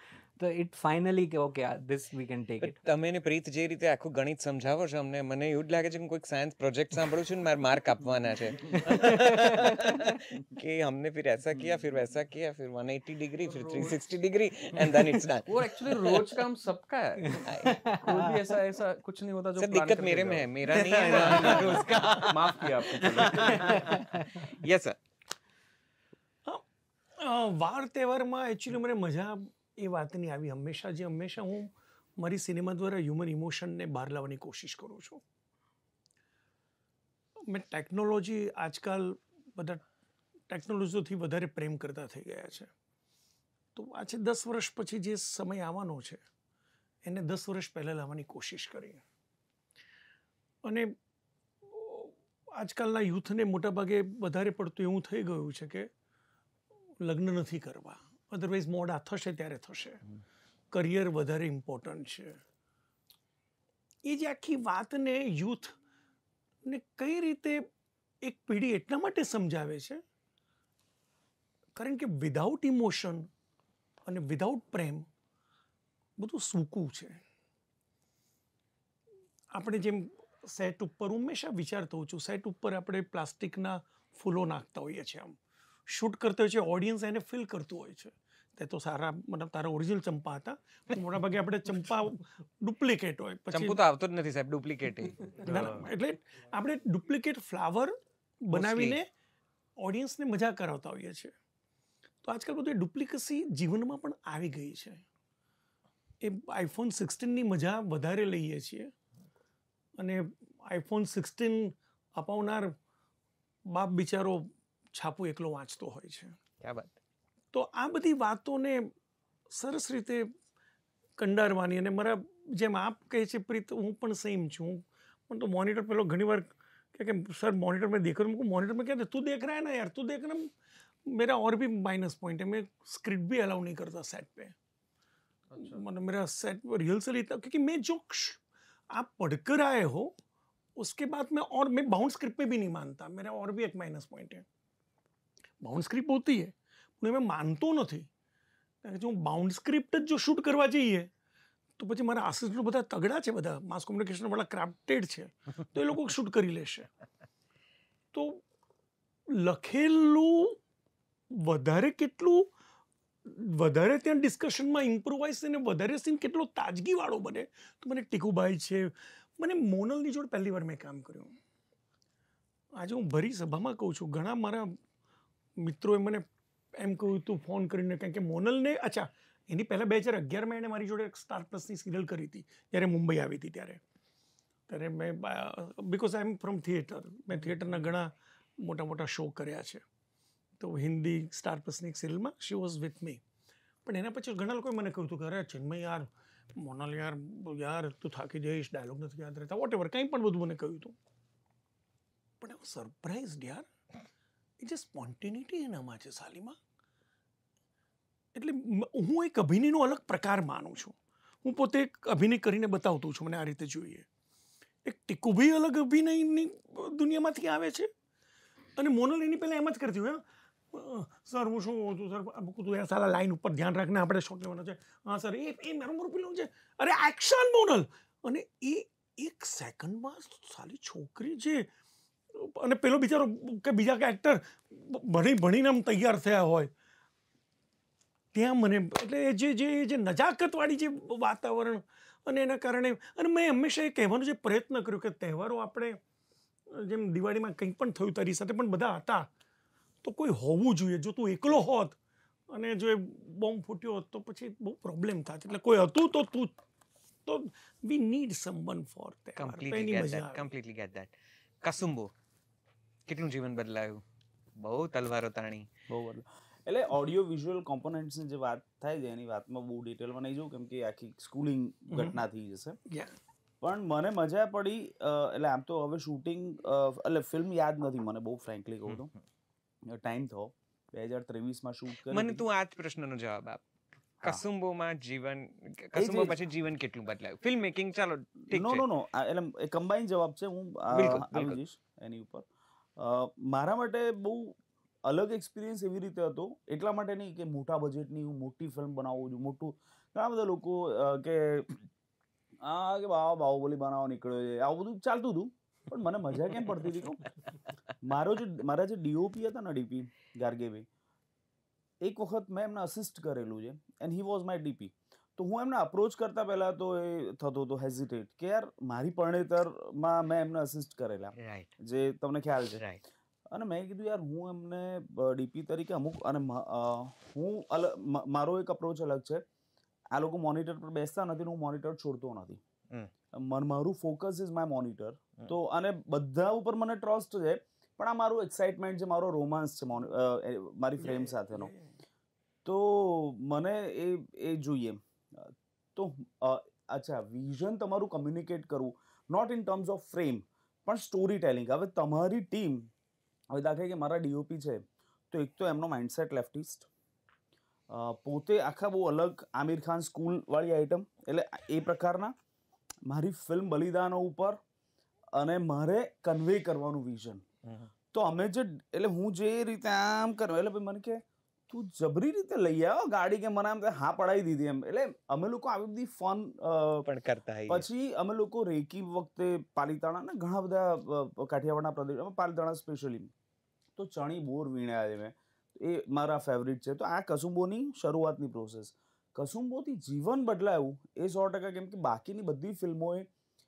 તો ઇટ ફાઇનલી કે okay this we can take it. તમે ને પ્રીત જે રીતે આખું ગણિત સમજાવો છો અમને, મને એવું જ લાગે છે કે કોઈક સાયન્સ પ્રોજેક્ટ સાંભળું છું ને મારે માર્ક આપવાના છે કે हमने फिर ऐसा किया, फिर वैसा किया, फिर 180 डिग्री, फिर 360 degree and then it's done. वो एक्चुअली रोज काम सबका है, कोई भी ऐसा कुछ नहीं होता जो सर प्लान दिक्कत करके मेरे में जाओ। है, मेरा नहीं है उसका. माफ किया आपको. Yes sir. વાર તહેવારમાં એકચ્યુઅલી મને મજા એ વાતની આવી હંમેશા હું મારી સિનેમા દ્વારા હ્યુમન ઇમોશનને બહાર લાવવાની કોશિશ કરું છું. મેં ટેકનોલોજી આજકાલ બધા ટેકનોલોજીથી વધારે પ્રેમ કરતા થઈ ગયા છે. તો આજે 10 વર્ષ પછી જે સમય આવવાનો છે એને 10 વર્ષ પહેલાં લાવવાની કોશિશ કરી. અને આજકાલના યુથને મોટાભાગે વધારે પડતું એવું થઈ ગયું છે કે લગ્ન નથી કરવા, અધરવાઇઝ મોડા થશે ત્યારે થશે, કરિયર વધારે ઇમ્પોર્ટન્ટ છે. એ જે આખી વાતને યુથને કઈ રીતે એક પેઢી એટલા માટે સમજાવે છે કારણ કે વિધાઉટ ઇમોશન અને વિધાઉટ પ્રેમ બધું સૂકું છે. આપણે જેમ સેટ ઉપર, હું હંમેશા વિચારતો હોઉં છું, સેટ ઉપર આપણે પ્લાસ્ટિકના ફૂલો નાખતા હોઈએ છીએ, આમ શૂટ કરતા હોય છે, ઓડિયન્સ એને ફીલ કરતું હોય છે. તે તો સારા, મતલબ તારા ઓરિજિનલ ચંપા હતા, મોટા ભાગે આપણે ચંપા ડુપ્લિકેટ હોય. ચંપુ તો આવતો જ નથી સાહેબ, ડુપ્લિકેટ. એટલે આપણે ડુપ્લિકેટ ફ્લાવર બનાવીને ઓડિયન્સને મજા કરાવતા હોઈએ છીએ. તો આજકાલ બધું એ ડુપ્લિકેસી જીવનમાં પણ આવી ગઈ છે. એ આઈફોન 16ની મજા વધારે લઈએ છીએ અને આઈફોન 16 અપાવનાર બાપ બિચારો છાપું એકલો વાંચતો હોય છે. ક્યા બાત. તો આ બધી વાતોને સરસ રીતે કંડારવાની, અને મારા જેમ આપ કહે છે પ્રીત, હું પણ સેમ છું. પણ તો મોનિટર પેલો ઘણી વાર કે સર મોनिटर में देख रहा हूँ, मॉनिटर में कहते तू देख रहा है ना यार, तू देख रहा, मेरा और भी माइनस पॉइंट है, मैं स्क्रिप्ट भी अलाउ नहीं करता सेट पे. मतलब मेरा सेट रिहर्सल इतना, क्योंकि मैं जो आप पढ़कर आए हो उसके बाद मैं बाउंड स्क्रिप्ट पे भी नहीं मानता. मेरा और भी एक माइनस पॉइंट है, बाउंड स्क्रिप्ट होती है પણ મેં માનતો નથી. કારણ કે જો બાઉન્ડ સ્ક્રિપ્ટ જ જો શૂટ કરવા જઈએ તો પછી મારા આસિસ્ટન્ટ બધા તગડા છે, બધા માસ કોમ્યુનિકેશનવાળા ક્રાફ્ટેડ છે, તો એ લોકો શૂટ કરી લેશે. તો લખેલું વધારે કેટલું વધારે ત્યાં ડિસ્કશનમાં ઇમ્પ્રોવાઇઝ થઈને વધારે સીન કેટલો તાજગીવાળો બને. તો મને ટીકુભાઈ છે, મને મોનલની જોડે પહેલી વાર મેં કામ કર્યું. આજે હું ભરી સભામાં કહું છું, ઘણા મારા મિત્રોએ મને એમ કહ્યું તું ફોન કરીને, કારણ કે મોનલને, અચ્છા એની પહેલાં 2011માં એણે મારી જોડે એક સ્ટાર પ્લસની સિરિયલ કરી હતી જ્યારે મુંબઈ આવી હતી. ત્યારે મેં, because I am from theatre, મેં થિયેટરના ઘણા મોટા શો કર્યા છે. તો હિન્દી સ્ટાર પ્લસની એક સિરિયલમાં શી વોઝ વિથ મી. પણ એના પછી ઘણા લોકોએ મને કહ્યું હતું કે અરે ચિન્મય યાર, મોનલ યાર તું થાકી જઈશ, ડાયલોગ નથી યાદ રહેતા, વોટ એવર, કંઈ પણ બધું મને કહ્યું હતું. પણ આઈ વોઝ સરપ્રાઇઝડ યાર, એ જે સ્પોન્ટેનિટી એનામાં છે સાલીમાં. એટલે હું એક અભિનયનો અલગ પ્રકાર માનું છું. હું પોતે એક અભિનય કરીને બતાવતું છું, મને આ રીતે જોઈએ. એક ટીકુભાઈ અલગ અભિનયની દુનિયામાંથી આવે છે, અને મોનલ એની પહેલાં એમ જ કરતી હોય, સર હું શું કહું છું સર, તું યાર સાલા લાઈન ઉપર ધ્યાન રાખને, આપણે શોટ લેવાનો છે. હા સર, એ મારું પેલું છે, અરે એક્શન મોનલ. અને એ 1 સેકન્ડમાં સાલી છોકરી છે, અને પેલો બિચારો કે બીજા કે એક્ટર ભણીને આમ તૈયાર થયા હોય ત્યાં મને એટલે જે નજાકતવાળી જે વાતાવરણ, અને એના કારણે, અને મેં હંમેશા એ કહેવાનો જે પ્રયત્ન કર્યો કે તહેવારો આપણે જેમ દિવાળીમાં કંઈ પણ થયું તારી સાથે પણ બધા હતા, તો કોઈ હોવું જોઈએ. જો તું એકલો હોત અને જો એ બોમ્બ ફૂટ્યો હોત તો પછી બહુ પ્રોબ્લેમ થાત. એટલે કોઈ હતું તો તું, તો we need someone for completely get that. Kasoombo, કેટલું જીવન બદલાયું, બહુ તલવારો તાણી. બહુ બદલાયું. એટલે ઓડિયો વિઝ્યુઅલ કોમ્પોનન્ટ્સની જે વાત થાય છે એની વાતમાં બહુ ડિટેલમાં નહીં જોઉં, કેમ કે આખી સ્કૂલિંગ ઘટના થઈ જશે. પણ મને મજા પડી. એટલે આમ તો હવે શૂટિંગ, એટલે ફિલ્મ યાદ નથી મને, બહુ ફ્રેન્કલી કહું તો. ટાઈમ થયો 2023માં શૂટ કરી. મને તું આ જ પ્રશ્નનો જવાબ આપ. કસુંબોમાં જીવન, કસુંબો પછી જીવન કેટલું બદલાયું ફિલ્મ મેકિંગ? ચાલો ઠીક છે. નો એટલે એ કમ્બાઈન જવાબ છે, હું આવી જઈશ એની ઉપર. મારા માટે બહુ અલગ એક્સપિરિયન્સ એવી રીતે હતો, એટલા માટે નહીં કે મોટા બજેટની હું મોટી ફિલ્મ બનાવું છું, મોટું. ઘણા બધા લોકો કે બાહુબલી બનાવવા નીકળ્યો છે, આવું બધું ચાલતું હતું. પણ મને મજા કેમ પડતી હતી કહું? મારા જે ડીઓપી હતા ને, ડીપી ગાર્ગેભાઈ, એક વખત મેં એમને અસિસ્ટ કરેલું છે, and he was my DP. તો હું એમને અપ્રોચ કરતા પહેલા તો એ થતો હતો હેઝિટેટ કે યાર મારી પરણેતરમાં મેં એમને અસિસ્ટ કરેલા, જે તમને ખ્યાલ છે. અને મેં કીધું યાર હું એમને ડીપી તરીકે અમુક, અને હું મારો એક અપ્રોચ અલગ છે. આ લોકો મોનિટર પર બેસતા નથી, હું મોનિટર છોડતો નથી. મારું ફોકસ ઇઝ માય મોનિટર. તો અને બધા ઉપર મને ટ્રસ્ટ છે, પણ આ મારું એક્સાઇટમેન્ટ છે, મારો રોમાન્સ છે મારી ફ્રેમ સાથેનો. તો મને એ જોઈએ. તો અચ્છા, વિઝન તમારું કમ્યુનિકેટ કરવું, not in terms of frame, પણ સ્ટોરી ટેલિંગ. હવે તમારી ટીમ, હવે દાખલા કે મારા ડીઓપી છે, તો એક તો એમનો માઇન્ડસેટ લેફ્ટિસ્ટ, પોતે આખા બહુ અલગ આમિર ખાન સ્કૂલ વાળી આઈટમ, એટલે એ પ્રકારના. મારી ફિલ્મ બલિદાનો ઉપર, અને મારે કન્વે કરવાનું વિઝન. તો અમે જે, એટલે હું જે રીતે આમ કરું, એટલે મને કે તું જબરી રીતે લઈ આવો ગાડી, કે મને આમ હા પડાવી દીધી એમ. એટલે અમે લોકો આવી બધી ફન પણ કરતા. પછી અમે લોકો રેકી વખતે પાલીતાણા ને ઘણા બધા કાઠિયાવાડના પ્રદેશ, પાલીતાણા સ્પેશિયલી, તો ચણી બોર વીણ્યા છે મેં, એ મારા ફેવરિટ છે. તો આ કસુંબોની શરૂઆતની પ્રોસેસ. કસુંબોથી જીવન બદલાયું એ 100%, કેમ કે બાકીની બધી ફિલ્મોએ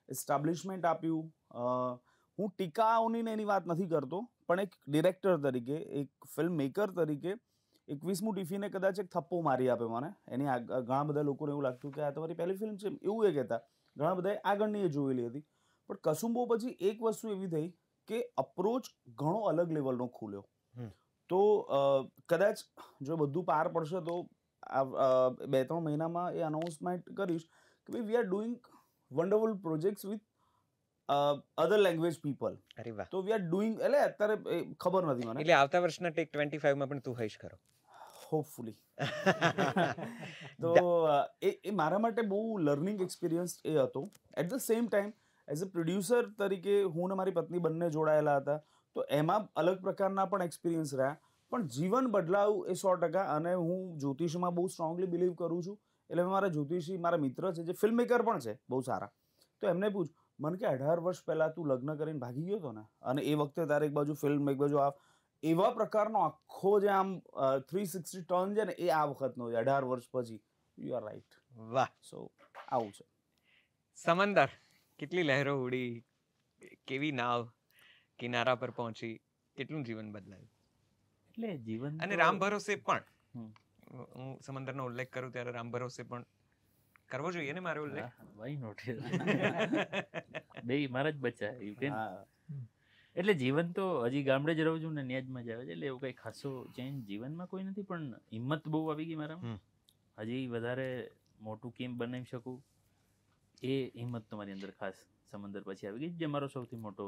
એસ્ટાબ્લિશમેન્ટ આપ્યું. હું ટીકાઓની એની વાત નથી કરતો, પણ એક ડિરેક્ટર તરીકે, એક ફિલ્મ મેકર તરીકે 21મું ટિફિને કદાચ એક થપ્પો મારી આપે મને. એની ઘણા બધા લોકોને એવું લાગતું કે આ તમારી પહેલી ફિલ્મ છે, એવું એ કહેતા. ઘણા બધાએ આગળની એ જોયેલી હતી. પણ કસુંબો પછી એક વસ્તુ એવી થઈ કે અપ્રોચ ઘણો અલગ લેવલનો ખુલ્યો. તો કદાચ જો બધું પાર પડશે તો 2-3 મહિનામાં એ અનાઉન્સમેન્ટ કરીશ કે ભાઈ we are doing wonderful projects with other language people. અરે વાહ. તો વી આર ડુઈંગ, એટલે અત્યારે ખબર નથી મને. એટલે આવતા વર્ષના ટેક 25માં પણ તું હઈશ ખરો? હોપફુલી. તો એ મારા માટે બહુ લર્નિંગ એક્સપિરિયન્સ એ હતો. At the same time as a producer તરીકે હું ને મારી પત્ની બંને જોડાયેલા હતા, તો એમાં અલગ પ્રકારના પણ એક્સપિરિયન્સ રહ્યા. પણ જીવન બદલાવું એ 100%. અને હું જ્યોતિષમાં બહુ સ્ટ્રોંગલી બિલીવ કરું છું. એટલે મારા જ્યોતિષી મારા મિત્ર છે, જે ફિલ્મ મેકર પણ છે બહુ સારા. તો એમને પૂછ, મને કે 18 વર્ષ પહેલા તું લગ્ન કરીને ભાગી ગયો હતો ને, અને એ વખતે તારે એક બાજુ ફિલ્મ, એક બાજુ આ, એવા પ્રકારનો આખો જે આમ 360 ટર્ન છે ને, એ આ વખતનો છે 18 વર્ષ પછી. You are right. વાહ. સો આવું છે. સમંદર, કેટલી લહેરો ઉડી, કેવી નાવ કિનારા પર પહોંચી, કેટલું જીવન બદલાયું. એટલે જીવન, અને રામ ભરોસે પણ, હું સમંદરનો ઉલ્લેખ કરું ત્યારે રામ ભરોસે પણ કરવો જોઈએ ને મારો ઉલ્લેખ? Why not. બે મારા જ બચ્ચા યુ કેન. એટલે જીવન તો હજી ગામડે જ રહું છું ને, ત્યાં જ મજા આવે છે. એટલે એવું કઈ ખાસો ચેન્જ જીવનમાં કોઈ નથી, પણ હિંમત બહુ આવી ગઈ મારામાં. હજી વધારે મોટું કેમ બનાવી શકું, એ હિંમત તો મારી અંદર ખાસ સમંદર પછી આવી ગઈ, જે મારો સૌથી મોટો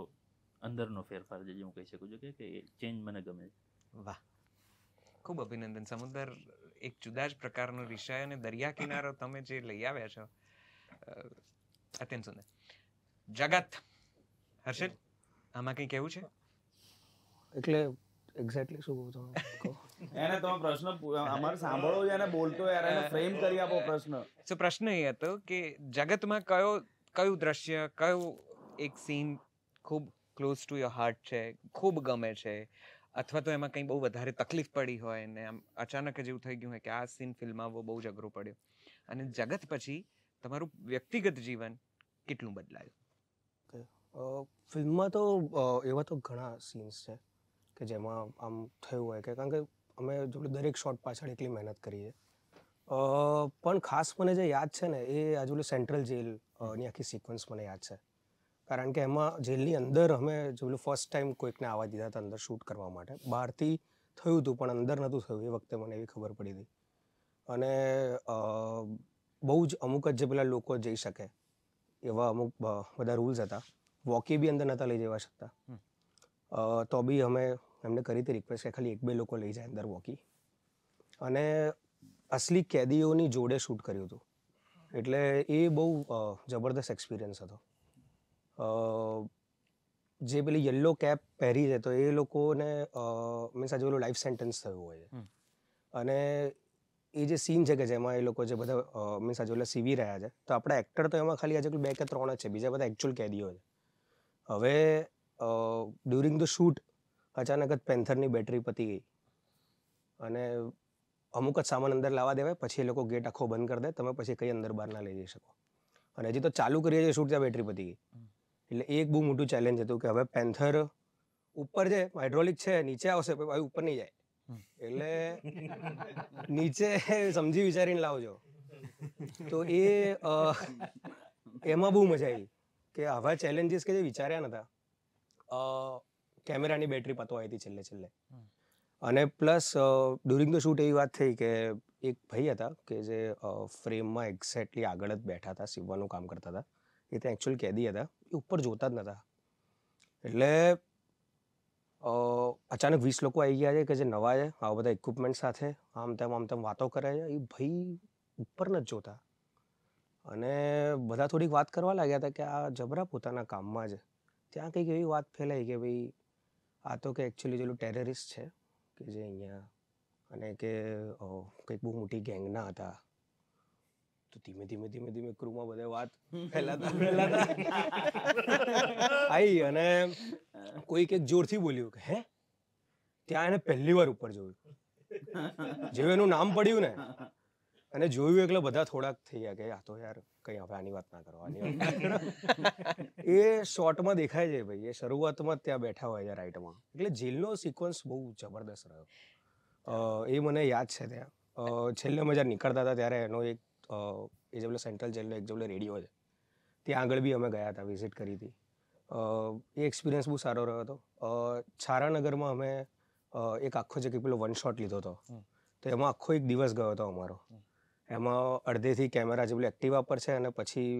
અંદરનો ફેરફાર છે, જે હું કહી શકું છું કે ચેન્જ મને ગમે છે. વાહ, ખૂબ અભિનંદન સમુદર. એક જુદા જ પ્રકારનો વિષય અને દરિયા કિનારો તમે જે લઈ આવ્યા છો, અત્યંત સુંદર. જગત, હર્ષિત, આમાં કંઈ કહેવું છે? એટલે એક્ઝેક્ટલી શું કહું તમે કહો. એને તમે પ્રશ્ન અમારે સાંભળો છે એને બોલતો યાર, એને ફ્રેમ કરી આપો પ્રશ્ન. સો પ્રશ્ન એ હતો કે જગતમાં કયું દ્રશ્ય, કયું એક સીન ખૂબ ક્લોઝ ટુ યોર હાર્ટ છે, ખૂબ ગમે છે, અથવા તો એમાં કંઈ બહુ વધારે તકલીફ પડી હોય ને આમ અચાનક જ એવું થઈ ગયું હોય કે આ સીન ફિલ્મમાં બહુ જ અઘરો પડ્યો, અને જગત પછી તમારું વ્યક્તિગત જીવન કેટલું બદલાયું? ફિલ્મમાં તો એવા તો ઘણા સીન્સ છે કે જેમાં આમ થયું હોય કે, કારણ કે અમે જોડે દરેક શોટ પાછળ એટલી મહેનત કરી છે. પણ ખાસ મને જે યાદ છે ને એ આ જોડે સેન્ટ્રલ જેલની આખી સિક્વન્સ મને યાદ છે, કારણ કે એમાં જેલની અંદર અમે જોડે ફર્સ્ટ ટાઈમ કોઈકને આવવા દીધા હતા અંદર શૂટ કરવા માટે. બહારથી થયું હતું પણ અંદર નહોતું થયું, એ વખતે મને એવી ખબર પડી હતી. અને બહુ જ અમુક જ જે પેલા લોકો જઈ શકે એવા અમુક બધા રૂલ્સ હતા. વોકી બી અંદર નહોતા લઈ જવા શકતા, તો બી અમે એમને કરી હતી રિક્વેસ્ટ કે ખાલી 1-2 લોકો લઈ જાય અંદર વોકી. અને અસલી કેદીઓની જોડે શૂટ કર્યું હતું, એટલે એ બહુ જબરદસ્ત એક્સપિરિયન્સ હતો. જે પેલી યલો કેપ પહેરી છે તો એ લોકોને મીન્સ આજે પેલું લાઈફ સેન્ટન્સ થયું હોય છે, અને એ જે સીન છે કે જેમાં એ લોકો જે બધા મીન્સ આજે પેલા સીવી રહ્યા છે, તો આપણા એક્ટર તો એમાં ખાલી આજે 2 કે 3 જ છે, બીજા બધા એકચ્યુઅલ કેદીઓ છે. હવે ડ્યુરિંગ ધ શૂટ અચાનક જ પેન્થરની બેટરી પતી ગઈ અને અમુક જ સામાન અંદર લાવવા દેવાય, પછી એ લોકો ગેટ આખો બંધ કરી દે, તમે પછી કંઈ અંદર બહાર ના લઈ જઈ શકો. અને હજી તો ચાલુ કરીએ છીએ શૂટ, ત્યાં બેટરી પતી ગઈ. એટલે એક બહુ મોટું ચેલેન્જ હતું કે હવે પેન્થર ઉપર છે, હાઇડ્રોલિક છે, નીચે આવશે ભાઈ ઉપર નહીં જાય, એટલે નીચે સમજી વિચારીને લાવજો. તો એમાં બહુ મજા આવી કે આવા ચેલેન્જીસ કે જે વિચાર્યા નહોતા. કેમેરાની બેટરી પતવા આવી હતી છેલ્લે. અને પ્લસ ડ્યુરિંગ ધ શૂટ એવી વાત થઈ કે એક ભાઈ હતા કે જે ફ્રેમમાં એક્ઝેક્ટલી આગળ જ બેઠા હતા, સીવવાનું કામ કરતા હતા. એ ત્યાં એકચ્યુઅલ કેદી હતા, એ ઉપર જોતા જ નહોતા. એટલે અચાનક 20 લોકો આવી ગયા છે કે જે નવા છે, આવા બધા ઇક્વિપમેન્ટ સાથે આમ તેમ વાતો કરે છે. એ ભાઈ ઉપર નથી જોતા, અને બધા થોડીક વાત કરવા લાગ્યા હતા કે આ જબરા પોતાના કામમાં છે. ત્યાં કંઈક એવી વાત ફેલાઈ કે ભાઈ આ તો કે એકચ્યુઅલી જેલું ટેરરિસ્ટ છે કે જે અહીંયા, અને કે કંઈક બહુ મોટી ગેંગના હતા. તો ધીમે ક્રૂમાં બધે વાત ફેલાતા આવી, અને કોઈક એક જોરથી બોલ્યું કે હે, ત્યાં એને પહેલી વાર ઉપર જોયું. જેવું એનું નામ પડ્યું ને અને જોયું એટલે બધા થોડાક થઈ ગયા કે આ તો યાર કંઈ હવે આની વાત ના કરો, એ શોર્ટમાં દેખાય છે ભાઈ, એ શરૂઆતમાં જ ત્યાં બેઠા હોય છે રાઈટમાં. એટલે જેલનો સિક્વન્સ બહુ જબરદસ્ત રહ્યો, એ મને યાદ છે. ત્યાં છેલ્લે અમે જ્યારે નીકળતા હતા ત્યારે એનો એક એ જે પેલો સેન્ટ્રલ જેલનો એક જે પેલો રેડિયો છે ત્યાં આગળ બી અમે ગયા હતા, વિઝિટ કરી હતી. એ એક્સપિરિયન્સ બહુ સારો રહ્યો હતો. છારાનગરમાં અમે એક આખો જે પેલો વન શોટ લીધો હતો, તો એમાં આખો એક દિવસ ગયો હતો અમારો. એમાં અડધેથી કેમેરા જે પેલું એક્ટિવા પર છે, અને પછી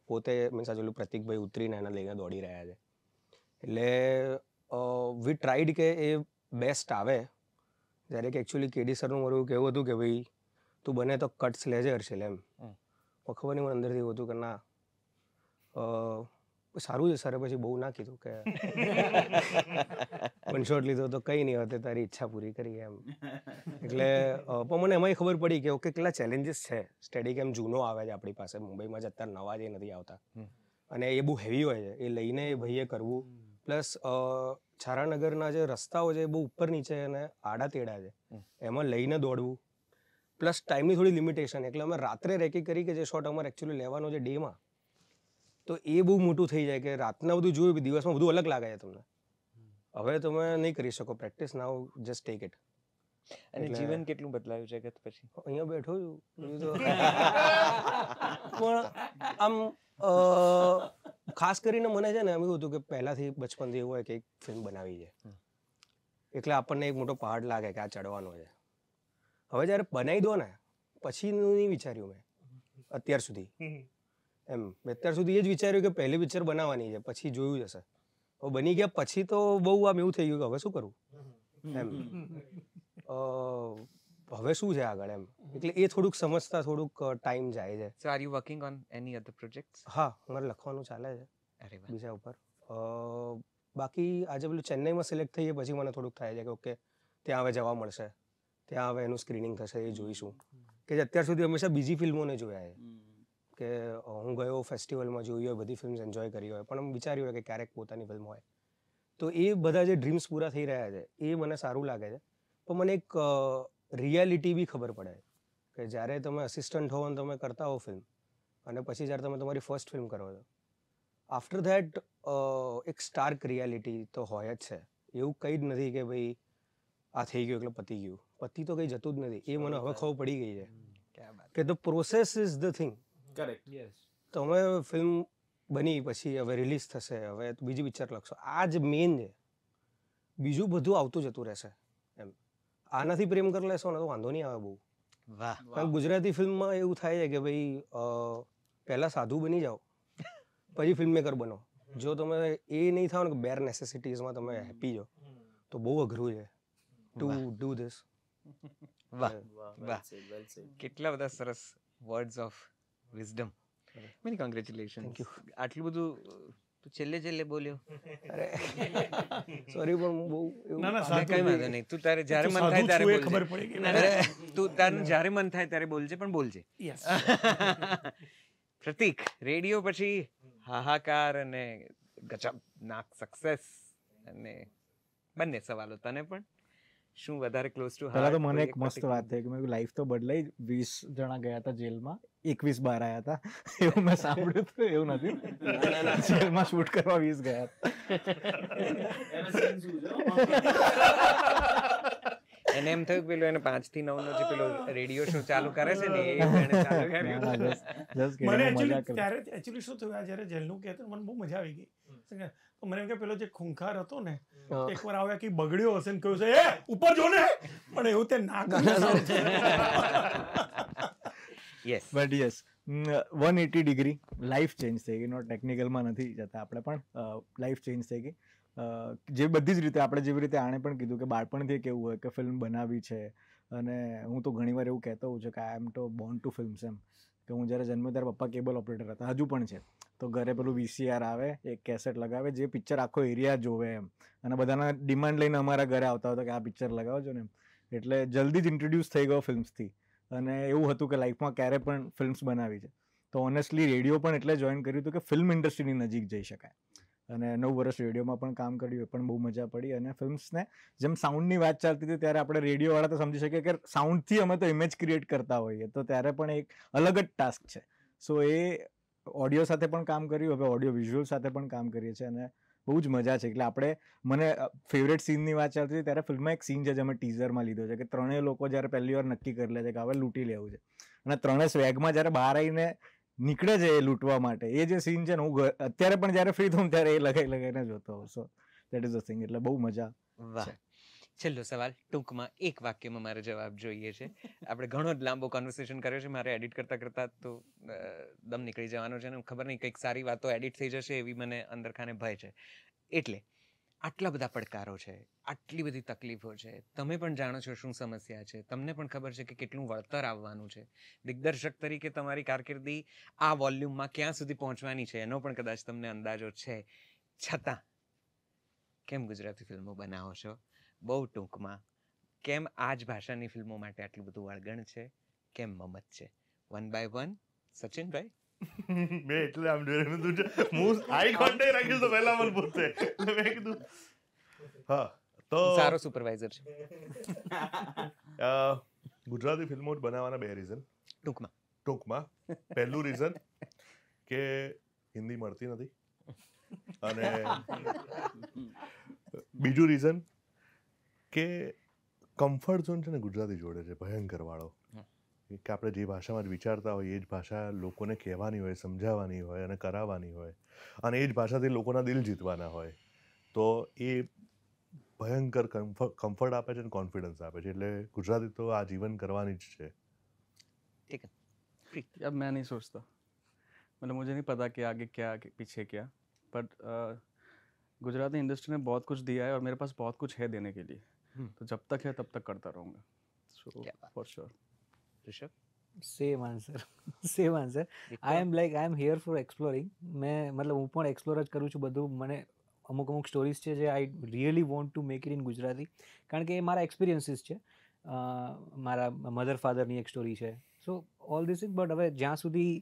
પોતે મીન્સ આ જેલું પ્રતિકભાઈ ઉતરીને એને લઈને દોડી રહ્યા છે. એટલે વી ટ્રાઈડ કે એ બેસ્ટ આવે. જ્યારે કે એકચ્યુઅલી કેડી સરનું મારું કહેવું હતું કે ભાઈ તું બને તો કટ્સ લેજે હર્ષિલ એમ. ખબર નહીં મને અંદરથી એવું હતું કે ના સારું છે સરે પછી બહુ ના કીધું કે વન શોટ લીધો તો કંઈ નહીં હોતે, તારી ઈચ્છા પૂરી કરી એમ. એટલે પણ મને એમાંય ખબર પડી કે ઓકે કેટલા ચેલેન્જીસ છે. સ્ટેડી કેમ જૂનો આવે છે આપણી પાસે મુંબઈમાં, જ અત્યારે નવા જે નથી આવતા, અને એ બહુ હેવી હોય છે. એ લઈને એ ભાઈએ કરવું, પ્લસ છારાનગરના જે રસ્તાઓ છે એ બહુ ઉપર નીચે અને આડા તેડા છે, એમાં લઈને દોડવું, પ્લસ ટાઈમની થોડી લિમિટેશન. એટલે અમે રાત્રે રેકી કરી કે જે શોટ અમારે એકચ્યુઅલી લેવાનો છે ડેમાં, તો એ બહુ મોટું થઈ જાય કે રાતના બધું જોયું, દિવસમાં બધું અલગ લાગે છે તમને. હવે તમે નહીં કરી શકો practice, now just take it. અને જીવન કેટલું બદલાયું જગત પછી? અહીંયા બેઠો છું પણ આમ ખાસ કરીને મને છે ને એમ એવું હતું કે પહેલાંથી બચપનથી એવું હોય કે એક ફિલ્મ બનાવી છે, એટલે આપણને એક મોટો પહાડ લાગે કે આ ચડવાનો છે. હવે જ્યારે બનાવી દો ને પછી નહીં વિચાર્યું મેં અત્યાર સુધી એમ. અત્યાર સુધી એ જ વિચાર્યું કે પહેલી પિક્ચર બનાવવાની છે, પછી જોયું જશે. હવે બની ગયા પછી તો બહુ આમ એવું થઈ ગયું કે હવે શું કરું એમ, હવે શું છે આગળ એમ. એટલે એ થોડુંક સમજતા થોડુંક ટાઈમ જાય છે. So are you working on any other projects? હા, મારે લખવાનું ચાલે છે અરે વાહ. બીજા ઉપર. બાકી આજે પેલું ચેન્નઈમાં સિલેક્ટ થઈએ પછી મને થોડુંક થાય છે કે ઓકે ત્યાં હવે જવા મળશે, ત્યાં હવે એનું સ્ક્રીનિંગ થશે, એ જોઈશું. કે અત્યાર સુધી હંમેશા બીજી ફિલ્મોને જોયા છે કે હું ગયો ફેસ્ટિવલમાં જોઈ હોય, બધી ફિલ્મ્સ એન્જોય કરી હોય, પણ વિચાર્યું હોય કે ક્યારેક પોતાની ફિલ્મ હોય. તો એ બધા જે ડ્રીમ્સ પૂરા થઈ રહ્યા છે એ મને સારું લાગે છે. પણ મને એક રિયાલિટી બી ખબર પડે કે જ્યારે તમે અસિસ્ટન્ટ હો અને તમે કરતા હો ફિલ્મ, અને પછી જ્યારે તમે તમારી ફર્સ્ટ ફિલ્મ કરો છો, આફ્ટર ધેટ એક સ્ટાર્ક રિયાલિટી તો હોય જ છે. એવું કંઈ જ નથી કે ભાઈ આ થઈ ગયું એટલે પતી ગયું. પતી તો કંઈ જતું જ નથી. એ મને હવે ખબર પડી ગઈ છે કે the process is the thing. તમે ફિલ્મ બની પછી હવે રિલીઝ થશે, હવે બીજી પિક્ચર લખશો, આ જ મેઇન છે. બીજું બધું આવતું જતું રહેશે એમ. આનાથી પ્રેમ કરી લેશો ને તો વાંધો નહીં આવે બહુ. કારણ ગુજરાતી ફિલ્મમાં એવું થાય છે કે ભાઈ પહેલાં સાધુ બની જાઓ પછી ફિલ્મ મેકર બનો. જો તમે એ નહીં થાવ ને કે બેર નેસેસિટીઝમાં તમે હેપી છો તો બહુ અઘરું છે ટુ ડુ ધીસ. વાહ વાહ, કેટલા બધા સરસ words of wisdom. Many congratulation. Thank you. આટલું બધું તું છેલ્લે બોલ્યો. સોરી પણ બહુ ના ના કઈ સાચું વાંધો નહીં, તું તારે જ્યારે મન થાય ત્યારે બોલજે. ખબર પડી ગઈ. અરે તું તારે જ્યારે મન થાય ત્યારે બોલજે, પણ બોલજે. યસ. પ્રતીક, રેડિયો પછી હાહાકાર અને ગજબનાક સક્સેસ અને બંને સવાલો તને પણ. શું વધારે ક્લોઝ ટુ પહેલા તો મને એક મસ્ત વાત થઈ કે મેં લાઈફ તો બદલાઈ. 20 જણા ગયા હતા જેલમાં, 21 બહાર આવ્યા હતા, એવું મેં સાંભળ્યું હતું. એવું નથી, જેલમાં શૂટ કરવા 20 ગયા હતા. એને એમ થયું પેલું એને 5 થી 9 નો જે પેલો રેડિયો શો ચાલુ કરે છે ને એ એને ચાલુ કર્યો. મને એકચ્યુઅલી ત્યારે એકચ્યુઅલી શું થયું, આ જ્યારે જેલનું કહેતો મને બહુ મજા આવી ગઈ. તો મને એમ કે પેલો જે ખૂંખાર હતો ને એકવાર આવ્યા કે બગડ્યો હશે ને કહ્યું છે એ ઉપર જો ને, પણ એવું તે ના કર્યું. Yes but yes 180 degree life change થઈ ગઈ. નોટ ટેકનિકલમાં નથી જતા આપણે, પણ લાઈફ ચેન્જ થઈ ગઈ. જે બધી જ રીતે આપણે જેવી રીતે આણે પણ કીધું કે બાળપણથી કેવું હોય કે ફિલ્મ બનાવી છે, અને હું તો ઘણીવાર એવું કહેતો હોઉં છું કે આઈ એમ તો બોર્ન ટુ ફિલ્મ્સ એમ. કે હું જ્યારે જન્મ્યો ત્યારે પપ્પા કેબલ ઓપરેટર હતા, હજુ પણ છે. તો ઘરે પેલું VCR આવે, એક કેસેટ લગાવે, જે પિક્ચર આખો એરિયા જોવે એમ, અને બધાના ડિમાન્ડ લઈને અમારા ઘરે આવતા હતા કે આ પિક્ચર લગાવજો ને એમ. એટલે જલ્દી જ ઇન્ટ્રોડ્યુસ થઈ ગયો ફિલ્મ્સથી, અને એવું હતું કે લાઈફમાં ક્યારે પણ ફિલ્મ્સ બનાવી છે. તો ઓનેસ્ટલી રેડિયો પણ એટલે જોઈન કર્યું હતું કે ફિલ્મ ઇન્ડસ્ટ્રીની નજીક જઈ શકાય. અને 9 વર્ષ રેડિયોમાં પણ કામ કર્યું, એ પણ બહુ મજા પડી. અને ફિલ્મ્સને જેમ સાઉન્ડની વાત ચાલતી હતી ત્યારે આપણે રેડિયોવાળા તો સમજી શકીએ કે સાઉન્ડથી અમે તો ઇમેજ ક્રિએટ કરતા હોઈએ, તો ત્યારે પણ એક અલગ જ ટાસ્ક છે. સો એ ઓડિયો સાથે પણ કામ કર્યું, હવે ઓડિયો વિઝ્યુઅલ સાથે પણ કામ કરીએ છીએ, અને બહુ જ મજા છે. એટલે આપણે, મને ફેવરેટ સીનની વાત ચાલતી હતી ત્યારે ફિલ્મમાં એક સીન છે જે અમે ટીઝરમાં લીધો છે, કે ત્રણેય લોકો જ્યારે પહેલી વાર નક્કી કરી લે છે કે હવે લૂંટી લેવું છે, અને ત્રણેય સ્વેગમાં જ્યારે બહાર આવીને નીકળે છે એ લૂંટવા માટે, એ જે સીન છે ને, હું અત્યારે પણ જ્યારે ફ્રી થઉં ત્યારે એ લગાઈને જોતો હોઉં. So that is the thing. એટલે બહુ મજા. વાહ. છેલ્લો સવાલ, ટૂંકમાં એક વાક્યમાં મારે જવાબ જોઈએ છે. આપણે ઘણો જ લાંબો કન્વર્સેશન કર્યો છે, મારે એડિટ કરતા તો દમ નીકળી જવાનો છે, ને ખબર નહીં કંઈક સારી વાતો એડિટ થઈ જશે એવી મને અંદરખાને ભય છે. એટલે આટલા બધા પડકારો છે, આટલી બધી તકલીફો છે, તમે પણ જાણો છો શું સમસ્યા છે, તમને પણ ખબર છે કે કેટલું વળતર આવવાનું છે. દિગ્દર્શક તરીકે તમારી કારકિર્દી આ વોલ્યુમમાં ક્યાં સુધી પહોંચવાની છે એનો પણ કદાચ તમને અંદાજો છે. છતાં કેમ ગુજરાતી ફિલ્મો બનાવો છો? બહુ ટૂંકમાં, કેમ આ જ ભાષાની ફિલ્મો માટે આટલું બધું વળગણ છે? કેમ મમત છે? 1 by 1, સચિનભાઈ. મેં એટલે આમ જોઈ રહ્યું હતું, હું આઈ કોન્ટેક્ટ રાખ્યું તો પહેલા મને પૂછે, મેં કીધું હા. તો સારો સુપરવાઇઝર છે. ગુજરાતી ફિલ્મો બનાવવાના 2 રીઝન ટૂંકમાં. પહેલું રીઝન કે હિન્દી મળતી નથી, અને બીજું રીઝન કે કમ્ફર્ટ ઝોન છે ને ગુજરાતી જોડે છે ભયંકર વાળો. કે આપણે જે ભાષામાં જ વિચારતા હોય એ જ ભાષા લોકોને કહેવાની હોય, સમજાવવાની હોય અને કરાવવાની હોય, અને એ જ ભાષાથી લોકોના દિલ જીતવાના હોય. તો એ ભયંકર કમ્ફર્ટ આપે છે અને કોન્ફિડન્સ આપે છે. એટલે ગુજરાતી તો આ જીવન કરવાની જ છે. अब मैं नहीं सोचता, मतलब मुझे नहीं पता कि आगे क्या पीछे क्या, बट गुजराती इंडस्ट्री ने बहुत कुछ दिया है और मेरे पास बहुत कुछ है देने के लिए, तो जब तक है तब तक करता रहूँगा. So for sure. Rishabh? Same answer. I am here for exploring. મેં મતલબ હું પણ એક્સપ્લોર જ કરું છું બધું. મને અમુક સ્ટોરીઝ છે જે I really want to make it in Gujarati, કારણ કે એ મારા એક્સપિરિયન્સીસ છે, મારા મધર ફાધરની એક સ્ટોરી છે. સો ઓલ ધીસ ઇઝ, બટ હવે જ્યાં સુધી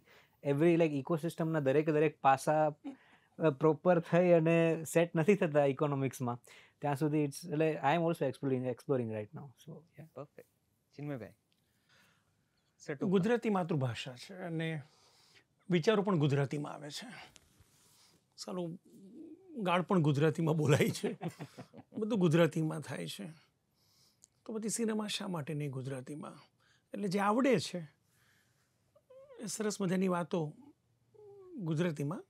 એવરી લાઈક ઇકોસિસ્ટમના દરેક પાસા પ્રોપર થઈ અને સેટ નથી થતા ઇકોનોમિક્સમાં, ત્યાં સુધી ઇટ્સ, એટલે I am also exploring right now. So perfect. ચિન્મયભાઈ, ગુજરાતી માતૃભાષા છે અને વિચારો પણ ગુજરાતીમાં આવે છે, સાલું ગાળ પણ ગુજરાતીમાં બોલાય છે, બધું ગુજરાતીમાં થાય છે, તો પછી સિનેમા શા માટે નહીં ગુજરાતીમાં? એટલે જે આવડે છે એ સરસ મજાની વાતો ગુજરાતીમાં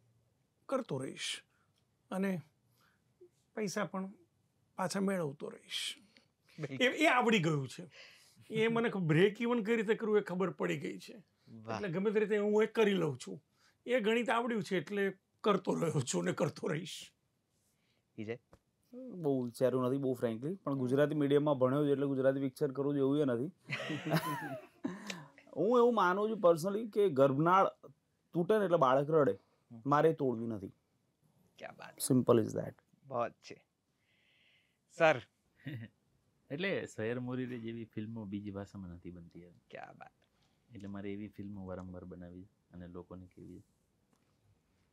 કરતો રહીશ અને પૈસા પણ પાછા મેળવતો રહીશ. એ આવડી ગયું છે, એ મને બ્રેક ઇવન કઈ રીતે કરવું એ ખબર પડી ગઈ છે, એટલે ગમે તે રીતે હું એ કરી લઉં છું. એ ગણિત આવડ્યું છે એટલે કરતો રહ્યો છું ને કરતો રહીશ. બહુ વિચાર્યું નથી બહુ ફ્રેન્કલી, પણ ગુજરાતી મીડિયમમાં ભણ્યો છું એટલે ગુજરાતી પિક્ચર કરવું એવું એ નથી. હું એવું માનું છું પર્સનલી કે ગર્ભનાળ તૂટે ને એટલે બાળક રડે, મારે તોડવી નથી. ક્યા બાત, સિમ્પલ ઇઝ ધેટ. બહુ છે સર. એટલે શહેર મોરી જેવી ફિલ્મો બીજી ભાષામાં નથી બનતી. ક્યા બાત. એટલે મારે એવી ફિલ્મો વારંવાર બનાવી અને લોકોને કેવી,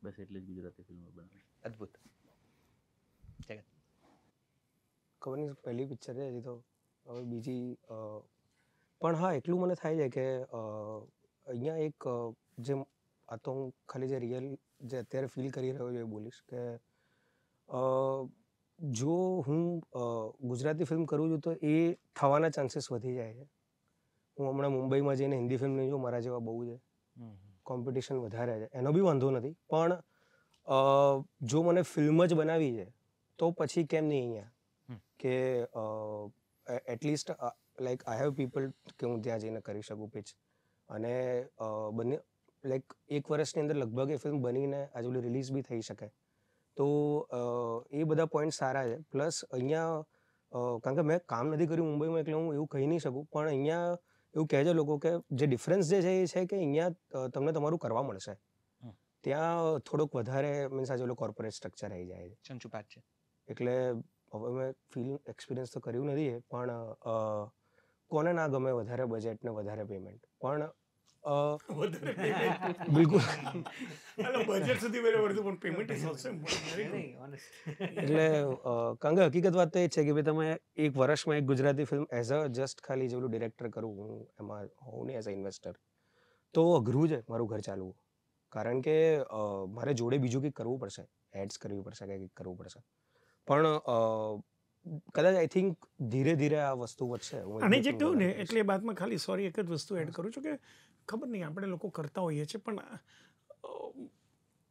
બસ એટલે જ ગુજરાતી ફિલ્મો બનાવી. અદ્ભુત. જગત, ખબર નહીં પહેલી પિક્ચર છે હજી તો, હવે બીજી પણ હા એટલું મને થાય છે કે અહીંયા એક જે આ તો હું ખાલી જે રિયલ જે અત્યારે ફીલ કરી રહ્યો છું એ બોલીશ કે જો હું ગુજરાતી ફિલ્મ કરું છું તો એ થવાના ચાન્સીસ વધી જાય છે. હું હમણાં મુંબઈમાં જઈને હિન્દી ફિલ્મ નહીં જોઉં, મારા જેવા બહુ છે, કોમ્પિટિશન વધારે છે, એનો બી વાંધો નથી, પણ જો મને ફિલ્મ જ બનાવી છે તો પછી કેમ નહીં અહીંયા કે at least like I have people કે હું ત્યાં જઈને કરી શકું પિચ. અને બંને લાઈક 1 વર્ષની અંદર લગભગ એ ફિલ્મ બનીને આજે ઓલી રિલીઝ બી થઈ શકે, તો એ બધા પોઈન્ટ સારા છે. પ્લસ અહીંયા કારણ કે મેં કામ નથી કર્યું મુંબઈમાં એટલે હું એવું કહી નહીં શકું, પણ અહીંયા એવું કહે છે લોકો કે જે ડિફરન્સ જે છે એ છે કે અહીંયા તમને તમારું કરવા મળશે, ત્યાં થોડુંક વધારે મીન્સ આજે ઓલો કોર્પોરેટ સ્ટ્રક્ચર આવી જાય છે. સંચુપાત છે. એટલે હવે મેં ફિલ્મ એક્સપિરિયન્સ તો કર્યું નથી પણ કોને ના ગમે વધારે બજેટ ને વધારે પેમેન્ટ, પણ બિલકુલ બજેટ સુધી બરાબર હતું પણ પેમેન્ટ એટલે કારણ કે હકીકત વાત તો એ જ છે કે ભાઈ તમે 1 વર્ષમાં એક Gujarati film as a just ખાલી જેવું ડિરેક્ટર કરું હું એમાં હોઉં ને એઝ અ ઇન્વેસ્ટર, તો અઘરું છે મારું ઘર ચાલવું, કારણ કે મારે જોડે બીજું કંઈક કરવું પડશે, એડ્સ કરવી પડશે, કંઈક કરવું પડશે. પણ કદાચ આઈ થિંક ધીરે ધીરે આ વસ્તુ વધશે. અને જે કહ્યું ને એટલે એ બાદમાં ખાલી સોરી એક જ વસ્તુ એડ કરું છું કે ખબર નહીં આપણે લોકો કરતા હોઈએ છીએ, પણ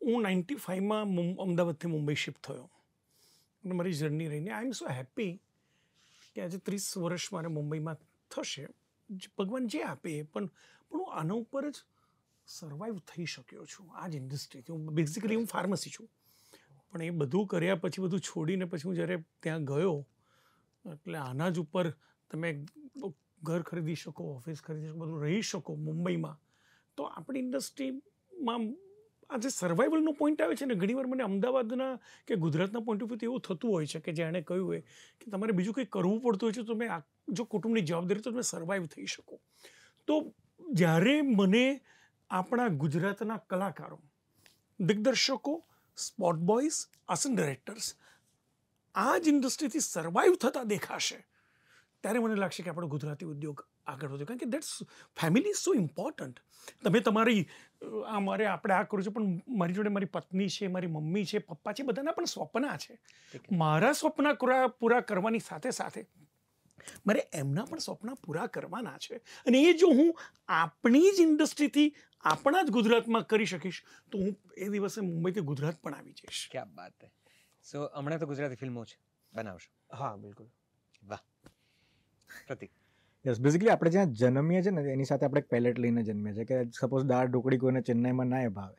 હું 95માં અમદાવાદથી મુંબઈ શિફ્ટ થયો અને મારી જર્ની રહીને આઈ એમ સો હેપી કે આજે 30 વર્ષ મારે મુંબઈમાં થશે, ભગવાન જે આપે એ, પણ હું આના ઉપર જ સર્વાઈવ થઈ શક્યો છું આ જ ઇન્ડસ્ટ્રીથી. હું બેઝિકલી હું ફાર્મસી છું, પણ એ બધું કર્યા પછી બધું છોડીને પછી હું જ્યારે ત્યાં ગયો એટલે આના જ ઉપર તમે ઘર ખરીદી શકો, ઓફિસ ખરીદી શકો, બધું રહી શકો મુંબઈમાં, તો આપણી ઇન્ડસ્ટ્રીમાં આ જે સર્વાઈવલનો પોઈન્ટ આવે છે ને, ઘણીવાર મને અમદાવાદના કે ગુજરાતના પોઈન્ટ ઓફ વ્યૂથી એવું થતું હોય છે કે જેણે કહ્યું હોય કે તમારે બીજું કંઈ કરવું પડતું હોય છે તો તમે જો કુટુંબની જવાબદારી તો તમે સર્વાઈવ થઈ શકો. તો જ્યારે મને આપણા ગુજરાતના કલાકારો, દિગ્દર્શકો, સ્પોટ બોયઝ, આસન ડિરેક્ટર્સ આ જ ઇન્ડસ્ટ્રીથી સર્વાઈવ થતા દેખાશે ત્યારે મને લાગશે કે આપણો ગુજરાતી ઉદ્યોગ આગળ વધ્યો. કારણ કે that's family is so important. તમે તમારી આપણે આ કરું છું, પણ મારી જોડે મારી પત્ની છે, મારી મમ્મી છે, પપ્પા છે, બધાના પણ સ્વપ્ના છે. મારા સ્વપ્ના પૂરા કરવાની સાથે સાથે મારે એમના પણ સ્વપ્ના પૂરા કરવાના છે, અને એ જો હું આપણી જ ઇન્ડસ્ટ્રીથી આપણા જ ગુજરાતમાં કરી શકીશ તો હું એ દિવસે મુંબઈથી ગુજરાત પણ આવી જઈશ. ક્યા બાત હે. સો હમણાં તો ગુજરાતી ફિલ્મો છે બનાવશો? હા બિલકુલ. વાહ. પ્રતિક? યસ, બેઝિકલી આપણે જ્યાં જન્મીએ છીએ ને એની સાથે આપણે એક પેલેટ લઈને જન્મીએ છીએ કે સપોઝ દાળ ઢોકળી કોઈને ચેન્નાઈમાં ના ભાવે,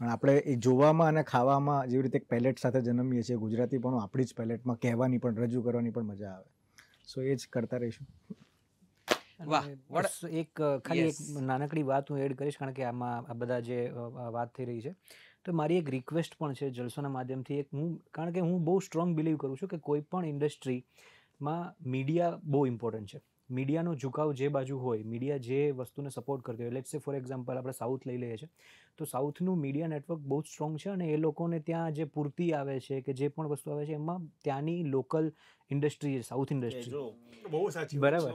પણ આપણે એ જોવામાં અને ખાવામાં જેવી રીતે એક પેલેટ સાથે જન્મીએ છીએ, ગુજરાતી પણ આપણી જ પેલેટમાં કહેવાની પણ રજૂ કરવાની પણ મજા આવે. સો એ જ કરતા રહીશું. વાહ, અને what બસ ખાલી એક yes. નાનકડી વાત હું એડ કરીશ, કારણ કે આમાં આ બધા જે વાત થઈ રહી છે, તો મારી એક રિક્વેસ્ટ પણ છે જલસોના માધ્યમથી. કારણ કે હું બહુ સ્ટ્રોંગ બિલીવ કરું છું કે કોઈ પણ ઇન્ડસ્ટ્રીમાં મીડિયા બહુ ઇમ્પોર્ટન્ટ છે. મીડિયાનો ઝુકાવ જે બાજુ હોય, મીડિયા જે વસ્તુને સપોર્ટ કરતી હોય, લેટ્સ સે ફોર એક્ઝામ્પલ આપણે સાઉથ લઈ લઈએ છીએ, તો સાઉથનું મીડિયા નેટવર્ક બહુ જ સ્ટ્રોંગ છે, અને એ લોકોને ત્યાં જે પૂર્તિ આવે છે કે જે પણ વસ્તુ આવે છે એમાં ત્યાંની લોકલ ઇન્ડસ્ટ્રી છે, સાઉથ ઇન્ડસ્ટ્રી, બહુ સાચી વાત બરાબર,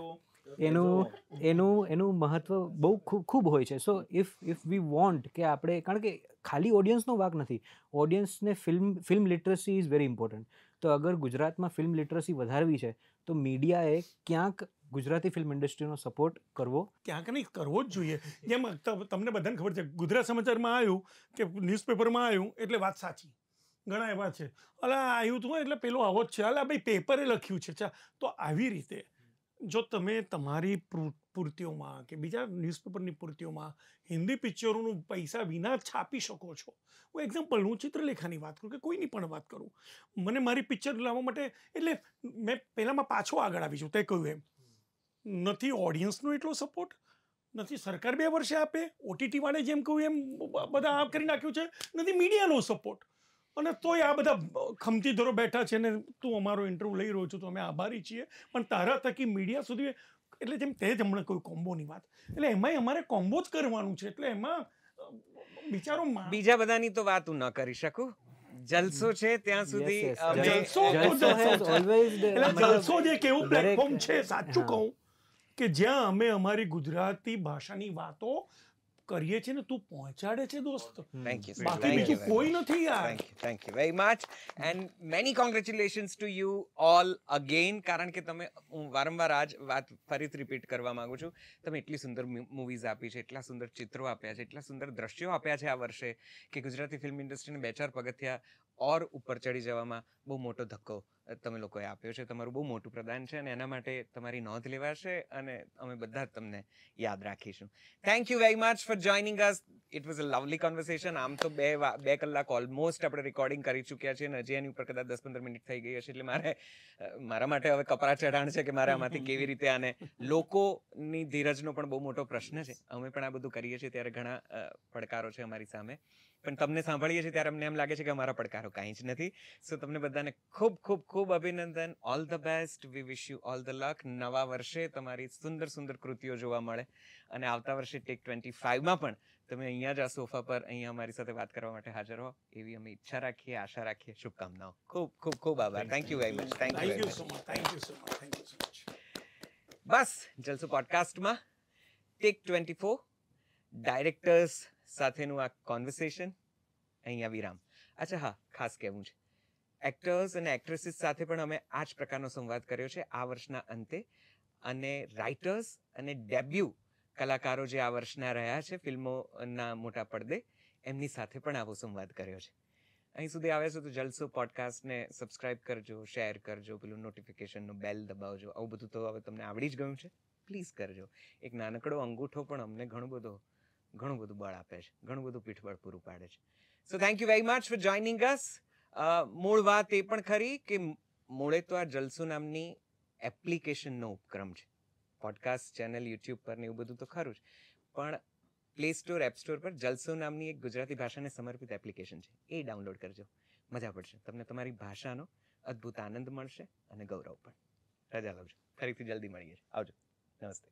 એનું મહત્વ બહુ ખૂબ હોય છે. સો ઇફ વી વોન્ટ કે આપણે, કારણ કે ખાલી ઓડિયન્સનો વાક નથી, ઓડિયન્સને film literacy is very important. તો અગર ગુજરાતમાં ફિલ્મ લિટરસી વધારવી છે તો મીડિયાએ ક્યાંક ગુજરાતી ફિલ્મ ઇન્ડસ્ટ્રીનો સપોર્ટ કરવો, ક્યાંક નહીં કરવો જ જોઈએ. જેમ તમને બધાને ખબર છે, ગુજરાત સમાચારમાં આવ્યું કે ન્યૂઝપેપરમાં આવ્યું એટલે વાત સાચી. ઘણા એવા છે, અલા આવ્યું તું એટલે પેલો આવો જ છે, અલા ભાઈ પેપરે લખ્યું છે. તો આવી રીતે જો તમે તમારી પૂર્તિઓમાં કે બીજા ન્યૂઝપેપરની પૂર્તિઓમાં હિન્દી પિક્ચરોનું પૈસા વિના છાપી શકો છો. એક્ઝામ્પલ, હું ચિત્રલેખાની વાત કરું કે કોઈની પણ વાત કરું, મને મારી પિક્ચર લાવવા માટે, એટલે મેં પહેલામાં પાછો આગળ આવી છું. તે કહ્યું એમ, નથી ઓડિયન્સનો એટલો સપોર્ટ, નથી સરકાર 2 વર્ષે આપે, ઓટીટી વાળે જેમ કહ્યું એમ બધા આ કરી નાખ્યું છે, નથી મીડિયાનો સપોર્ટ, અને તોય આ બધા ખમતી ધરો બેઠા છે ને તું અમારો ઇન્ટરવ્યુ લઈ રહ્યો છું તો અમે આભારી છીએ, પણ તારા થકી મીડિયા સુધી, એટલે જેમ તે જ હમણાં કોઈ કોમ્બોની વાત, એટલે એમાંય અમારે કોમ્બો જ કરવાનું છે. એટલે એમાં બિચારો બીજા બધાની તો વાત હું ન કરી શકું. જલસો છે ત્યાં સુધી જલસો જે એક એવું પ્લેટફોર્મ છે, સાચું કહું, કે જ્યાં અમે અમારી ગુજરાતી ભાષાની વાતો કરીએ છીએ ને તું પહોંચાડે છે દોસ્ત. બાકી બીજું કોઈ નથી યાર. Thank you very much and many congratulations to you all again. કારણ કે તમે, હું વારંવાર આજ વાત ફરીથી રિપીટ કરવા માંગુ છું, તમે એટલી સુંદર મૂવીઝ આપી છે, એટલા સુંદર ચિત્રો આપ્યા છે, એટલા સુંદર દ્રશ્યો આપ્યા છે આ વર્ષે, કે ગુજરાતી ફિલ્મ ઇન્ડસ્ટ્રીને 2-4 પગથિયા ઓર ઉપર ચડી જવામાં બહુ મોટો ધક્કો તમે લોકોએ આપ્યો છે. તમારું બહુ મોટું પ્રદાન છે અને એના માટે તમારી નોંધ લેવાશે અને અમે બધા જ તમને યાદ રાખીશું. Thank you very much for joining us. It was a lovely conversation. આમ તો 2 કલાક ઓલમોસ્ટ આપણે રેકોર્ડિંગ કરી ચૂક્યા છીએ અને હજી એની ઉપર કદાચ 10-15 મિનિટ થઈ ગઈ હશે, એટલે મારા માટે હવે કપરા ચઢાણ છે કે મારે આમાંથી કેવી રીતે આને, લોકોની ધીરજનો પણ બહુ મોટો પ્રશ્ન છે. અમે પણ આ બધું કરીએ છીએ ત્યારે ઘણા પડકારો છે અમારી સામે, પણ તમને સાંભળીએ છીએ ત્યારે અમને એમ લાગે છે કે અમારા પડકારો કાંઈ જ નથી. સો તમને બધાને ખૂબ ખૂબ ખૂબ અભિનંદન. All the best. We wish you all the luck. નવા વર્ષે તમારી સુંદર સુંદર કૃતિઓ જોવા મળે અને આવતા વર્ષે ટેક 25માં પણ તમે અહીંયા જ આ સોફા પર અહીંયા અમારી સાથે વાત કરવા માટે હાજર હો એવી અમે ઈચ્છા રાખીએ, આશા રાખીએ. શુભકામનાઓ. ખૂબ ખૂબ ખૂબ આભાર. Thank you very much. Thank you so much. બસ, જલસો પોડકાસ્ટમાં ટેક 24 ડાયરેક્ટર્સ સાથેનું આ કોન્વર્સેશન અહીંયા વિરામ. અચ્છા હા, ખાસ કહેવું છે, એક્ટર્સ અને એક્ટ્રેસીસ સાથે પણ અમે આ જ પ્રકારનો સંવાદ કર્યો છે આ વર્ષના અંતે, અને રાઇટર્સ અને ડેબ્યુ કલાકારો જે આ વર્ષના રહ્યા છે ફિલ્મોના મોટા પડદે, એમની સાથે પણ આવો સંવાદ કર્યો છે. અહીં સુધી આવ્યા છો તો જલસો પોડકાસ્ટને સબસ્ક્રાઇબ કરજો, શેર કરજો, પેલું નોટિફિકેશનનું બેલ દબાવજો. આવું બધું તો હવે તમને આવડી જ ગયું છે, પ્લીઝ કરજો. એક નાનકડો અંગૂઠો પણ અમને ઘણું બધું બળ આપે છે, ઘણું બધું પીઠબળ પૂરું પાડે છે. So thank you very much for joining અસ. મૂળ વાત એ પણ ખરી કે મૂળે તો આ જલસો નામની એપ્લિકેશનનો ઉપક્રમ છે. પોડકાસ્ટ ચેનલ યુટ્યુબ પર ને એવું બધું તો ખરું જ, પણ પ્લે સ્ટોર, એપ સ્ટોર પર જલસો નામની એક ગુજરાતી ભાષાને સમર્પિત એપ્લિકેશન છે. એ ડાઉનલોડ કરજો, મજા પડશે તમને. તમારી ભાષાનો અદ્ભુત આનંદ મળશે અને ગૌરવ પણ. રજા લઉં છું, ફરીથી જલ્દી મળીએ. આવજો. નમસ્તે.